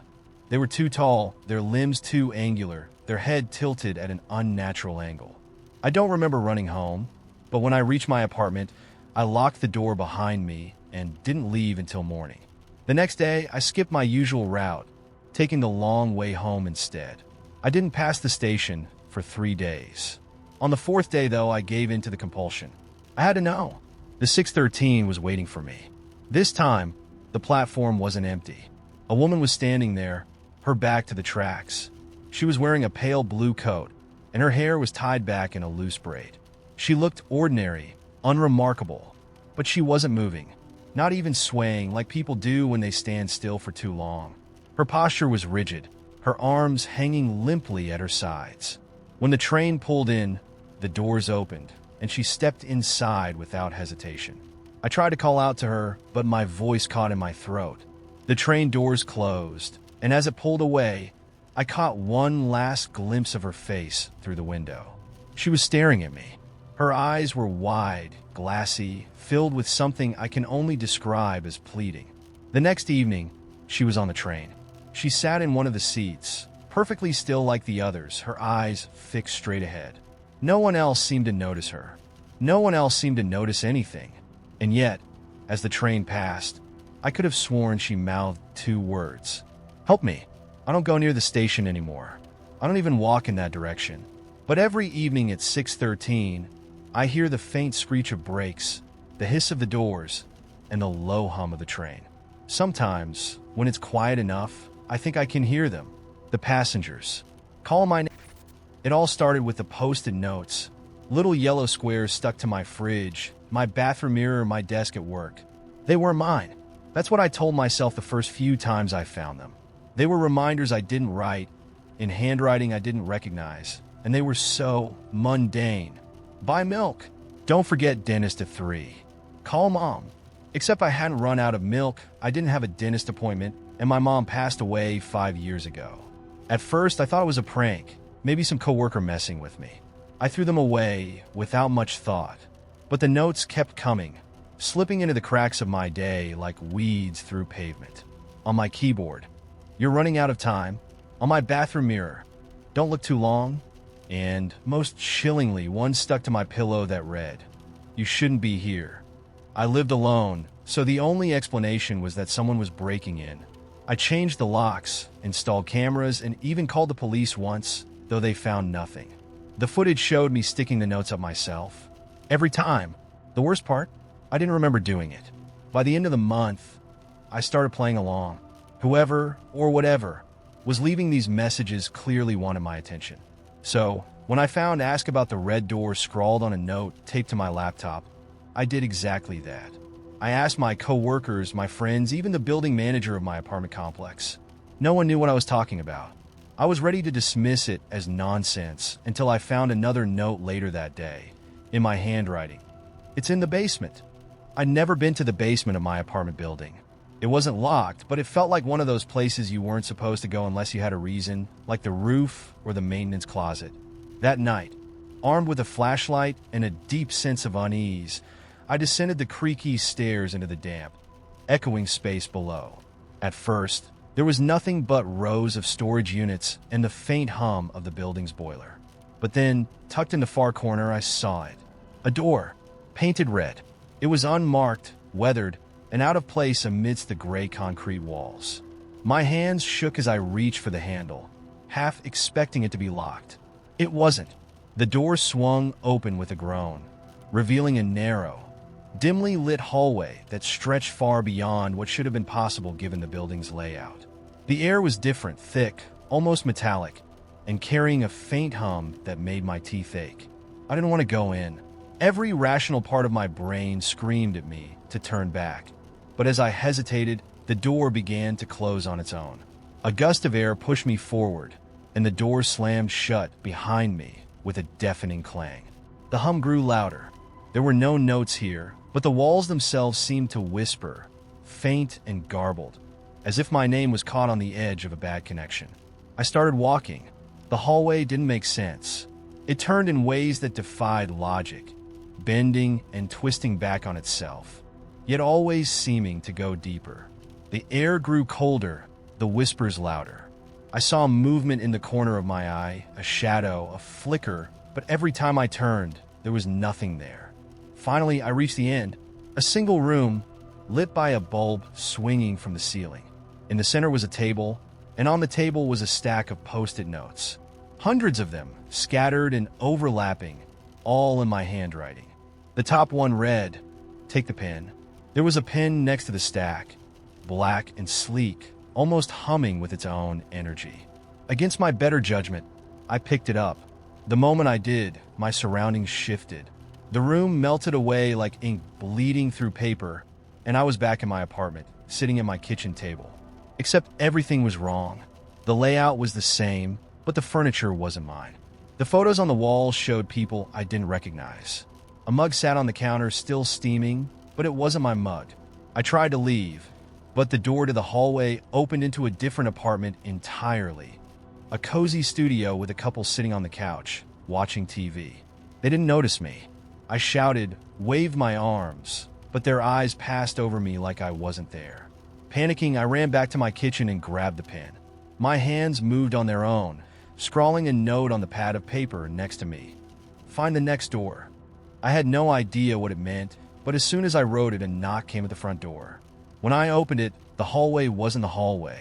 They were too tall, their limbs too angular, their head tilted at an unnatural angle. I don't remember running home, but when I reached my apartment, I locked the door behind me and didn't leave until morning. The next day, I skipped my usual route, taking the long way home instead. I didn't pass the station for 3 days. On the 4th day, though, I gave in to the compulsion. I had to know. The 613 was waiting for me. This time, the platform wasn't empty. A woman was standing there, her back to the tracks. She was wearing a pale blue coat, and her hair was tied back in a loose braid. She looked ordinary, unremarkable, but she wasn't moving, not even swaying like people do when they stand still for too long. Her posture was rigid, her arms hanging limply at her sides. When the train pulled in, the doors opened, and she stepped inside without hesitation. I tried to call out to her, but my voice caught in my throat. The train doors closed, and as it pulled away, I caught one last glimpse of her face through the window. She was staring at me. Her eyes were wide, glassy, filled with something I can only describe as pleading. The next evening, she was on the train. She sat in one of the seats, perfectly still like the others, her eyes fixed straight ahead. No one else seemed to notice her. No one else seemed to notice anything. And yet, as the train passed, I could have sworn she mouthed 2 words. "Help me. I don't go near the station anymore. I don't even walk in that direction." But every evening at 6:13, I hear the faint screech of brakes, the hiss of the doors, and the low hum of the train. Sometimes, when it's quiet enough, I think I can hear them. The passengers. Call my name. It all started with the post-it notes, little yellow squares stuck to my fridge, my bathroom mirror, my desk at work. They were mine. That's what I told myself the first few times I found them. They were reminders I didn't write, in handwriting I didn't recognize, and they were so mundane. Buy milk. Don't forget dentist at 3. Call mom. Except I hadn't run out of milk, I didn't have a dentist appointment, and my mom passed away 5 years ago. At first, I thought it was a prank, maybe some coworker messing with me. I threw them away without much thought. But the notes kept coming, slipping into the cracks of my day like weeds through pavement. On my keyboard, "You're running out of time." On my bathroom mirror, "Don't look too long." And, most chillingly, one stuck to my pillow that read, "You shouldn't be here." I lived alone, so the only explanation was that someone was breaking in. I changed the locks, installed cameras, and even called the police once, though they found nothing. The footage showed me sticking the notes up myself. Every time. The worst part? I didn't remember doing it. By the end of the month, I started playing along. Whoever, or whatever, was leaving these messages clearly wanted my attention. So, when I found "Ask about the red door" scrawled on a note taped to my laptop, I did exactly that. I asked my co-workers, my friends, even the building manager of my apartment complex. No one knew what I was talking about. I was ready to dismiss it as nonsense until I found another note later that day, in my handwriting. "It's in the basement." I'd never been to the basement of my apartment building. It wasn't locked, but it felt like one of those places you weren't supposed to go unless you had a reason, like the roof or the maintenance closet. That night, armed with a flashlight and a deep sense of unease, I descended the creaky stairs into the damp, echoing space below. At first, there was nothing but rows of storage units and the faint hum of the building's boiler. But then, tucked in the far corner, I saw it. A door, painted red. It was unmarked, weathered, and out of place amidst the gray concrete walls. My hands shook as I reached for the handle, half expecting it to be locked. It wasn't. The door swung open with a groan, revealing a narrow, dimly lit hallway that stretched far beyond what should have been possible given the building's layout. The air was different, thick, almost metallic, and carrying a faint hum that made my teeth ache. I didn't want to go in. Every rational part of my brain screamed at me to turn back. But as I hesitated, the door began to close on its own. A gust of air pushed me forward, and the door slammed shut behind me with a deafening clang. The hum grew louder. There were no notes here, but the walls themselves seemed to whisper, faint and garbled, as if my name was caught on the edge of a bad connection. I started walking. The hallway didn't make sense. It turned in ways that defied logic, bending and twisting back on itself. yet always seeming to go deeper. The air grew colder, the whispers louder. I saw movement in the corner of my eye, a shadow, a flicker, but every time I turned, there was nothing there. Finally, I reached the end, a single room, lit by a bulb swinging from the ceiling. In the center was a table, and on the table was a stack of post-it notes. Hundreds of them, scattered and overlapping, all in my handwriting. The top one read, "Take the pen." There was a pen next to the stack, black and sleek, almost humming with its own energy. Against my better judgment, I picked it up. The moment I did, my surroundings shifted. The room melted away like ink bleeding through paper, and I was back in my apartment, sitting at my kitchen table. Except everything was wrong. The layout was the same, but the furniture wasn't mine. The photos on the walls showed people I didn't recognize. A mug sat on the counter, still steaming, but it wasn't my mug. I tried to leave, but the door to the hallway opened into a different apartment entirely. A cozy studio with a couple sitting on the couch, watching TV. They didn't notice me. I shouted, waved my arms, but their eyes passed over me like I wasn't there. Panicking, I ran back to my kitchen and grabbed the pen. My hands moved on their own, scrawling a note on the pad of paper next to me. Find the next door. I had no idea what it meant, but as soon as I wrote it, a knock came at the front door. When I opened it, the hallway wasn't the hallway.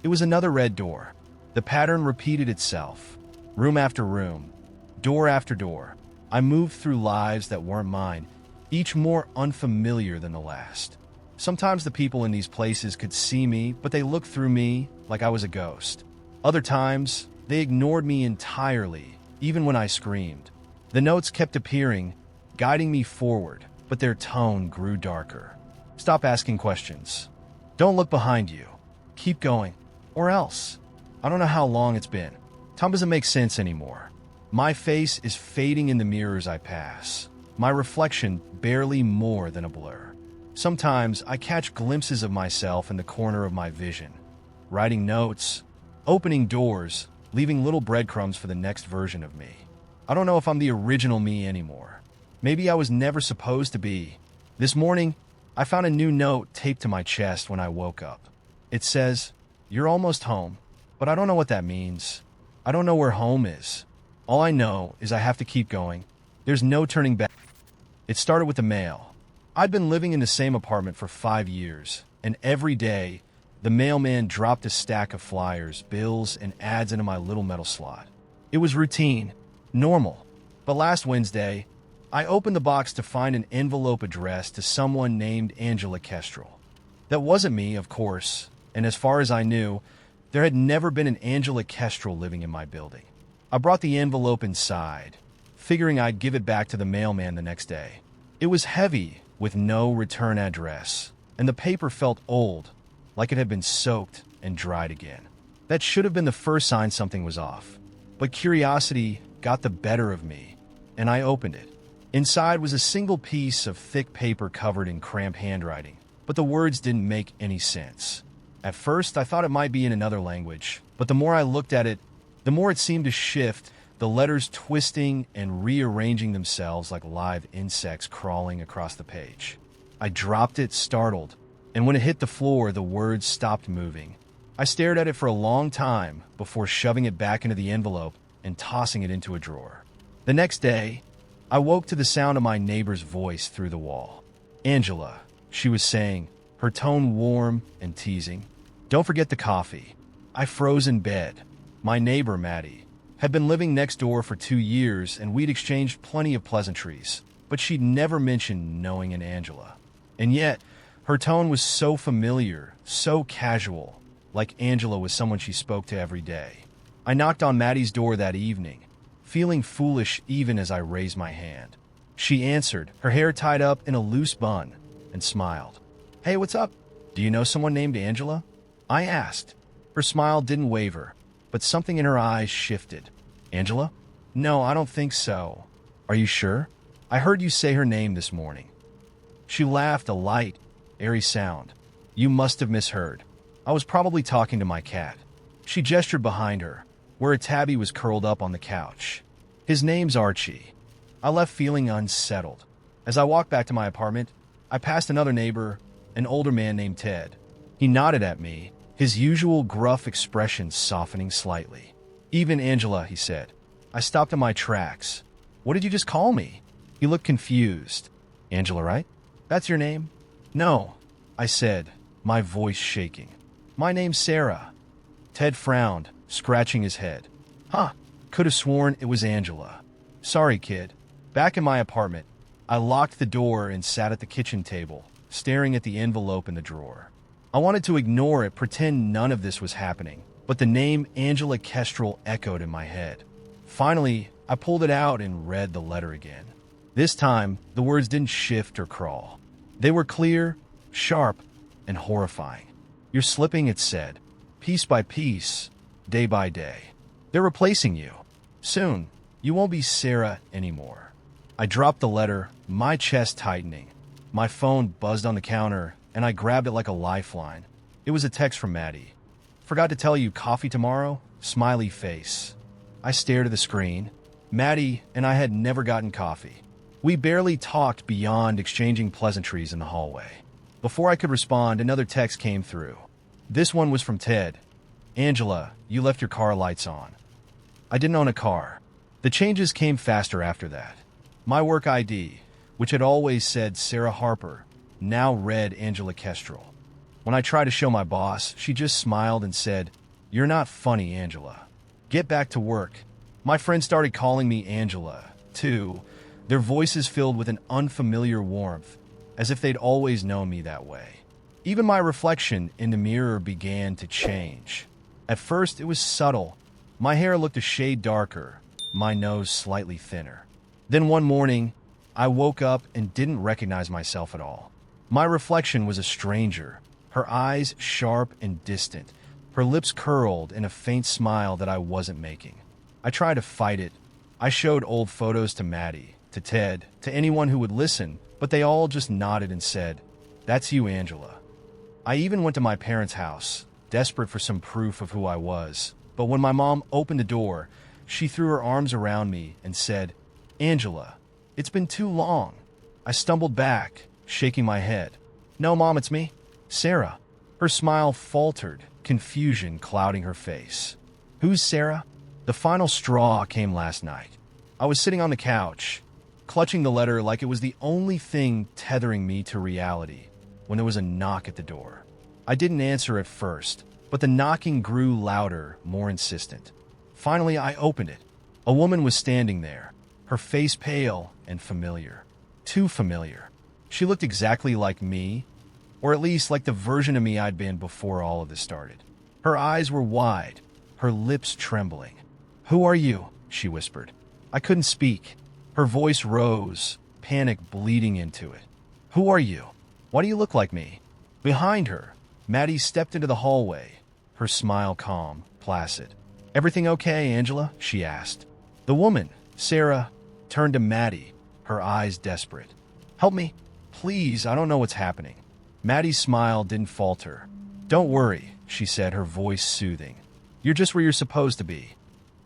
It was another red door. The pattern repeated itself. Room after room, door after door. I moved through lives that weren't mine, each more unfamiliar than the last. Sometimes the people in these places could see me, but they looked through me like I was a ghost. Other times, they ignored me entirely, even when I screamed. The notes kept appearing, guiding me forward, but their tone grew darker. Stop asking questions. Don't look behind you. Keep going, or else. I don't know how long it's been. Time doesn't make sense anymore. My face is fading in the mirrors I pass. My reflection barely more than a blur. Sometimes I catch glimpses of myself in the corner of my vision, writing notes, opening doors, leaving little breadcrumbs for the next version of me. I don't know if I'm the original me anymore. Maybe I was never supposed to be. This morning, I found a new note taped to my chest when I woke up. It says, "You're almost home," but I don't know what that means. I don't know where home is. All I know is I have to keep going. There's no turning back. It started with the mail. I'd been living in the same apartment for 5 years, and every day, the mailman dropped a stack of flyers, bills, and ads into my little metal slot. It was routine, normal. But last Wednesday, I opened the box to find an envelope addressed to someone named Angela Kestrel. That wasn't me, of course, and as far as I knew, there had never been an Angela Kestrel living in my building. I brought the envelope inside, figuring I'd give it back to the mailman the next day. It was heavy, with no return address, and the paper felt old, like it had been soaked and dried again. That should have been the first sign something was off. But curiosity got the better of me, and I opened it. Inside was a single piece of thick paper covered in cramped handwriting, but the words didn't make any sense. At first, I thought it might be in another language, but the more I looked at it, the more it seemed to shift, the letters twisting and rearranging themselves like live insects crawling across the page. I dropped it, startled, and when it hit the floor, the words stopped moving. I stared at it for a long time before shoving it back into the envelope and tossing it into a drawer. The next day, I woke to the sound of my neighbor's voice through the wall. "Angela," she was saying, her tone warm and teasing. "Don't forget the coffee." I froze in bed. My neighbor, Maddie, had been living next door for 2 years, and we'd exchanged plenty of pleasantries, but she'd never mentioned knowing an Angela. And yet, her tone was so familiar, so casual, like Angela was someone she spoke to every day. I knocked on Maddie's door that evening, feeling foolish even as I raised my hand. She answered, her hair tied up in a loose bun, and smiled. "Hey, what's up? Do you know someone named Angela?" I asked. Her smile didn't waver, but something in her eyes shifted. "Angela? No, I don't think so. Are you sure? I heard you say her name this morning." She laughed, a light, airy sound. "You must have misheard. I was probably talking to my cat." She gestured behind her, where a tabby was curled up on the couch. "His name's Archie." I left feeling unsettled. As I walked back to my apartment, I passed another neighbor, an older man named Ted. He nodded at me, his usual gruff expression softening slightly. "Even Angela," he said. I stopped in my tracks. "What did you just call me?" He looked confused. "Angela, right? That's your name?" "No," I said, my voice shaking. "My name's Sarah." Ted frowned, scratching his head. "Huh, could have sworn it was Angela. Sorry, kid." Back in my apartment, I locked the door and sat at the kitchen table, staring at the envelope in the drawer. I wanted to ignore it, pretend none of this was happening, but the name Angela Kestrel echoed in my head. Finally, I pulled it out and read the letter again. This time, the words didn't shift or crawl. They were clear, sharp, and horrifying. "You're slipping," it said. "Piece by piece, day by day. They're replacing you. Soon, you won't be Sarah anymore." I dropped the letter, my chest tightening. My phone buzzed on the counter, and I grabbed it like a lifeline. It was a text from Maddie. "Forgot to tell you, coffee tomorrow?" Smiley face. I stared at the screen. Maddie and I had never gotten coffee. We barely talked beyond exchanging pleasantries in the hallway. Before I could respond, another text came through. This one was from Ted. "Angela, you left your car lights on." I didn't own a car. The changes came faster after that. My work ID, which had always said Sarah Harper, now read Angela Kestrel. When I tried to show my boss, she just smiled and said, "You're not funny, Angela. Get back to work." My friends started calling me Angela, too, their voices filled with an unfamiliar warmth, as if they'd always known me that way. Even my reflection in the mirror began to change. At first, it was subtle. My hair looked a shade darker, my nose slightly thinner. Then one morning, I woke up and didn't recognize myself at all. My reflection was a stranger, her eyes sharp and distant, her lips curled in a faint smile that I wasn't making. I tried to fight it. I showed old photos to Maddie, to Ted, to anyone who would listen, but they all just nodded and said, "That's you, Angela." I even went to my parents' house, desperate for some proof of who I was. But when my mom opened the door, she threw her arms around me and said, "Angela, it's been too long." I stumbled back, shaking my head. "No, Mom, it's me, Sarah." Her smile faltered, confusion clouding her face. "Who's Sarah?" The final straw came last night. I was sitting on the couch, clutching the letter like it was the only thing tethering me to reality, when there was a knock at the door. I didn't answer at first, but the knocking grew louder, more insistent. Finally, I opened it. A woman was standing there, her face pale and familiar. Too familiar. She looked exactly like me, or at least like the version of me I'd been before all of this started. Her eyes were wide, her lips trembling. "Who are you?" she whispered. I couldn't speak. Her voice rose, panic bleeding into it. "Who are you? Why do you look like me?" Behind her, Maddie stepped into the hallway, her smile calm, placid. "Everything okay, Angela?" she asked. The woman, Sarah, turned to Maddie, her eyes desperate. "Help me. Please, I don't know what's happening." Maddie's smile didn't falter. "Don't worry," she said, her voice soothing. "You're just where you're supposed to be."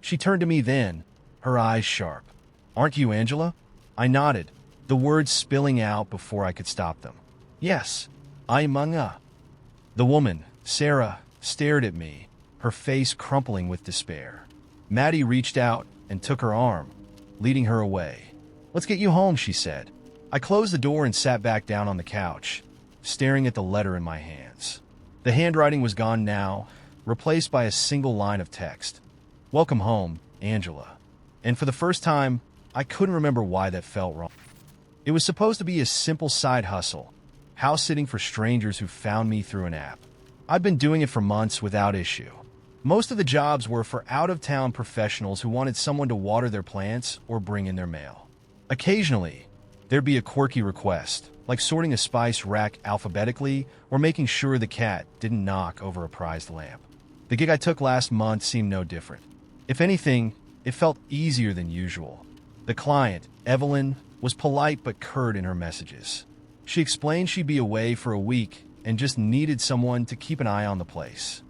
She turned to me then, her eyes sharp. "Aren't you Angela?" I nodded, the words spilling out before I could stop them. "Yes, I'm Anga." The woman, Sarah, stared at me, her face crumpling with despair. Maddie reached out and took her arm, leading her away. "Let's get you home," she said. I closed the door and sat back down on the couch, staring at the letter in my hands. The handwriting was gone now, replaced by a single line of text. "Welcome home, Angela." And for the first time, I couldn't remember why that felt wrong. It was supposed to be a simple side hustle, house sitting for strangers who found me through an app. I'd been doing it for months without issue. Most of the jobs were for out-of-town professionals who wanted someone to water their plants or bring in their mail. Occasionally, there'd be a quirky request, like sorting a spice rack alphabetically or making sure the cat didn't knock over a prized lamp. The gig I took last month seemed no different. If anything, it felt easier than usual. The client, Evelyn, was polite but curt in her messages. She explained she'd be away for a week and just needed someone to keep an eye on the place.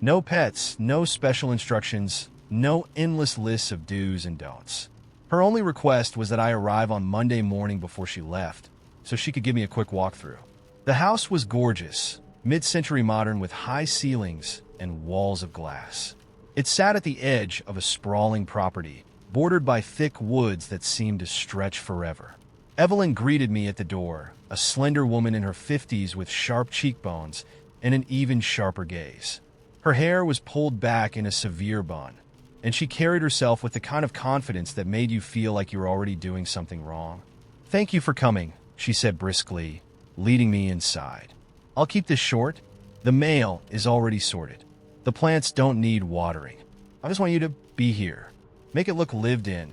No pets, no special instructions, no endless lists of do's and don'ts. Her only request was that I arrive on Monday morning before she left, so she could give me a quick walkthrough. The house was gorgeous, mid-century modern with high ceilings and walls of glass. It sat at the edge of a sprawling property, bordered by thick woods that seemed to stretch forever. Evelyn greeted me at the door, a slender woman in her 50s with sharp cheekbones and an even sharper gaze. Her hair was pulled back in a severe bun, and she carried herself with the kind of confidence that made you feel like you were already doing something wrong. "Thank you for coming," she said briskly, leading me inside. "I'll keep this short. The mail is already sorted. The plants don't need watering. I just want you to be here. Make it look lived in."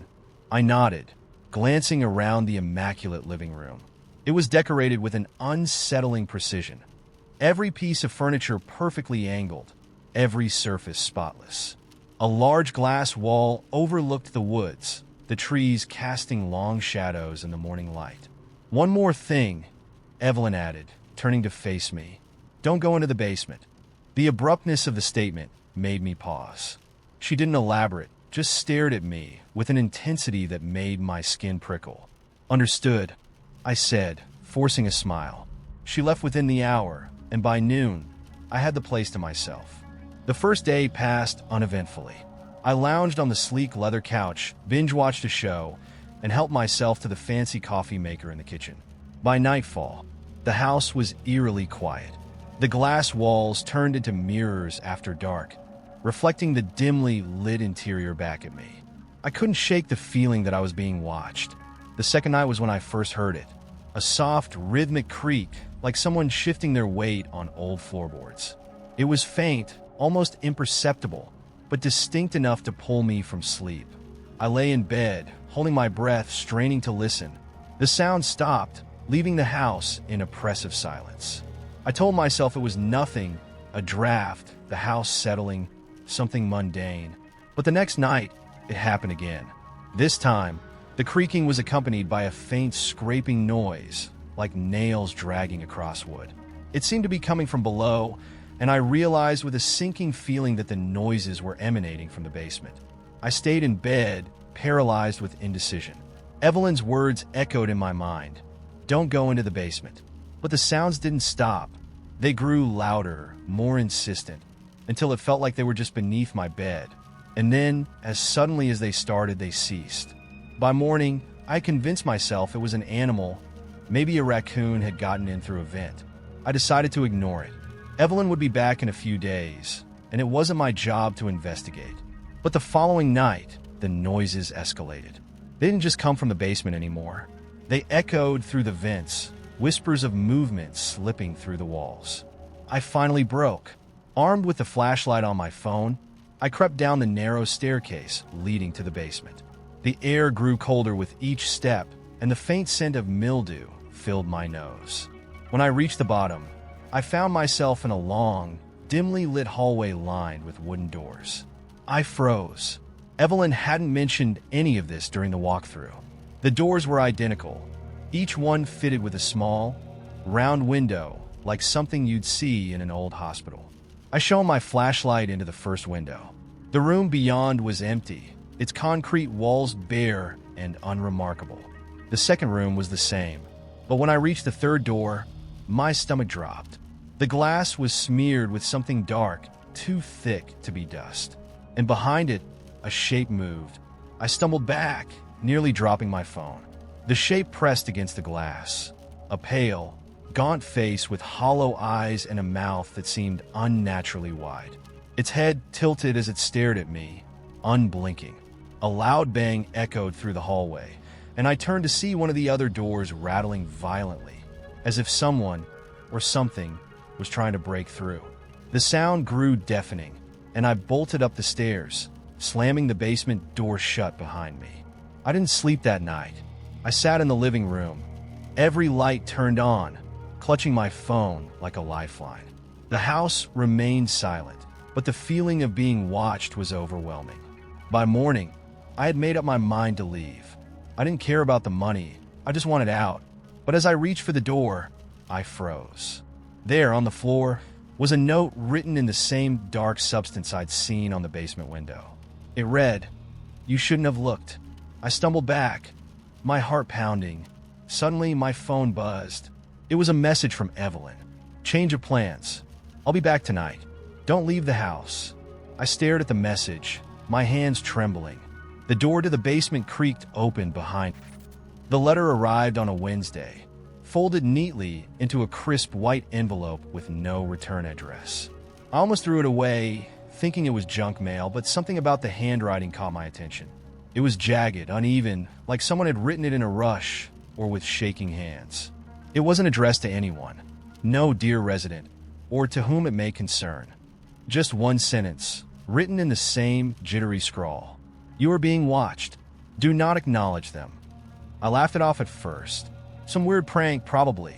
I nodded, glancing around the immaculate living room. It was decorated with an unsettling precision. Every piece of furniture perfectly angled, every surface spotless. A large glass wall overlooked the woods, the trees casting long shadows in the morning light. "One more thing," Evelyn added, turning to face me. "Don't go into the basement." The abruptness of the statement made me pause. She didn't elaborate, just stared at me with an intensity that made my skin prickle. "Understood," I said, forcing a smile. She left within the hour, and by noon, I had the place to myself. The first day passed uneventfully. I lounged on the sleek leather couch, binge-watched a show, and helped myself to the fancy coffee maker in the kitchen. By nightfall, the house was eerily quiet. The glass walls turned into mirrors after dark, reflecting the dimly lit interior back at me. I couldn't shake the feeling that I was being watched. The second night was when I first heard it. A soft, rhythmic creak, like someone shifting their weight on old floorboards. It was faint, almost imperceptible, but distinct enough to pull me from sleep. I lay in bed, holding my breath, straining to listen. The sound stopped, leaving the house in oppressive silence. I told myself it was nothing, a draft, the house settling, something mundane. But the next night, it happened again. This time, the creaking was accompanied by a faint scraping noise, like nails dragging across wood. It seemed to be coming from below, and I realized with a sinking feeling that the noises were emanating from the basement. I stayed in bed, paralyzed with indecision. Evelyn's words echoed in my mind. "Don't go into the basement." But the sounds didn't stop. They grew louder, more insistent, until it felt like they were just beneath my bed. And then, as suddenly as they started, they ceased. By morning, I convinced myself it was an animal. Maybe a raccoon had gotten in through a vent. I decided to ignore it. Evelyn would be back in a few days, and it wasn't my job to investigate. But the following night, the noises escalated. They didn't just come from the basement anymore. They echoed through the vents, whispers of movement slipping through the walls. I finally broke. Armed with the flashlight on my phone, I crept down the narrow staircase leading to the basement. The air grew colder with each step, and the faint scent of mildew filled my nose. When I reached the bottom, I found myself in a long, dimly lit hallway lined with wooden doors. I froze. Evelyn hadn't mentioned any of this during the walkthrough. The doors were identical, each one fitted with a small, round window like something you'd see in an old hospital. I shone my flashlight into the first window. The room beyond was empty, its concrete walls bare and unremarkable. The second room was the same, but when I reached the third door, my stomach dropped. The glass was smeared with something dark, too thick to be dust. And behind it, a shape moved. I stumbled back, nearly dropping my phone. The shape pressed against the glass. A pale, gaunt face with hollow eyes and a mouth that seemed unnaturally wide. Its head tilted as it stared at me, unblinking. A loud bang echoed through the hallway, and I turned to see one of the other doors rattling violently, as if someone or something was trying to break through. The sound grew deafening, and I bolted up the stairs, slamming the basement door shut behind me. I didn't sleep that night. I sat in the living room, every light turned on, clutching my phone like a lifeline. The house remained silent, but the feeling of being watched was overwhelming. By morning, I had made up my mind to leave. I didn't care about the money, I just wanted out. But as I reached for the door, I froze. There, on the floor, was a note written in the same dark substance I'd seen on the basement window. It read, "You shouldn't have looked." I stumbled back, my heart pounding, Suddenly, my phone buzzed. It was a message from Evelyn. Change of plans. I'll be back tonight. Don't leave the house. I stared at the message, my hands trembling. The door to the basement creaked open behind me. The letter arrived on a Wednesday, folded neatly into a crisp white envelope with no return address. I almost threw it away, thinking it was junk mail, but something about the handwriting caught my attention. It was jagged, uneven, like someone had written it in a rush or with shaking hands. It wasn't addressed to anyone. No dear resident, or to whom it may concern. Just one sentence, written in the same jittery scrawl. You are being watched. Do not acknowledge them. I laughed it off at first. Some weird prank, probably.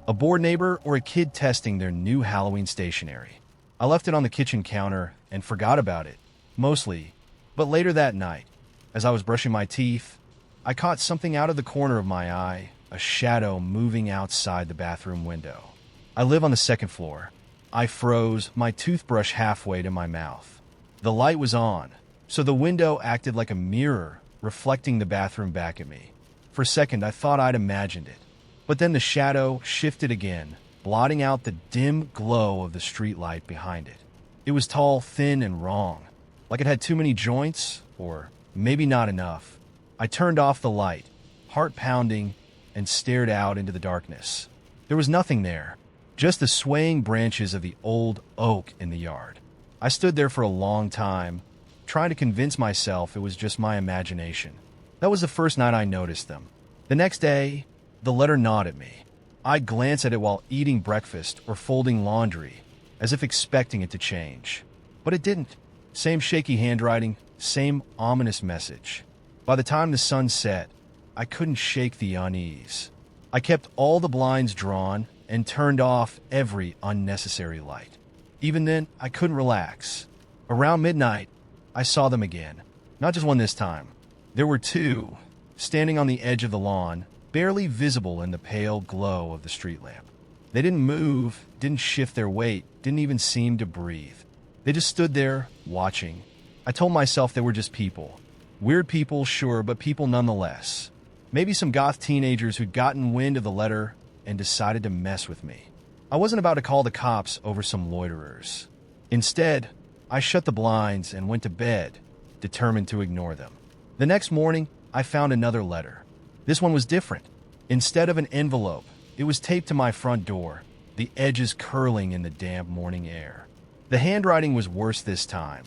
A bored neighbor or a kid testing their new Halloween stationery. I left it on the kitchen counter and forgot about it, mostly. But later that night, as I was brushing my teeth, I caught something out of the corner of my eye, a shadow moving outside the bathroom window. I live on the second floor. I froze, my toothbrush halfway to my mouth. The light was on, so the window acted like a mirror, reflecting the bathroom back at me. For a second, I thought I'd imagined it. But then the shadow shifted again, blotting out the dim glow of the streetlight behind it. It was tall, thin, and wrong, like it had too many joints, or maybe not enough. I turned off the light, heart pounding, and stared out into the darkness. There was nothing there, just the swaying branches of the old oak in the yard. I stood there for a long time, trying to convince myself it was just my imagination. That was the first night I noticed them. The next day, the letter gnawed at me. I'd glance at it while eating breakfast or folding laundry, as if expecting it to change. But it didn't. Same shaky handwriting, same ominous message. By the time the sun set, I couldn't shake the unease. I kept all the blinds drawn and turned off every unnecessary light. Even then, I couldn't relax. Around midnight, I saw them again. Not just one this time. There were two, standing on the edge of the lawn, barely visible in the pale glow of the street lamp. They didn't move, didn't shift their weight, didn't even seem to breathe. They just stood there, watching. I told myself they were just people. Weird people, sure, but people nonetheless. Maybe some goth teenagers who'd gotten wind of the letter and decided to mess with me. I wasn't about to call the cops over some loiterers. Instead, I shut the blinds and went to bed, determined to ignore them. The next morning, I found another letter. This one was different. Instead of an envelope, it was taped to my front door, the edges curling in the damp morning air. The handwriting was worse this time.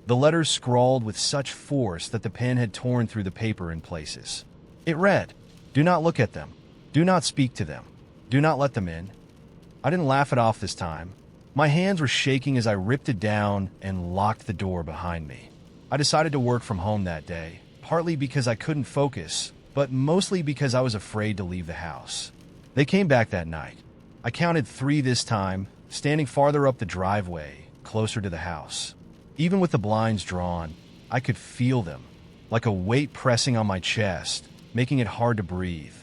The letters scrawled with such force that the pen had torn through the paper in places. It read, "Do not look at them. Do not speak to them. Do not let them in." I didn't laugh it off this time. My hands were shaking as I ripped it down and locked the door behind me. I decided to work from home that day, partly because I couldn't focus, but mostly because I was afraid to leave the house. They came back that night. I counted 3 this time, standing farther up the driveway, closer to the house. Even with the blinds drawn, I could feel them, like a weight pressing on my chest, making it hard to breathe.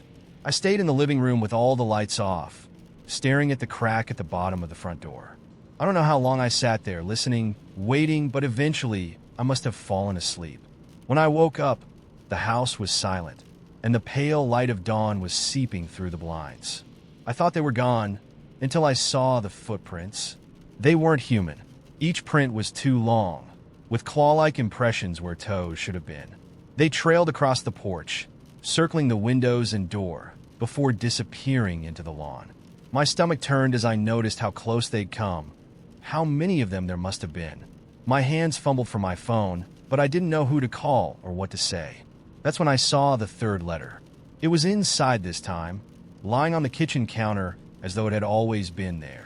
I stayed in the living room with all the lights off, staring at the crack at the bottom of the front door. I don't know how long I sat there, listening, waiting, but eventually I must have fallen asleep. When I woke up, the house was silent, and the pale light of dawn was seeping through the blinds. I thought they were gone, until I saw the footprints. They weren't human. Each print was too long, with claw-like impressions where toes should have been. They trailed across the porch, circling the windows and door, before disappearing into the lawn. My stomach turned as I noticed how close they'd come, how many of them there must have been. My hands fumbled for my phone, but I didn't know who to call or what to say. That's when I saw the third letter. It was inside this time, lying on the kitchen counter as though it had always been there.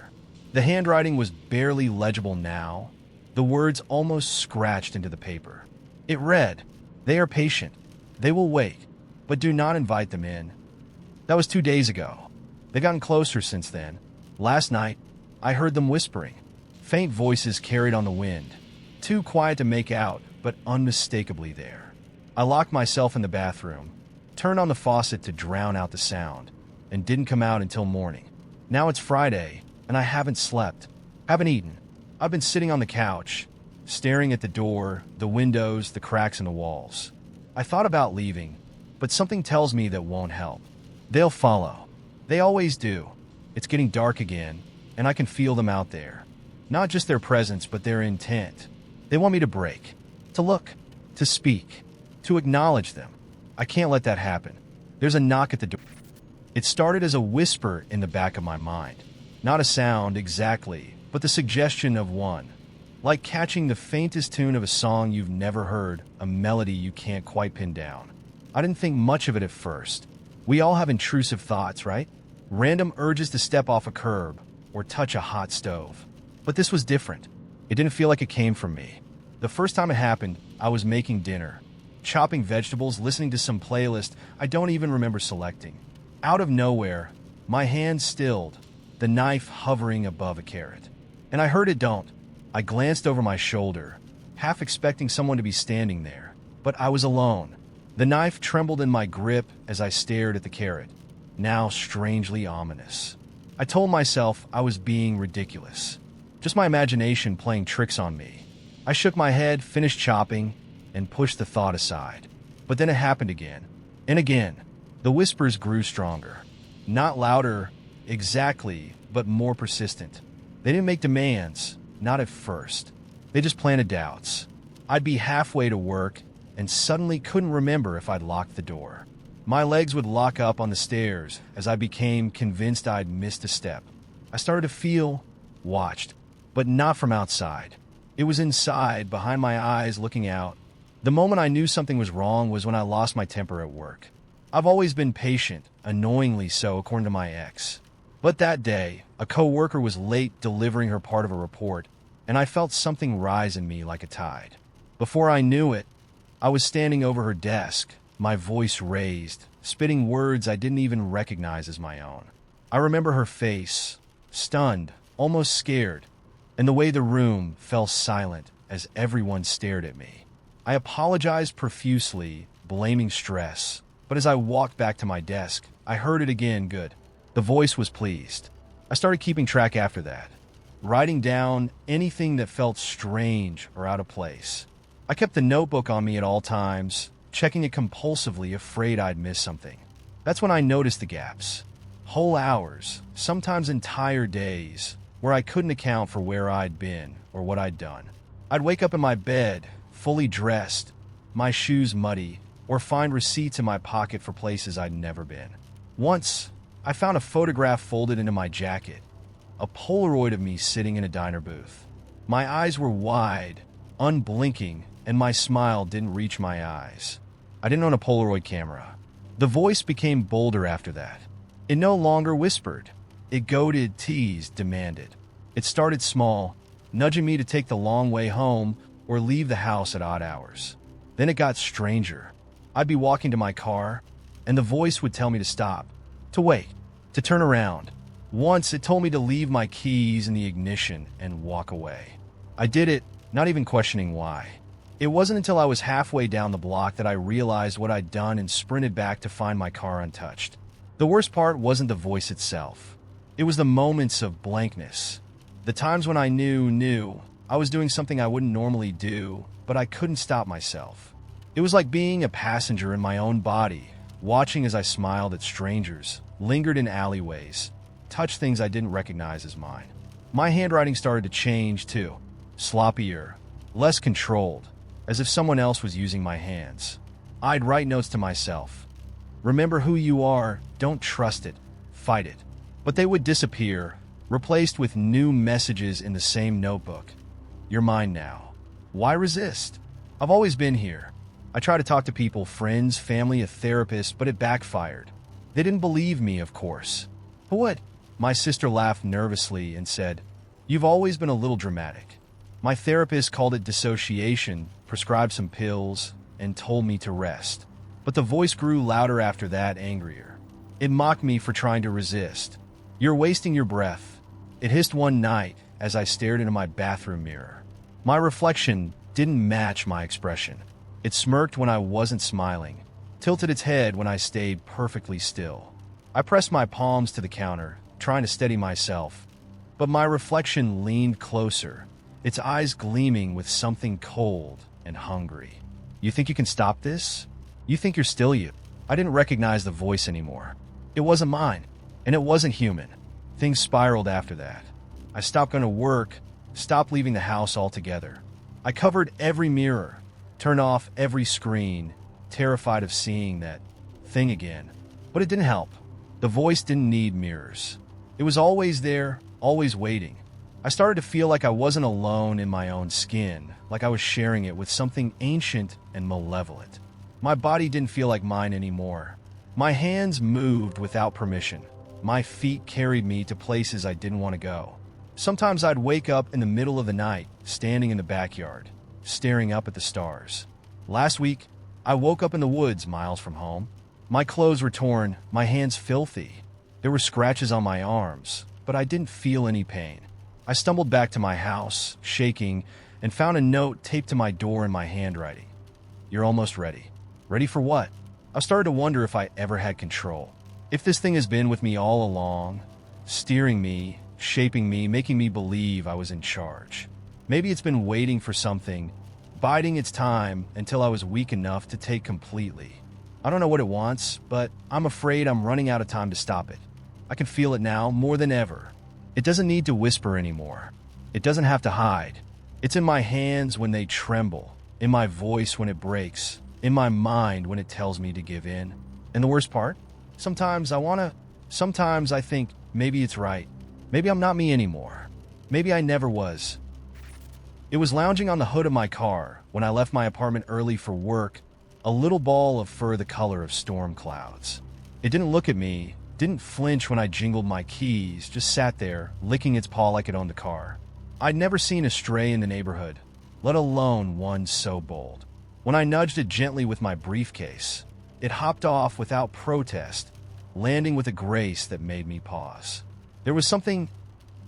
The handwriting was barely legible now, the words almost scratched into the paper. It read, "They are patient. They will wait, but do not invite them in." That was 2 days ago. They've gotten closer since then. Last night, I heard them whispering. Faint voices carried on the wind. Too quiet to make out, but unmistakably there. I locked myself in the bathroom, turned on the faucet to drown out the sound, and didn't come out until morning. Now it's Friday, and I haven't slept, haven't eaten. I've been sitting on the couch, staring at the door, the windows, the cracks in the walls. I thought about leaving, but something tells me that won't help. They'll follow. They always do. It's getting dark again, and I can feel them out there. Not just their presence, but their intent. They want me to break, to look, to speak, to acknowledge them. I can't let that happen. There's a knock at the door. It started as a whisper in the back of my mind. Not a sound exactly, but the suggestion of one. Like catching the faintest tune of a song you've never heard, a melody you can't quite pin down. I didn't think much of it at first. We all have intrusive thoughts, right? Random urges to step off a curb or touch a hot stove. But this was different. It didn't feel like it came from me. The first time it happened, I was making dinner, chopping vegetables, listening to some playlist I don't even remember selecting. Out of nowhere, my hand stilled, the knife hovering above a carrot. And I heard it don't. I glanced over my shoulder, half expecting someone to be standing there, but I was alone. The knife trembled in my grip as I stared at the carrot, now strangely ominous. I told myself I was being ridiculous. Just my imagination playing tricks on me. I shook my head, finished chopping, and pushed the thought aside. But then it happened again, and again. The whispers grew stronger. Not louder, exactly, but more persistent. They didn't make demands, not at first. They just planted doubts. I'd be halfway to work, and suddenly couldn't remember if I'd locked the door. My legs would lock up on the stairs as I became convinced I'd missed a step. I started to feel watched, but not from outside. It was inside, behind my eyes, looking out. The moment I knew something was wrong was when I lost my temper at work. I've always been patient, annoyingly so, according to my ex. But that day, a coworker was late delivering her part of a report, and I felt something rise in me like a tide. Before I knew it, I was standing over her desk, my voice raised, spitting words I didn't even recognize as my own. I remember her face, stunned, almost scared, and the way the room fell silent as everyone stared at me. I apologized profusely, blaming stress, but as I walked back to my desk, I heard it again. Good. The voice was pleased. I started keeping track after that, writing down anything that felt strange or out of place. I kept the notebook on me at all times, checking it compulsively, afraid I'd miss something. That's when I noticed the gaps. Whole hours, sometimes entire days, where I couldn't account for where I'd been or what I'd done. I'd wake up in my bed, fully dressed, my shoes muddy, or find receipts in my pocket for places I'd never been. Once, I found a photograph folded into my jacket, a Polaroid of me sitting in a diner booth. My eyes were wide, unblinking, and my smile didn't reach my eyes. I didn't own a Polaroid camera. The voice became bolder after that. It no longer whispered. It goaded, teased, demanded. It started small, nudging me to take the long way home or leave the house at odd hours. Then it got stranger. I'd be walking to my car, and the voice would tell me to stop, to wait, to turn around. Once, it told me to leave my keys in the ignition and walk away. I did it, not even questioning why. It wasn't until I was halfway down the block that I realized what I'd done and sprinted back to find my car untouched. The worst part wasn't the voice itself. It was the moments of blankness. The times when I knew I was doing something I wouldn't normally do, but I couldn't stop myself. It was like being a passenger in my own body, watching as I smiled at strangers, lingered in alleyways, touched things I didn't recognize as mine. My handwriting started to change too, sloppier, less controlled, as if someone else was using my hands. I'd write notes to myself. Remember who you are, don't trust it, fight it. But they would disappear, replaced with new messages in the same notebook. You're mine now. Why resist? I've always been here. I tried to talk to people, friends, family, a therapist, but it backfired. They didn't believe me, of course. But what? My sister laughed nervously and said, "You've always been a little dramatic." My therapist called it dissociation, prescribed some pills, and told me to rest. But the voice grew louder after that, angrier. It mocked me for trying to resist. "You're wasting your breath," it hissed one night as I stared into my bathroom mirror. My reflection didn't match my expression. It smirked when I wasn't smiling, tilted its head when I stayed perfectly still. I pressed my palms to the counter, trying to steady myself, but my reflection leaned closer, its eyes gleaming with something cold and hungry. "You think you can stop this? You think you're still you?" I didn't recognize the voice anymore. It wasn't mine, and it wasn't human. Things spiraled after that. I stopped going to work, stopped leaving the house altogether. I covered every mirror, turned off every screen, terrified of seeing that thing again. But it didn't help. The voice didn't need mirrors. It was always there, always waiting. I started to feel like I wasn't alone in my own skin, like I was sharing it with something ancient and malevolent. My body didn't feel like mine anymore. My hands moved without permission. My feet carried me to places I didn't want to go. Sometimes I'd wake up in the middle of the night, standing in the backyard, staring up at the stars. Last week, I woke up in the woods miles from home. My clothes were torn, my hands filthy. There were scratches on my arms, but I didn't feel any pain. I stumbled back to my house, shaking, and found a note taped to my door in my handwriting. "You're almost ready." Ready for what? I started to wonder if I ever had control. If this thing has been with me all along, steering me, shaping me, making me believe I was in charge. Maybe it's been waiting for something, biding its time until I was weak enough to take completely. I don't know what it wants, but I'm afraid I'm running out of time to stop it. I can feel it now more than ever. It doesn't need to whisper anymore. It doesn't have to hide. It's in my hands when they tremble, in my voice when it breaks, in my mind when it tells me to give in. And the worst part? Sometimes I think maybe it's right. Maybe I'm not me anymore. Maybe I never was. It was lounging on the hood of my car when I left my apartment early for work, a little ball of fur the color of storm clouds. It didn't look at me, didn't flinch when I jingled my keys, just sat there, licking its paw like it owned the car. I'd never seen a stray in the neighborhood, let alone one so bold. When I nudged it gently with my briefcase, it hopped off without protest, landing with a grace that made me pause. There was something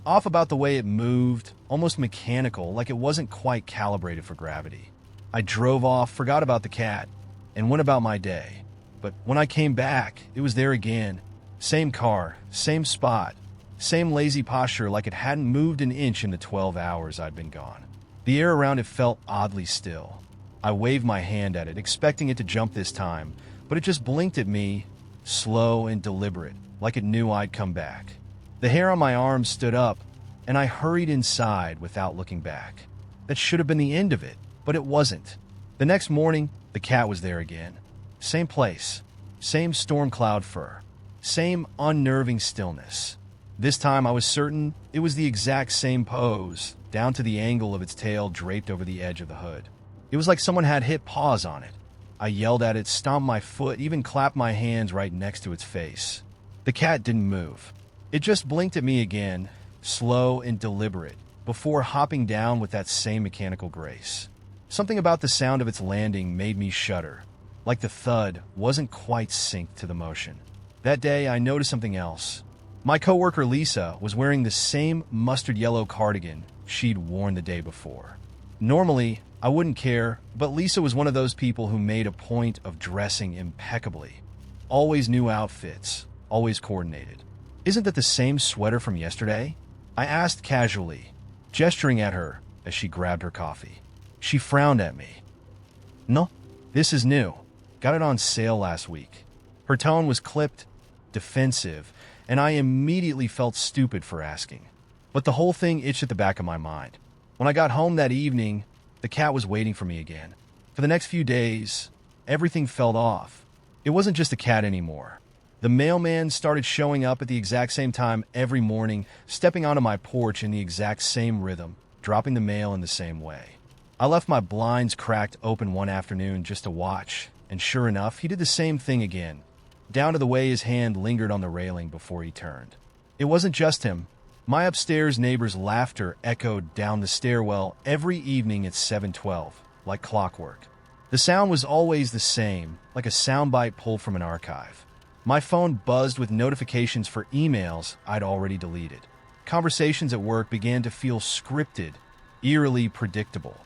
off about the way it moved, almost mechanical, like it wasn't quite calibrated for gravity. I drove off, forgot about the cat, and went about my day. But when I came back, it was there again. Same car, same spot, same lazy posture like it hadn't moved an inch in the 12 hours I'd been gone. The air around it felt oddly still. I waved my hand at it, expecting it to jump this time, but it just blinked at me, slow and deliberate, like it knew I'd come back. The hair on my arm stood up, and I hurried inside without looking back. That should have been the end of it, but it wasn't. The next morning, the cat was there again. Same place, same storm cloud fur, same unnerving stillness. This time I was certain it was the exact same pose, down to the angle of its tail draped over the edge of the hood. It was like someone had hit pause on it. I yelled at it, stomped my foot, even clapped my hands right next to its face. The cat didn't move. It just blinked at me again, slow and deliberate, before hopping down with that same mechanical grace. Something about the sound of its landing made me shudder, like the thud wasn't quite synced to the motion. That day, I noticed something else. My coworker Lisa was wearing the same mustard yellow cardigan she'd worn the day before. Normally, I wouldn't care, but Lisa was one of those people who made a point of dressing impeccably. Always new outfits, always coordinated. "Isn't that the same sweater from yesterday?" I asked casually, gesturing at her as she grabbed her coffee. She frowned at me. "No, this is new. Got it on sale last week." Her tone was clipped, defensive, and I immediately felt stupid for asking. But the whole thing itched at the back of my mind. When I got home that evening, the cat was waiting for me again. For the next few days, everything felt off. It wasn't just a cat anymore. The mailman started showing up at the exact same time every morning, stepping onto my porch in the exact same rhythm, dropping the mail in the same way. I left my blinds cracked open one afternoon just to watch, and sure enough, he did the same thing again, down to the way his hand lingered on the railing before he turned. It wasn't just him. My upstairs neighbor's laughter echoed down the stairwell every evening at 7:12, like clockwork. The sound was always the same, like a soundbite pulled from an archive. My phone buzzed with notifications for emails I'd already deleted. Conversations at work began to feel scripted, eerily predictable.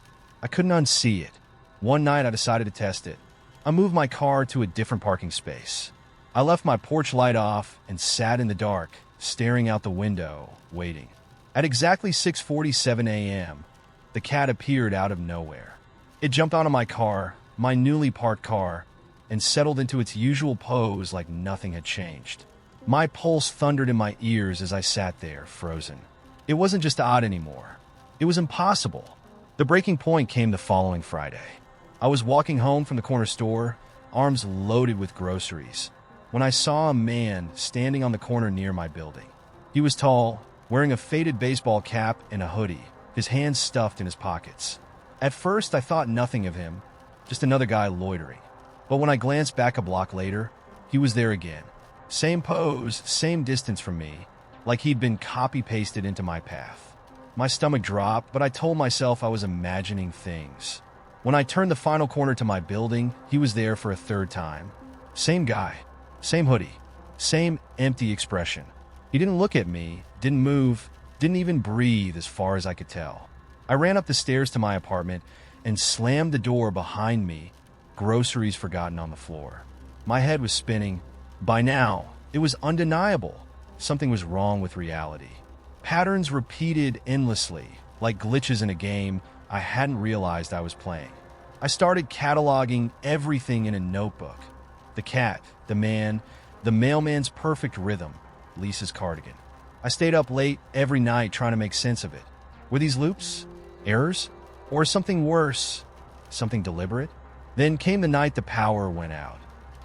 I couldn't unsee it. One night I decided to test it. I moved my car to a different parking space. I left my porch light off and sat in the dark, staring out the window, waiting. At exactly 6:47 a.m., the cat appeared out of nowhere. It jumped onto my car, my newly parked car, and settled into its usual pose like nothing had changed. My pulse thundered in my ears as I sat there, frozen. It wasn't just odd anymore. It was impossible. The breaking point came the following Friday. I was walking home from the corner store, arms loaded with groceries, when I saw a man standing on the corner near my building. He was tall, wearing a faded baseball cap and a hoodie, his hands stuffed in his pockets. At first, I thought nothing of him, just another guy loitering. But when I glanced back a block later, he was there again. Same pose, same distance from me, like he'd been copy-pasted into my path. My stomach dropped, but I told myself I was imagining things. When I turned the final corner to my building, he was there for a third time. Same guy, same hoodie, same empty expression. He didn't look at me, didn't move, didn't even breathe as far as I could tell. I ran up the stairs to my apartment and slammed the door behind me, groceries forgotten on the floor. My head was spinning. By now, it was undeniable. Something was wrong with reality. Patterns repeated endlessly, like glitches in a game I hadn't realized I was playing. I started cataloging everything in a notebook. The cat, the man, the mailman's perfect rhythm, Lisa's cardigan. I stayed up late every night trying to make sense of it. Were these loops? Errors? Or something worse? Something deliberate? Then came the night the power went out.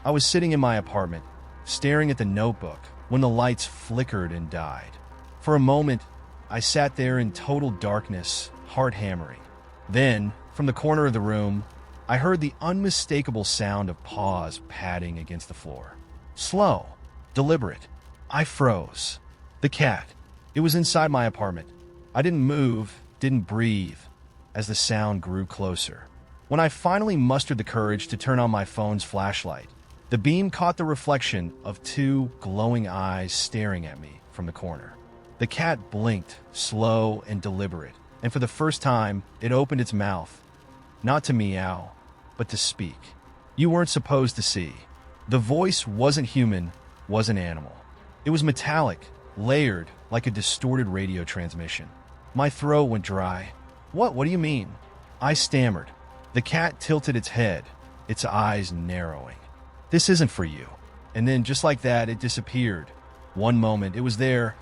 I was sitting in my apartment, staring at the notebook, when the lights flickered and died. For a moment, I sat there in total darkness, heart hammering. Then, from the corner of the room, I heard the unmistakable sound of paws padding against the floor. Slow, deliberate. I froze. The cat. It was inside my apartment. I didn't move, didn't breathe, as the sound grew closer. When I finally mustered the courage to turn on my phone's flashlight, the beam caught the reflection of two glowing eyes staring at me from the corner. The cat blinked, slow and deliberate, and for the first time, it opened its mouth, not to meow, but to speak. You weren't supposed to see. The voice wasn't human, wasn't animal. It was metallic, layered, like a distorted radio transmission. My throat went dry. What do you mean? I stammered. The cat tilted its head, its eyes narrowing. This isn't for you. And then, just like that, it disappeared. One moment, it was there,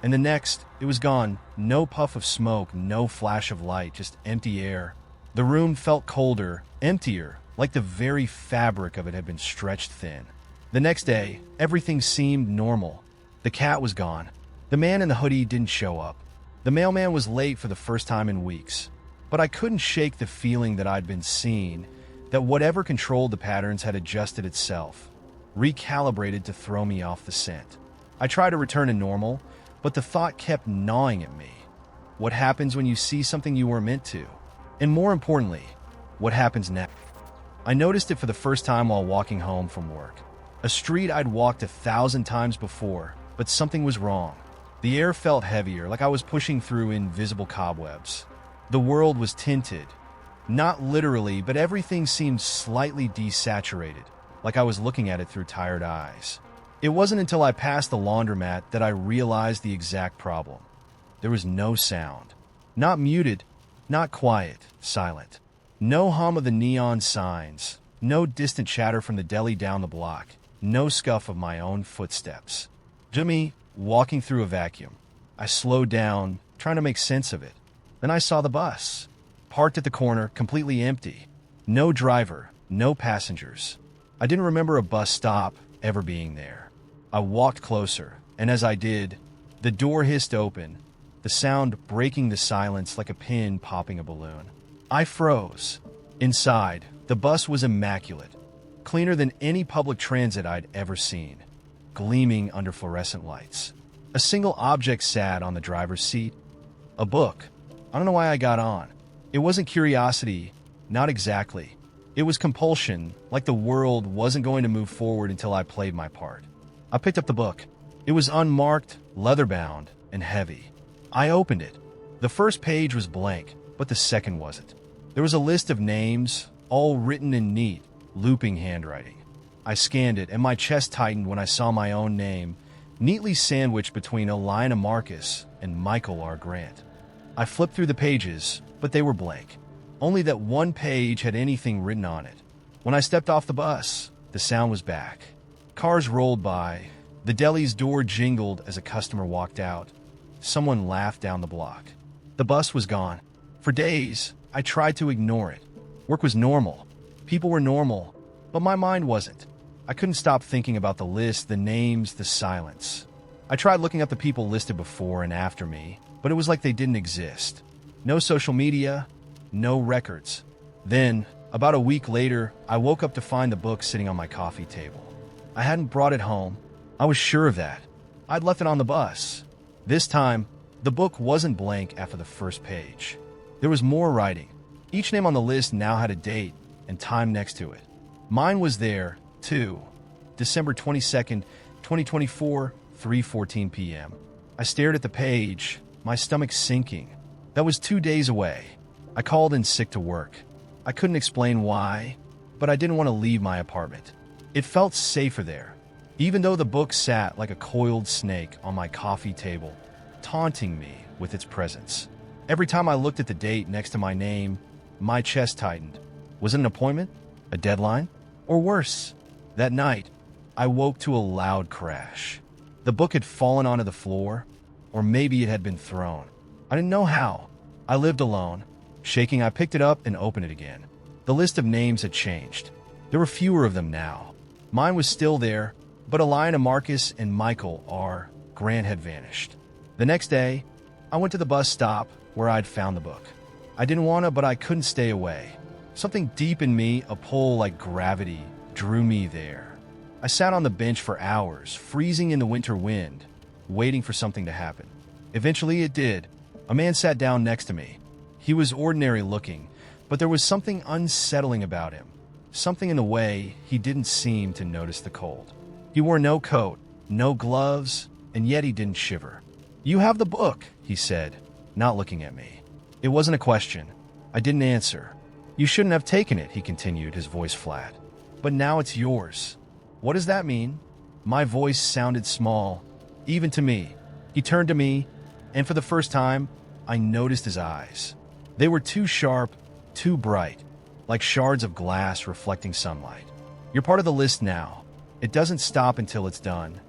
and the next, it was gone. No puff of smoke, no flash of light, just empty air. The room felt colder, emptier, like the very fabric of it had been stretched thin. The next day, everything seemed normal. The cat was gone. The man in the hoodie didn't show up. The mailman was late for the first time in weeks. But I couldn't shake the feeling that I'd been seen, that whatever controlled the patterns had adjusted itself, recalibrated to throw me off the scent. I tried to return to normal, but the thought kept gnawing at me. What happens when you see something you weren't meant to? And more importantly, what happens next? I noticed it for the first time while walking home from work. A street I'd walked 1,000 times before, but something was wrong. The air felt heavier, like I was pushing through invisible cobwebs. The world was tinted. Not literally, but everything seemed slightly desaturated, like I was looking at it through tired eyes. It wasn't until I passed the laundromat that I realized the exact problem. There was no sound. Not muted, not quiet, silent. No hum of the neon signs, no distant chatter from the deli down the block, no scuff of my own footsteps. Just me, walking through a vacuum. I slowed down, trying to make sense of it. Then I saw the bus, parked at the corner, completely empty. No driver, no passengers. I didn't remember a bus stop ever being there. I walked closer, and as I did, the door hissed open, the sound breaking the silence like a pin popping a balloon. I froze. Inside, the bus was immaculate, cleaner than any public transit I'd ever seen, gleaming under fluorescent lights. A single object sat on the driver's seat, a book. I don't know why I got on. It wasn't curiosity, not exactly. It was compulsion, like the world wasn't going to move forward until I played my part. I picked up the book. It was unmarked, leather-bound, and heavy. I opened it. The first page was blank, but the second wasn't. There was a list of names, all written in neat, looping handwriting. I scanned it, and my chest tightened when I saw my own name, neatly sandwiched between Elena Marcus and Michael R. Grant. I flipped through the pages, but they were blank. Only that one page had anything written on it. When I stepped off the bus, the sound was back. Cars rolled by, The deli's door jingled as a customer walked out. Someone laughed down the block. The bus was gone. For days, I tried to ignore it. Work was normal. People were normal, but my mind wasn't. I couldn't stop thinking about the list, the names, the silence. I tried looking up the people listed before and after me, but it was like they didn't exist. No social media, no records. Then, about a week later, I woke up to find the book sitting on my coffee table. I hadn't brought it home. I was sure of that. I'd left it on the bus. This time, the book wasn't blank after the first page. There was more writing. Each name on the list now had a date and time next to it. Mine was there, too. December 22nd, 2024, 3:14 p.m. I stared at the page, my stomach sinking. That was 2 days away. I called in sick to work. I couldn't explain why, but I didn't want to leave my apartment. It felt safer there, even though the book sat like a coiled snake on my coffee table, taunting me with its presence. Every time I looked at the date next to my name, my chest tightened. Was it an appointment? A deadline? Or worse? That night, I woke to a loud crash. The book had fallen onto the floor, or maybe it had been thrown. I didn't know how. I lived alone. Shaking, I picked it up and opened it again. The list of names had changed. There were fewer of them now. Mine was still there, but Alina, Marcus, and Michael R. Grant had vanished. The next day, I went to the bus stop where I'd found the book. I didn't want to, but I couldn't stay away. Something deep in me, a pull like gravity, drew me there. I sat on the bench for hours, freezing in the winter wind, waiting for something to happen. Eventually it did. A man sat down next to me. He was ordinary looking, but there was something unsettling about him. Something in the way he didn't seem to notice the cold. He wore no coat, no gloves, and yet he didn't shiver. "You have the book," he said, not looking at me. It wasn't a question. I didn't answer. "You shouldn't have taken it," he continued, his voice flat. "But now it's yours." "What does that mean?" My voice sounded small, even to me. He turned to me, and for the first time, I noticed his eyes. They were too sharp, too bright, like shards of glass reflecting sunlight. "You're part of the list now. It doesn't stop until it's done."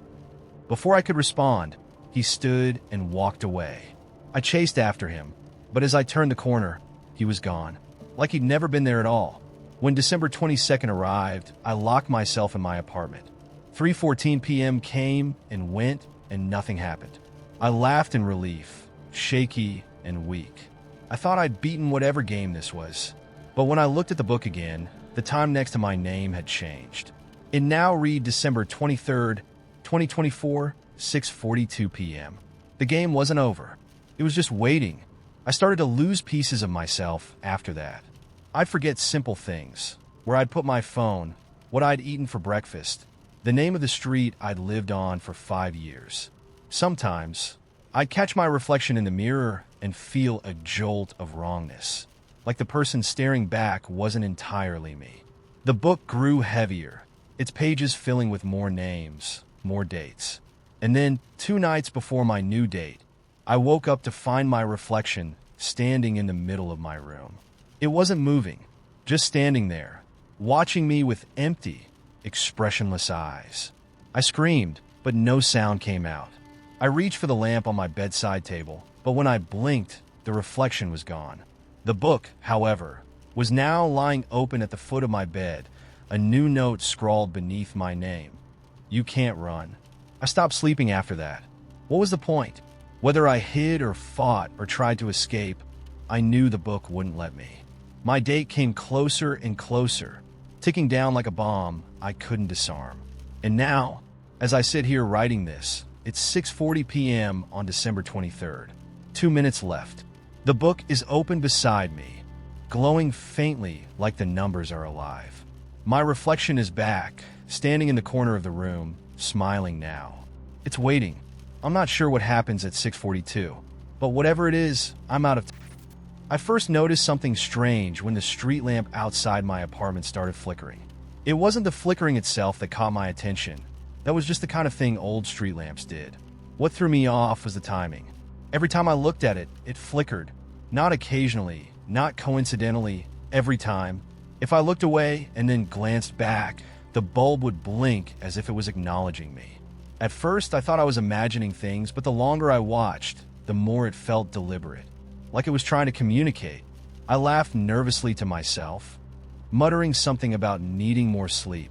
Before I could respond, he stood and walked away. I chased after him, but as I turned the corner, he was gone, like he'd never been there at all. When December 22nd arrived, I locked myself in my apartment. 3:14 p.m. came and went, and nothing happened. I laughed in relief, shaky and weak. I thought I'd beaten whatever game this was. But when I looked at the book again, the time next to my name had changed. It now read December 23rd, 2024, 6:42 p.m. The game wasn't over. It was just waiting. I started to lose pieces of myself after that. I'd forget simple things, where I'd put my phone, what I'd eaten for breakfast, the name of the street I'd lived on for 5 years. Sometimes, I'd catch my reflection in the mirror and feel a jolt of wrongness, like the person staring back wasn't entirely me. The book grew heavier, its pages filling with more names, more dates. And then, 2 nights before my new date, I woke up to find my reflection standing in the middle of my room. It wasn't moving, just standing there, watching me with empty, expressionless eyes. I screamed, but no sound came out. I reached for the lamp on my bedside table, but when I blinked, the reflection was gone. The book, however, was now lying open at the foot of my bed, a new note scrawled beneath my name. "You can't run." I stopped sleeping after that. What was the point? Whether I hid or fought or tried to escape, I knew the book wouldn't let me. My date came closer and closer, ticking down like a bomb I couldn't disarm. And now, as I sit here writing this, it's 6:40 p.m. on December 23rd. 2 minutes left. The book is open beside me, glowing faintly like the numbers are alive. My reflection is back, standing in the corner of the room, smiling now. It's waiting. I'm not sure what happens at 6:42, but whatever it is, I'm out of time. I first noticed something strange when the street lamp outside my apartment started flickering. It wasn't the flickering itself that caught my attention. That was just the kind of thing old street lamps did. What threw me off was the timing. Every time I looked at it, it flickered. Not occasionally, not coincidentally, every time. If I looked away and then glanced back, the bulb would blink as if it was acknowledging me. At first, I thought I was imagining things, but the longer I watched, the more it felt deliberate, like it was trying to communicate. I laughed nervously to myself, muttering something about needing more sleep.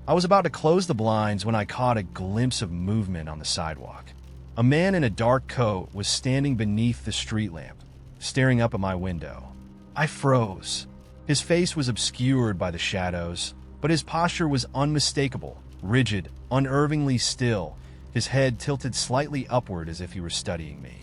I was about to close the blinds when I caught a glimpse of movement on the sidewalk. A man in a dark coat was standing beneath the street lamp, staring up at my window. I froze. His face was obscured by the shadows, but his posture was unmistakable, rigid, unnervingly still, his head tilted slightly upward as if he were studying me.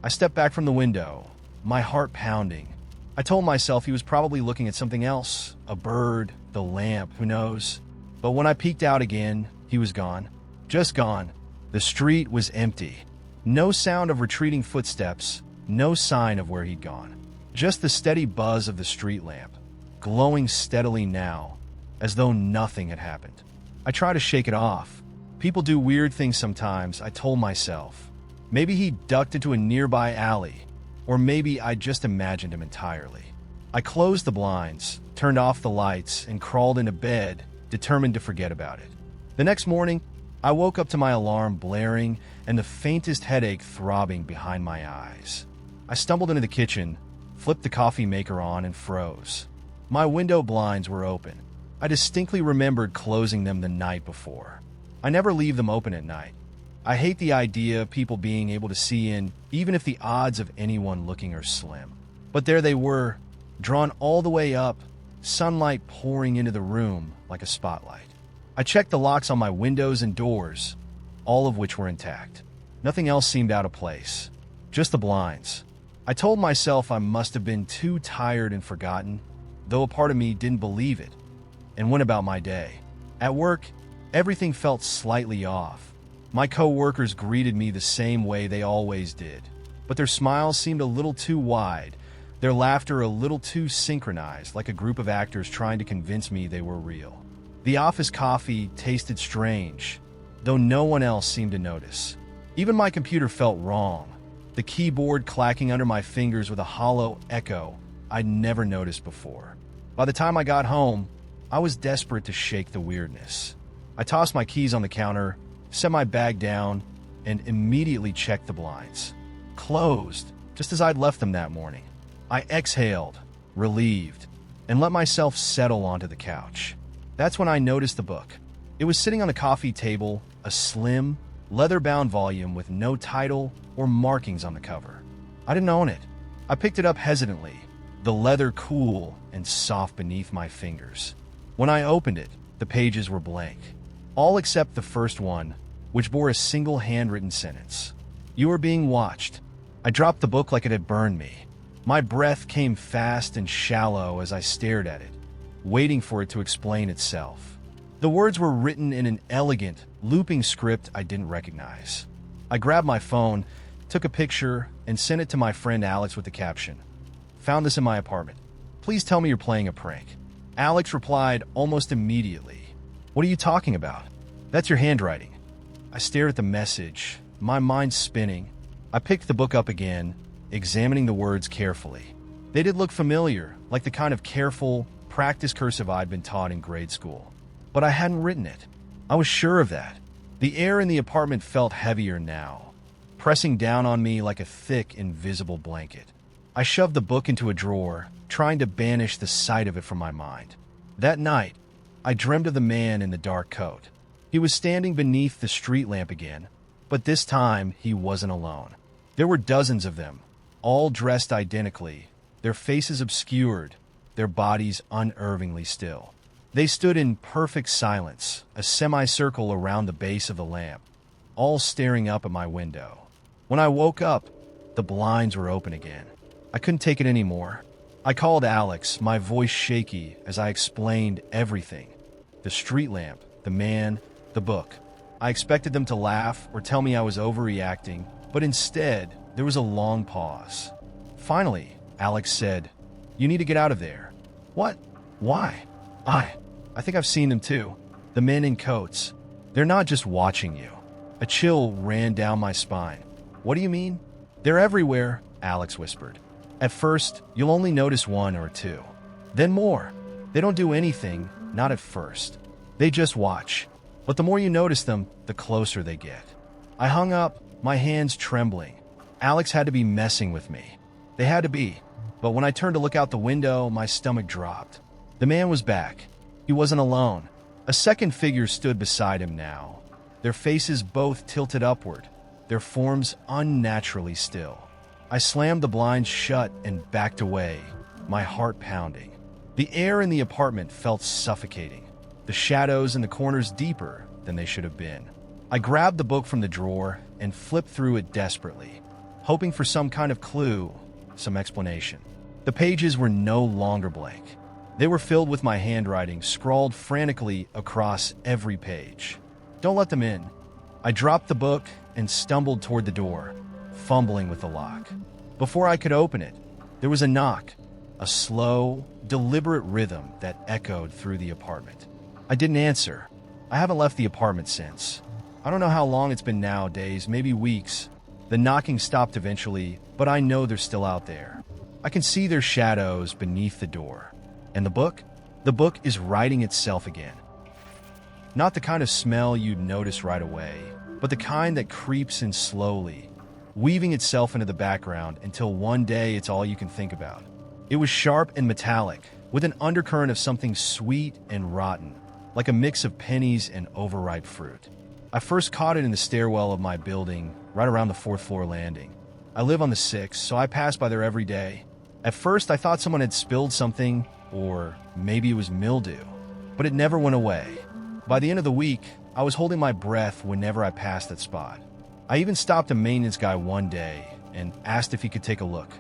I stepped back from the window, my heart pounding. I told myself he was probably looking at something else, a bird, the lamp, who knows. But when I peeked out again, he was gone. Just gone. The street was empty. No sound of retreating footsteps, no sign of where he'd gone. Just the steady buzz of the street lamp, glowing steadily now, as though nothing had happened. I tried to shake it off. People do weird things sometimes, I told myself. Maybe he ducked into a nearby alley, or maybe I just imagined him entirely. I closed the blinds, turned off the lights, and crawled into bed, determined to forget about it. The next morning, I woke up to my alarm blaring and the faintest headache throbbing behind my eyes. I stumbled into the kitchen, flipped the coffee maker on, and froze. My window blinds were open. I distinctly remembered closing them the night before. I never leave them open at night. I hate the idea of people being able to see in, even if the odds of anyone looking are slim. But there they were, drawn all the way up, sunlight pouring into the room like a spotlight. I checked the locks on my windows and doors, all of which were intact. Nothing else seemed out of place, just the blinds. I told myself I must have been too tired and forgotten, though a part of me didn't believe it, and went about my day. At work, everything felt slightly off. My co-workers greeted me the same way they always did, but their smiles seemed a little too wide, their laughter a little too synchronized, like a group of actors trying to convince me they were real. The office coffee tasted strange, though no one else seemed to notice. Even my computer felt wrong, the keyboard clacking under my fingers with a hollow echo I'd never noticed before. By the time I got home, I was desperate to shake the weirdness. I tossed my keys on the counter, set my bag down, and immediately checked the blinds. Closed, just as I'd left them that morning. I exhaled, relieved, and let myself settle onto the couch. That's when I noticed the book. It was sitting on the coffee table, a slim, leather-bound volume with no title or markings on the cover. I didn't own it. I picked it up hesitantly, the leather cool and soft beneath my fingers. When I opened it, the pages were blank, all except the first one, which bore a single handwritten sentence. "You are being watched." I dropped the book like it had burned me. My breath came fast and shallow as I stared at it, waiting for it to explain itself. The words were written in an elegant, looping script I didn't recognize. I grabbed my phone, took a picture, and sent it to my friend Alex with the caption, "Found this in my apartment. Please tell me you're playing a prank." Alex replied almost immediately, "What are you talking about? That's your handwriting." I stared at the message, my mind spinning. I picked the book up again, examining the words carefully. They did look familiar, like the kind of careful, practice cursive I'd been taught in grade school. But I hadn't written it. I was sure of that. The air in the apartment felt heavier now, pressing down on me like a thick, invisible blanket. I shoved the book into a drawer, trying to banish the sight of it from my mind. That night, I dreamed of the man in the dark coat. He was standing beneath the street lamp again, but this time he wasn't alone. There were dozens of them, all dressed identically, their faces obscured, their bodies unnervingly still. They stood in perfect silence, a semicircle around the base of the lamp, all staring up at my window. When I woke up, the blinds were open again. I couldn't take it anymore. I called Alex, my voice shaky as I explained everything. The street lamp, the man, the book. I expected them to laugh or tell me I was overreacting, but instead, there was a long pause. Finally, Alex said, "You need to get out of there." "What? Why?" I think I've seen them too. The men in coats. They're not just watching you." A chill ran down my spine. "What do you mean?" "They're everywhere," Alex whispered. "At first, you'll only notice one or two. Then more. They don't do anything, not at first. They just watch. But the more you notice them, the closer they get. I hung up, my hands trembling. Alex had to be messing with me. They had to be. But when I turned to look out the window, my stomach dropped. The man was back. He wasn't alone. A second figure stood beside him now, their faces both tilted upward, their forms unnaturally still. I slammed the blinds shut and backed away, my heart pounding. The air in the apartment felt suffocating, the shadows in the corners deeper than they should have been. I grabbed the book from the drawer and flipped through it desperately, hoping for some kind of clue, some explanation. The pages were no longer blank. They were filled with my handwriting, scrawled frantically across every page. Don't let them in. I dropped the book and stumbled toward the door, fumbling with the lock. Before I could open it, there was a knock, a slow, deliberate rhythm that echoed through the apartment. I didn't answer. I haven't left the apartment since. I don't know how long it's been now, days, maybe weeks. The knocking stopped eventually, but I know they're still out there. I can see their shadows beneath the door. And the book? The book is writing itself again. Not the kind of smell you'd notice right away, but the kind that creeps in slowly, weaving itself into the background until one day it's all you can think about. It was sharp and metallic, with an undercurrent of something sweet and rotten, like a mix of pennies and overripe fruit. I first caught it in the stairwell of my building, right around the 4th floor landing. I live on the 6th, so I pass by there every day. At first, I thought someone had spilled something, or maybe it was mildew, but it never went away. By the end of the week, I was holding my breath whenever I passed that spot. I even stopped a maintenance guy one day and asked if he could take a look.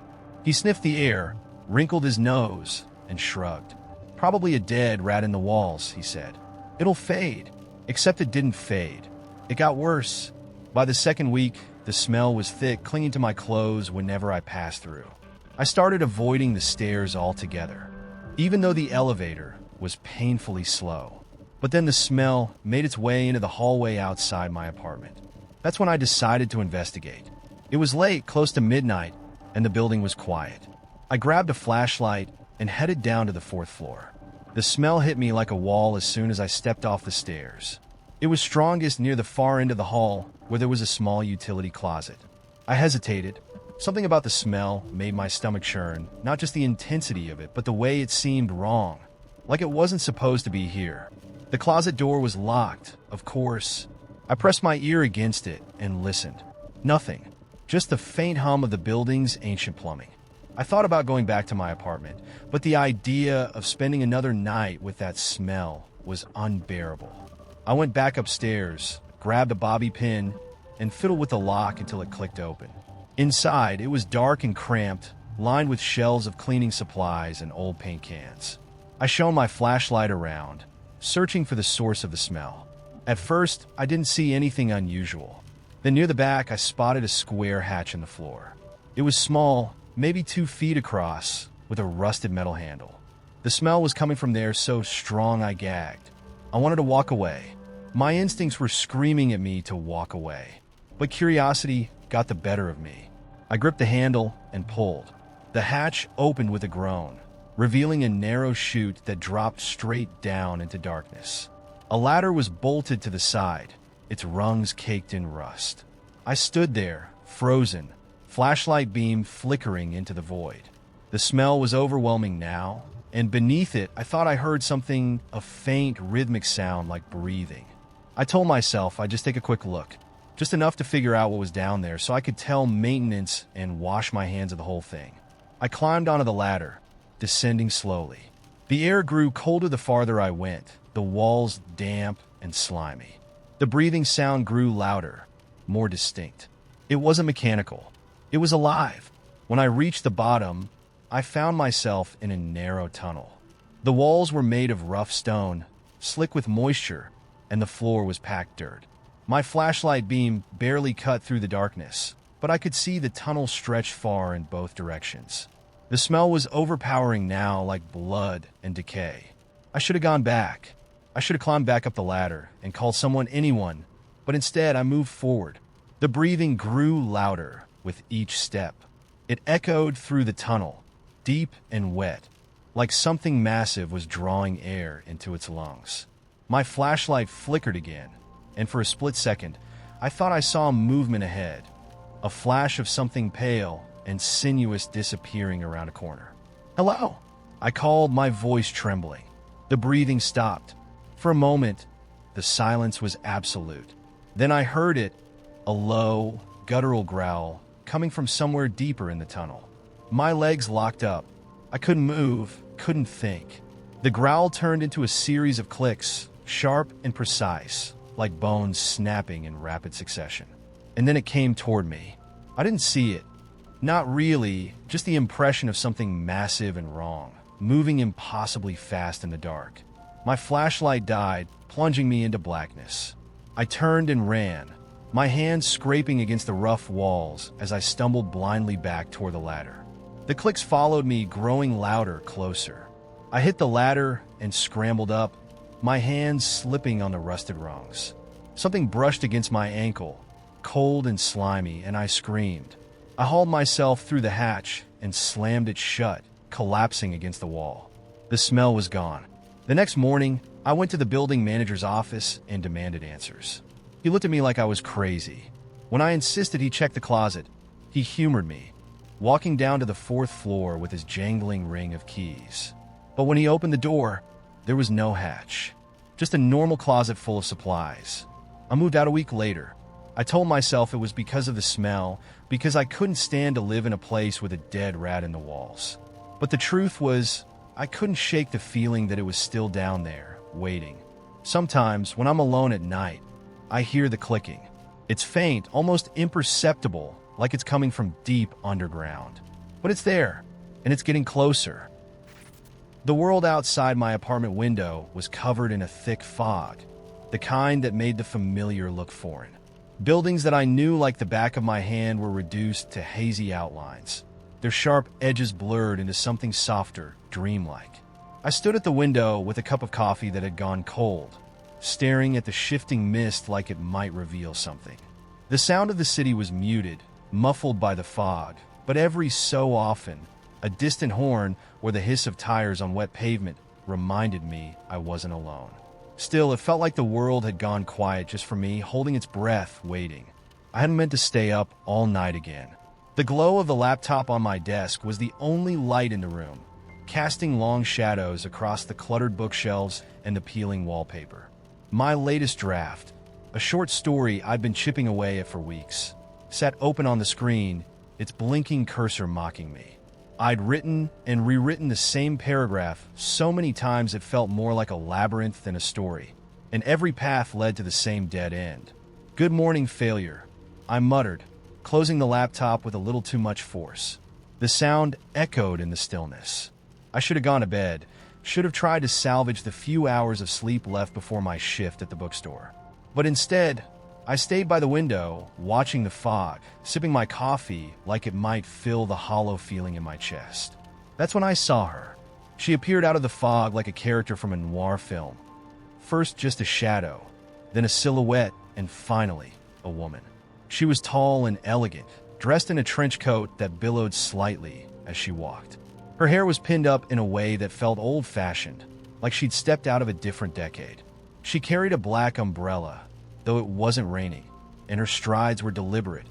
He sniffed the air, wrinkled his nose, and shrugged. Probably a dead rat in the walls, he said. It'll fade. Except it didn't fade. It got worse. By the second week, the smell was thick, clinging to my clothes whenever I passed through. I started avoiding the stairs altogether, even though the elevator was painfully slow. But then the smell made its way into the hallway outside my apartment. That's when I decided to investigate. It was late, close to midnight, and the building was quiet. I grabbed a flashlight and headed down to the 4th floor. The smell hit me like a wall as soon as I stepped off the stairs. It was strongest near the far end of the hall, where there was a small utility closet. I hesitated. Something about the smell made my stomach churn, not just the intensity of it, but the way it seemed wrong, like it wasn't supposed to be here. The closet door was locked, of course. I pressed my ear against it and listened. Nothing, just the faint hum of the building's ancient plumbing. I thought about going back to my apartment, but the idea of spending another night with that smell was unbearable. I went back upstairs, grabbed a bobby pin, and fiddled with the lock until it clicked open. Inside, it was dark and cramped, lined with shelves of cleaning supplies and old paint cans. I shone my flashlight around, searching for the source of the smell. At first, I didn't see anything unusual. Then near the back, I spotted a square hatch in the floor. It was small, maybe 2 feet across, with a rusted metal handle. The smell was coming from there so strong I gagged. I wanted to walk away. My instincts were screaming at me to walk away. But curiosity got the better of me. I gripped the handle and pulled. The hatch opened with a groan, revealing a narrow chute that dropped straight down into darkness. A ladder was bolted to the side, its rungs caked in rust. I stood there, frozen, flashlight beam flickering into the void. The smell was overwhelming now, and beneath it, I thought I heard something, a faint, rhythmic sound like breathing. I told myself I'd just take a quick look, just enough to figure out what was down there so I could tell maintenance and wash my hands of the whole thing. I climbed onto the ladder, descending slowly. The air grew colder the farther I went, the walls damp and slimy. The breathing sound grew louder, more distinct. It wasn't mechanical. It was alive. When I reached the bottom, I found myself in a narrow tunnel. The walls were made of rough stone, slick with moisture, and the floor was packed dirt. My flashlight beam barely cut through the darkness, but I could see the tunnel stretch far in both directions. The smell was overpowering now, like blood and decay. I should have gone back. I should have climbed back up the ladder and called someone, anyone, but instead I moved forward. The breathing grew louder with each step. It echoed through the tunnel, deep and wet, like something massive was drawing air into its lungs. My flashlight flickered again, and for a split second, I thought I saw movement ahead, a flash of something pale and sinuous disappearing around a corner. "Hello!" I called, my voice trembling. The breathing stopped. For a moment, the silence was absolute. Then I heard it, a low, guttural growl coming from somewhere deeper in the tunnel. My legs locked up. I couldn't move, couldn't think. The growl turned into a series of clicks, sharp and precise, like bones snapping in rapid succession. And then it came toward me. I didn't see it. Not really, just the impression of something massive and wrong, moving impossibly fast in the dark. My flashlight died, plunging me into blackness. I turned and ran, my hands scraping against the rough walls as I stumbled blindly back toward the ladder. The clicks followed me, growing louder, closer. I hit the ladder and scrambled up, my hands slipping on the rusted rungs. Something brushed against my ankle, cold and slimy, and I screamed. I hauled myself through the hatch and slammed it shut, collapsing against the wall. The smell was gone. The next morning, I went to the building manager's office and demanded answers. He looked at me like I was crazy. When I insisted he check the closet, he humored me, walking down to the 4th floor with his jangling ring of keys. But when he opened the door, there was no hatch, just a normal closet full of supplies. I moved out a week later. I told myself it was because of the smell, because I couldn't stand to live in a place with a dead rat in the walls. But the truth was, I couldn't shake the feeling that it was still down there, waiting. Sometimes, when I'm alone at night, I hear the clicking. It's faint, almost imperceptible, like it's coming from deep underground. But it's there, and it's getting closer. The world outside my apartment window was covered in a thick fog, the kind that made the familiar look foreign. Buildings that I knew like the back of my hand were reduced to hazy outlines, their sharp edges blurred into something softer, dreamlike. I stood at the window with a cup of coffee that had gone cold, staring at the shifting mist like it might reveal something. The sound of the city was muted, muffled by the fog, but every so often, a distant horn or the hiss of tires on wet pavement reminded me I wasn't alone. Still, it felt like the world had gone quiet just for me, holding its breath, waiting. I hadn't meant to stay up all night again. The glow of the laptop on my desk was the only light in the room, casting long shadows across the cluttered bookshelves and the peeling wallpaper. My latest draft, a short story I'd been chipping away at for weeks, sat open on the screen, its blinking cursor mocking me. I'd written and rewritten the same paragraph so many times it felt more like a labyrinth than a story, and every path led to the same dead end. "Good morning, failure," I muttered, closing the laptop with a little too much force. The sound echoed in the stillness. I should have gone to bed, should have tried to salvage the few hours of sleep left before my shift at the bookstore. But instead, I stayed by the window, watching the fog, sipping my coffee like it might fill the hollow feeling in my chest. That's when I saw her. She appeared out of the fog like a character from a noir film. First just a shadow, then a silhouette, and finally, a woman. She was tall and elegant, dressed in a trench coat that billowed slightly as she walked. Her hair was pinned up in a way that felt old-fashioned, like she'd stepped out of a different decade. She carried a black umbrella, though it wasn't raining, and her strides were deliberate,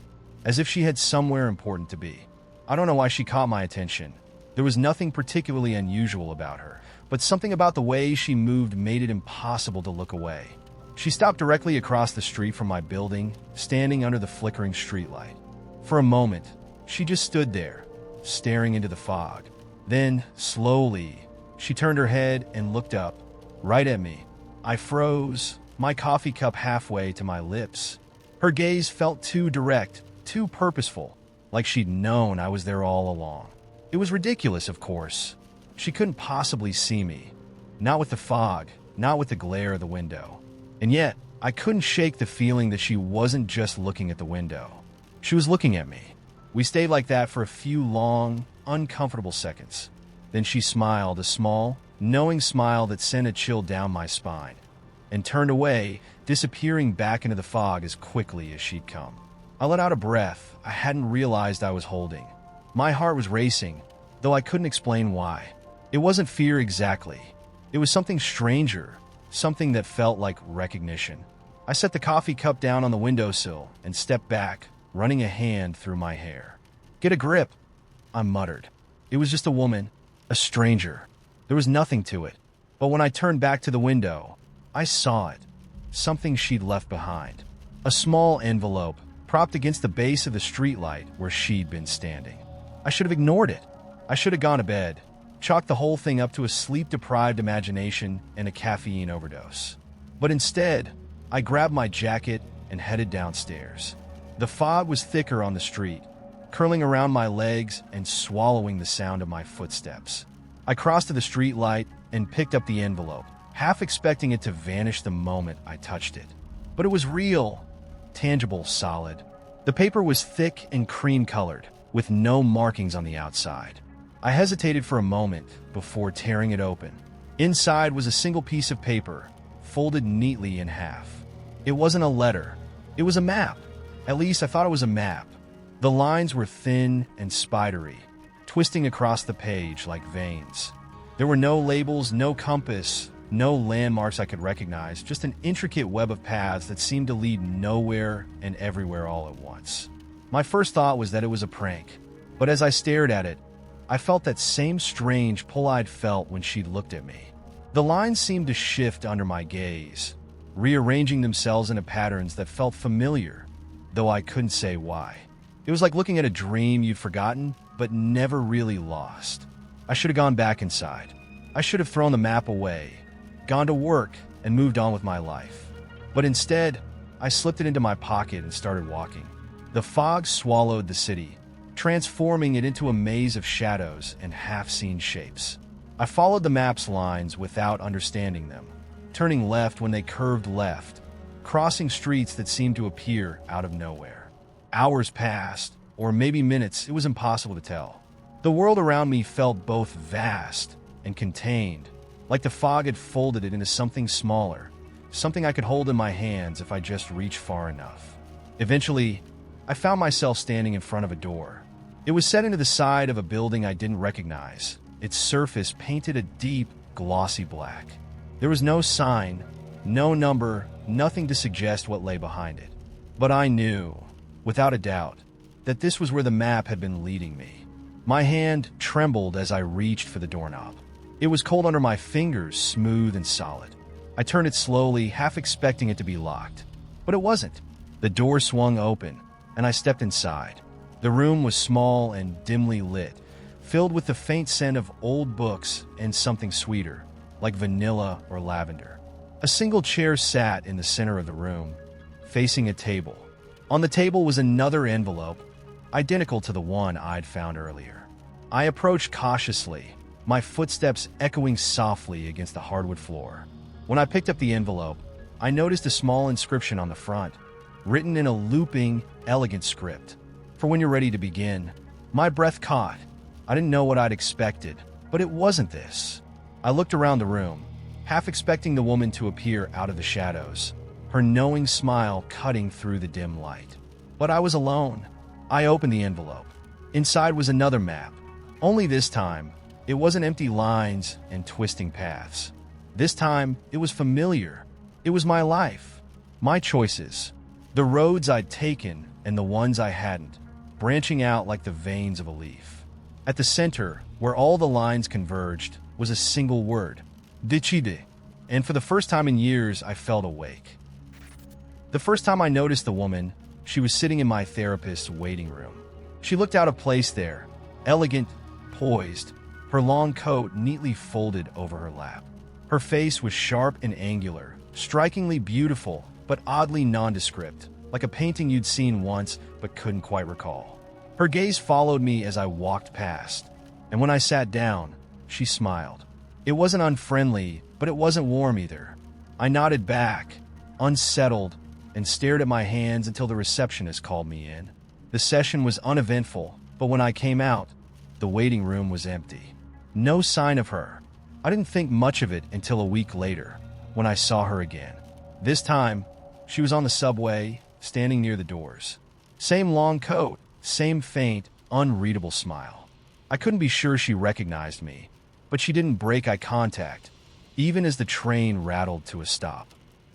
as if she had somewhere important to be. I don't know why she caught my attention. There was nothing particularly unusual about her, but something about the way she moved made it impossible to look away. She stopped directly across the street from my building, standing under the flickering streetlight. For a moment, she just stood there, staring into the fog. Then, slowly, she turned her head and looked up, right at me. I froze, my coffee cup halfway to my lips. Her gaze felt too direct, too purposeful, like she'd known I was there all along. It was ridiculous, of course. She couldn't possibly see me. Not with the fog, not with the glare of the window. And yet, I couldn't shake the feeling that she wasn't just looking at the window. She was looking at me. We stayed like that for a few long, uncomfortable seconds. Then she smiled, a small, knowing smile that sent a chill down my spine, and turned away, disappearing back into the fog as quickly as she'd come. I let out a breath I hadn't realized I was holding. My heart was racing, though I couldn't explain why. It wasn't fear exactly. It was something stranger, something that felt like recognition. I set the coffee cup down on the windowsill and stepped back, running a hand through my hair. "Get a grip," I muttered. It was just a woman, a stranger. There was nothing to it. But when I turned back to the window, I saw it. Something she'd left behind. A small envelope, propped against the base of the streetlight where she'd been standing. I should have ignored it. I should have gone to bed, chalked the whole thing up to a sleep-deprived imagination and a caffeine overdose. But instead, I grabbed my jacket and headed downstairs. The fog was thicker on the street, curling around my legs and swallowing the sound of my footsteps. I crossed to the streetlight and picked up the envelope, half expecting it to vanish the moment I touched it. But it was real, tangible, solid. The paper was thick and cream-colored, with no markings on the outside. I hesitated for a moment before tearing it open. Inside was a single piece of paper, folded neatly in half. It wasn't a letter. It was a map. At least I thought it was a map. The lines were thin and spidery, twisting across the page like veins. There were no labels, no compass, no landmarks I could recognize, just an intricate web of paths that seemed to lead nowhere and everywhere all at once. My first thought was that it was a prank, but as I stared at it, I felt that same strange pull I'd felt when she'd looked at me. The lines seemed to shift under my gaze, rearranging themselves into patterns that felt familiar, though I couldn't say why. It was like looking at a dream you'd forgotten, but never really lost. I should have gone back inside. I should have thrown the map away, gone to work, and moved on with my life. But instead, I slipped it into my pocket and started walking. The fog swallowed the city, transforming it into a maze of shadows and half-seen shapes. I followed the map's lines without understanding them, turning left when they curved left, crossing streets that seemed to appear out of nowhere. Hours passed, or maybe minutes, it was impossible to tell. The world around me felt both vast and contained, like the fog had folded it into something smaller, something I could hold in my hands if I just reached far enough. Eventually, I found myself standing in front of a door. It was set into the side of a building I didn't recognize, its surface painted a deep, glossy black. There was no sign, no number, nothing to suggest what lay behind it. But I knew, without a doubt, that this was where the map had been leading me. My hand trembled as I reached for the doorknob. It was cold under my fingers, smooth and solid. I turned it slowly, half expecting it to be locked. But it wasn't. The door swung open, and I stepped inside. The room was small and dimly lit, filled with the faint scent of old books and something sweeter, like vanilla or lavender. A single chair sat in the center of the room, facing a table. On the table was another envelope, identical to the one I'd found earlier. I approached cautiously, my footsteps echoing softly against the hardwood floor. When I picked up the envelope, I noticed a small inscription on the front, written in a looping, elegant script. "For when you're ready to begin." My breath caught. I didn't know what I'd expected, but it wasn't this. I looked around the room, half expecting the woman to appear out of the shadows, her knowing smile cutting through the dim light. But I was alone. I opened the envelope. Inside was another map. Only this time, it wasn't empty lines and twisting paths. This time, it was familiar. It was my life, my choices, the roads I'd taken and the ones I hadn't, branching out like the veins of a leaf. At the center, where all the lines converged, was a single word, Decide. And for the first time in years, I felt awake. The first time I noticed the woman, she was sitting in my therapist's waiting room. She looked out of place there, elegant, poised, her long coat neatly folded over her lap. Her face was sharp and angular, strikingly beautiful, but oddly nondescript, like a painting you'd seen once but couldn't quite recall. Her gaze followed me as I walked past, and when I sat down, she smiled. It wasn't unfriendly, but it wasn't warm either. I nodded back, unsettled, and stared at my hands until the receptionist called me in. The session was uneventful, but when I came out, the waiting room was empty. No sign of her. I didn't think much of it until a week later, when I saw her again. This time, she was on the subway, standing near the doors. Same long coat, same faint, unreadable smile. I couldn't be sure she recognized me, but she didn't break eye contact, even as the train rattled to a stop.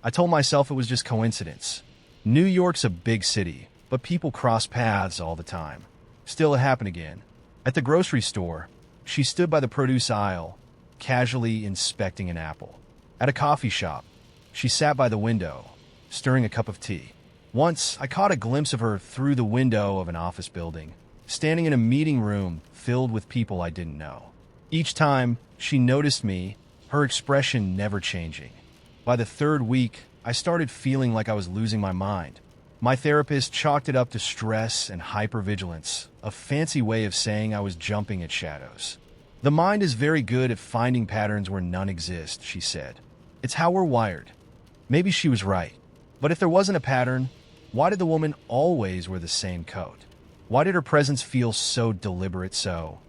I told myself it was just coincidence. New York's a big city, but people cross paths all the time. Still, it happened again. At the grocery store, she stood by the produce aisle, casually inspecting an apple. At a coffee shop, she sat by the window, stirring a cup of tea. Once, I caught a glimpse of her through the window of an office building, standing in a meeting room filled with people I didn't know. Each time she noticed me, her expression never changing. By the third week, I started feeling like I was losing my mind. My therapist chalked it up to stress and hypervigilance, a fancy way of saying I was jumping at shadows. The mind is very good at finding patterns where none exist, she said. It's how we're wired. Maybe she was right. But if there wasn't a pattern, why did the woman always wear the same coat? Why did her presence feel so deliberate, so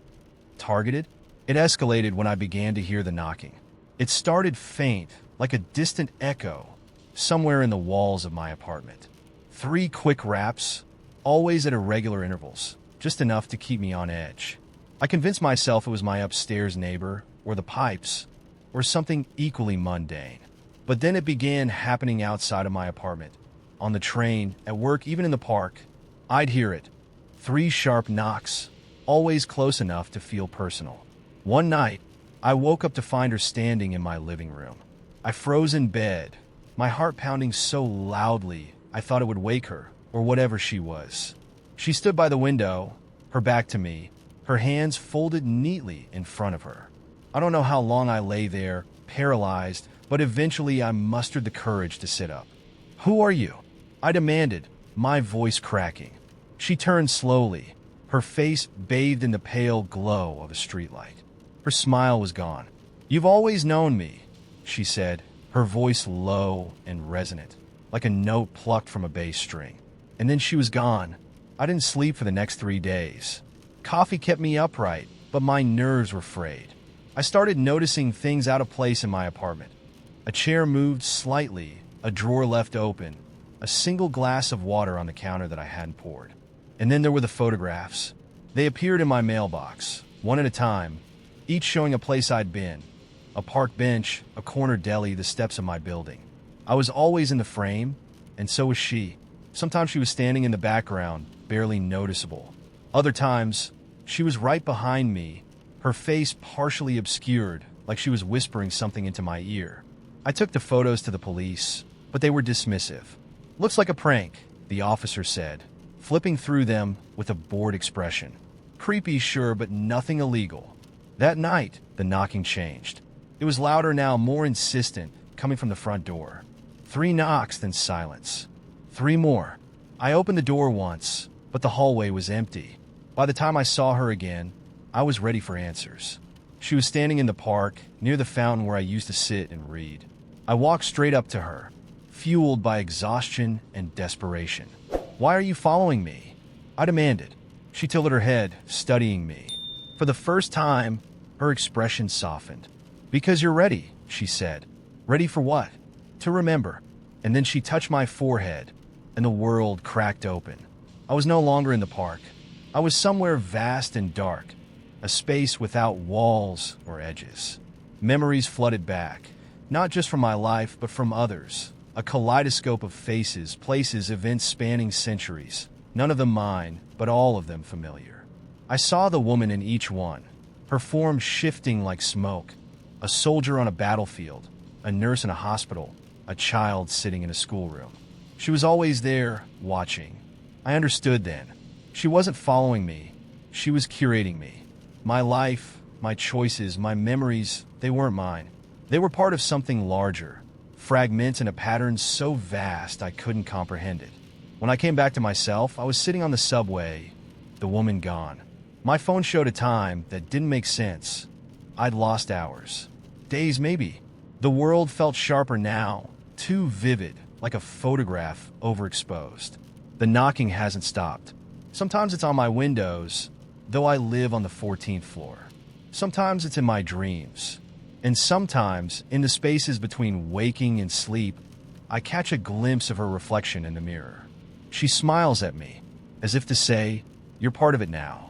targeted? It escalated when I began to hear the knocking. It started faint, like a distant echo, somewhere in the walls of my apartment. 3 quick raps, always at irregular intervals, just enough to keep me on edge. I convinced myself it was my upstairs neighbor, or the pipes, or something equally mundane. But then it began happening outside of my apartment. On the train, at work, even in the park, I'd hear it. 3 sharp knocks, always close enough to feel personal. One night, I woke up to find her standing in my living room. I froze in bed, my heart pounding so loudly I thought it would wake her, or whatever she was. She stood by the window, her back to me, her hands folded neatly in front of her. I don't know how long I lay there, paralyzed, but eventually I mustered the courage to sit up. "Who are you?" I demanded, my voice cracking. She turned slowly, her face bathed in the pale glow of a streetlight. Her smile was gone. "You've always known me," she said, her voice low and resonant, like a note plucked from a bass string. And then she was gone. I didn't sleep for the next 3 days. Coffee kept me upright, but my nerves were frayed. I started noticing things out of place in my apartment. A chair moved slightly, a drawer left open, a single glass of water on the counter that I hadn't poured. And then there were the photographs. They appeared in my mailbox, one at a time, each showing a place I'd been. A park bench, a corner deli, the steps of my building. I was always in the frame, and so was she. Sometimes she was standing in the background, barely noticeable. Other times, she was right behind me, her face partially obscured, like she was whispering something into my ear. I took the photos to the police, but they were dismissive. "Looks like a prank," the officer said, flipping through them with a bored expression. "Creepy, sure, but nothing illegal." That night, the knocking changed. It was louder now, more insistent, coming from the front door. 3 knocks, then silence. 3 more. I opened the door once, but the hallway was empty. By the time I saw her again, I was ready for answers. She was standing in the park, near the fountain where I used to sit and read. I walked straight up to her, fueled by exhaustion and desperation. "Why are you following me?" I demanded. She tilted her head, studying me. For the first time, her expression softened. "Because you're ready," she said. "Ready for what?" "To remember." And then she touched my forehead, and the world cracked open. I was no longer in the park. I was somewhere vast and dark, a space without walls or edges. Memories flooded back, not just from my life, but from others. A kaleidoscope of faces, places, events spanning centuries. None of them mine, but all of them familiar. I saw the woman in each one, her form shifting like smoke. A soldier on a battlefield, a nurse in a hospital, a child sitting in a schoolroom. She was always there, watching. I understood then. She wasn't following me. She was curating me. My life, my choices, my memories, they weren't mine. They were part of something larger, fragments in a pattern so vast I couldn't comprehend it. When I came back to myself, I was sitting on the subway, the woman gone. My phone showed a time that didn't make sense. I'd lost hours. Days, maybe. The world felt sharper now, too vivid, like a photograph overexposed. The knocking hasn't stopped. Sometimes it's on my windows, though I live on the 14th floor. Sometimes it's in my dreams. And sometimes, in the spaces between waking and sleep, I catch a glimpse of her reflection in the mirror. She smiles at me, as if to say, "You're part of it now."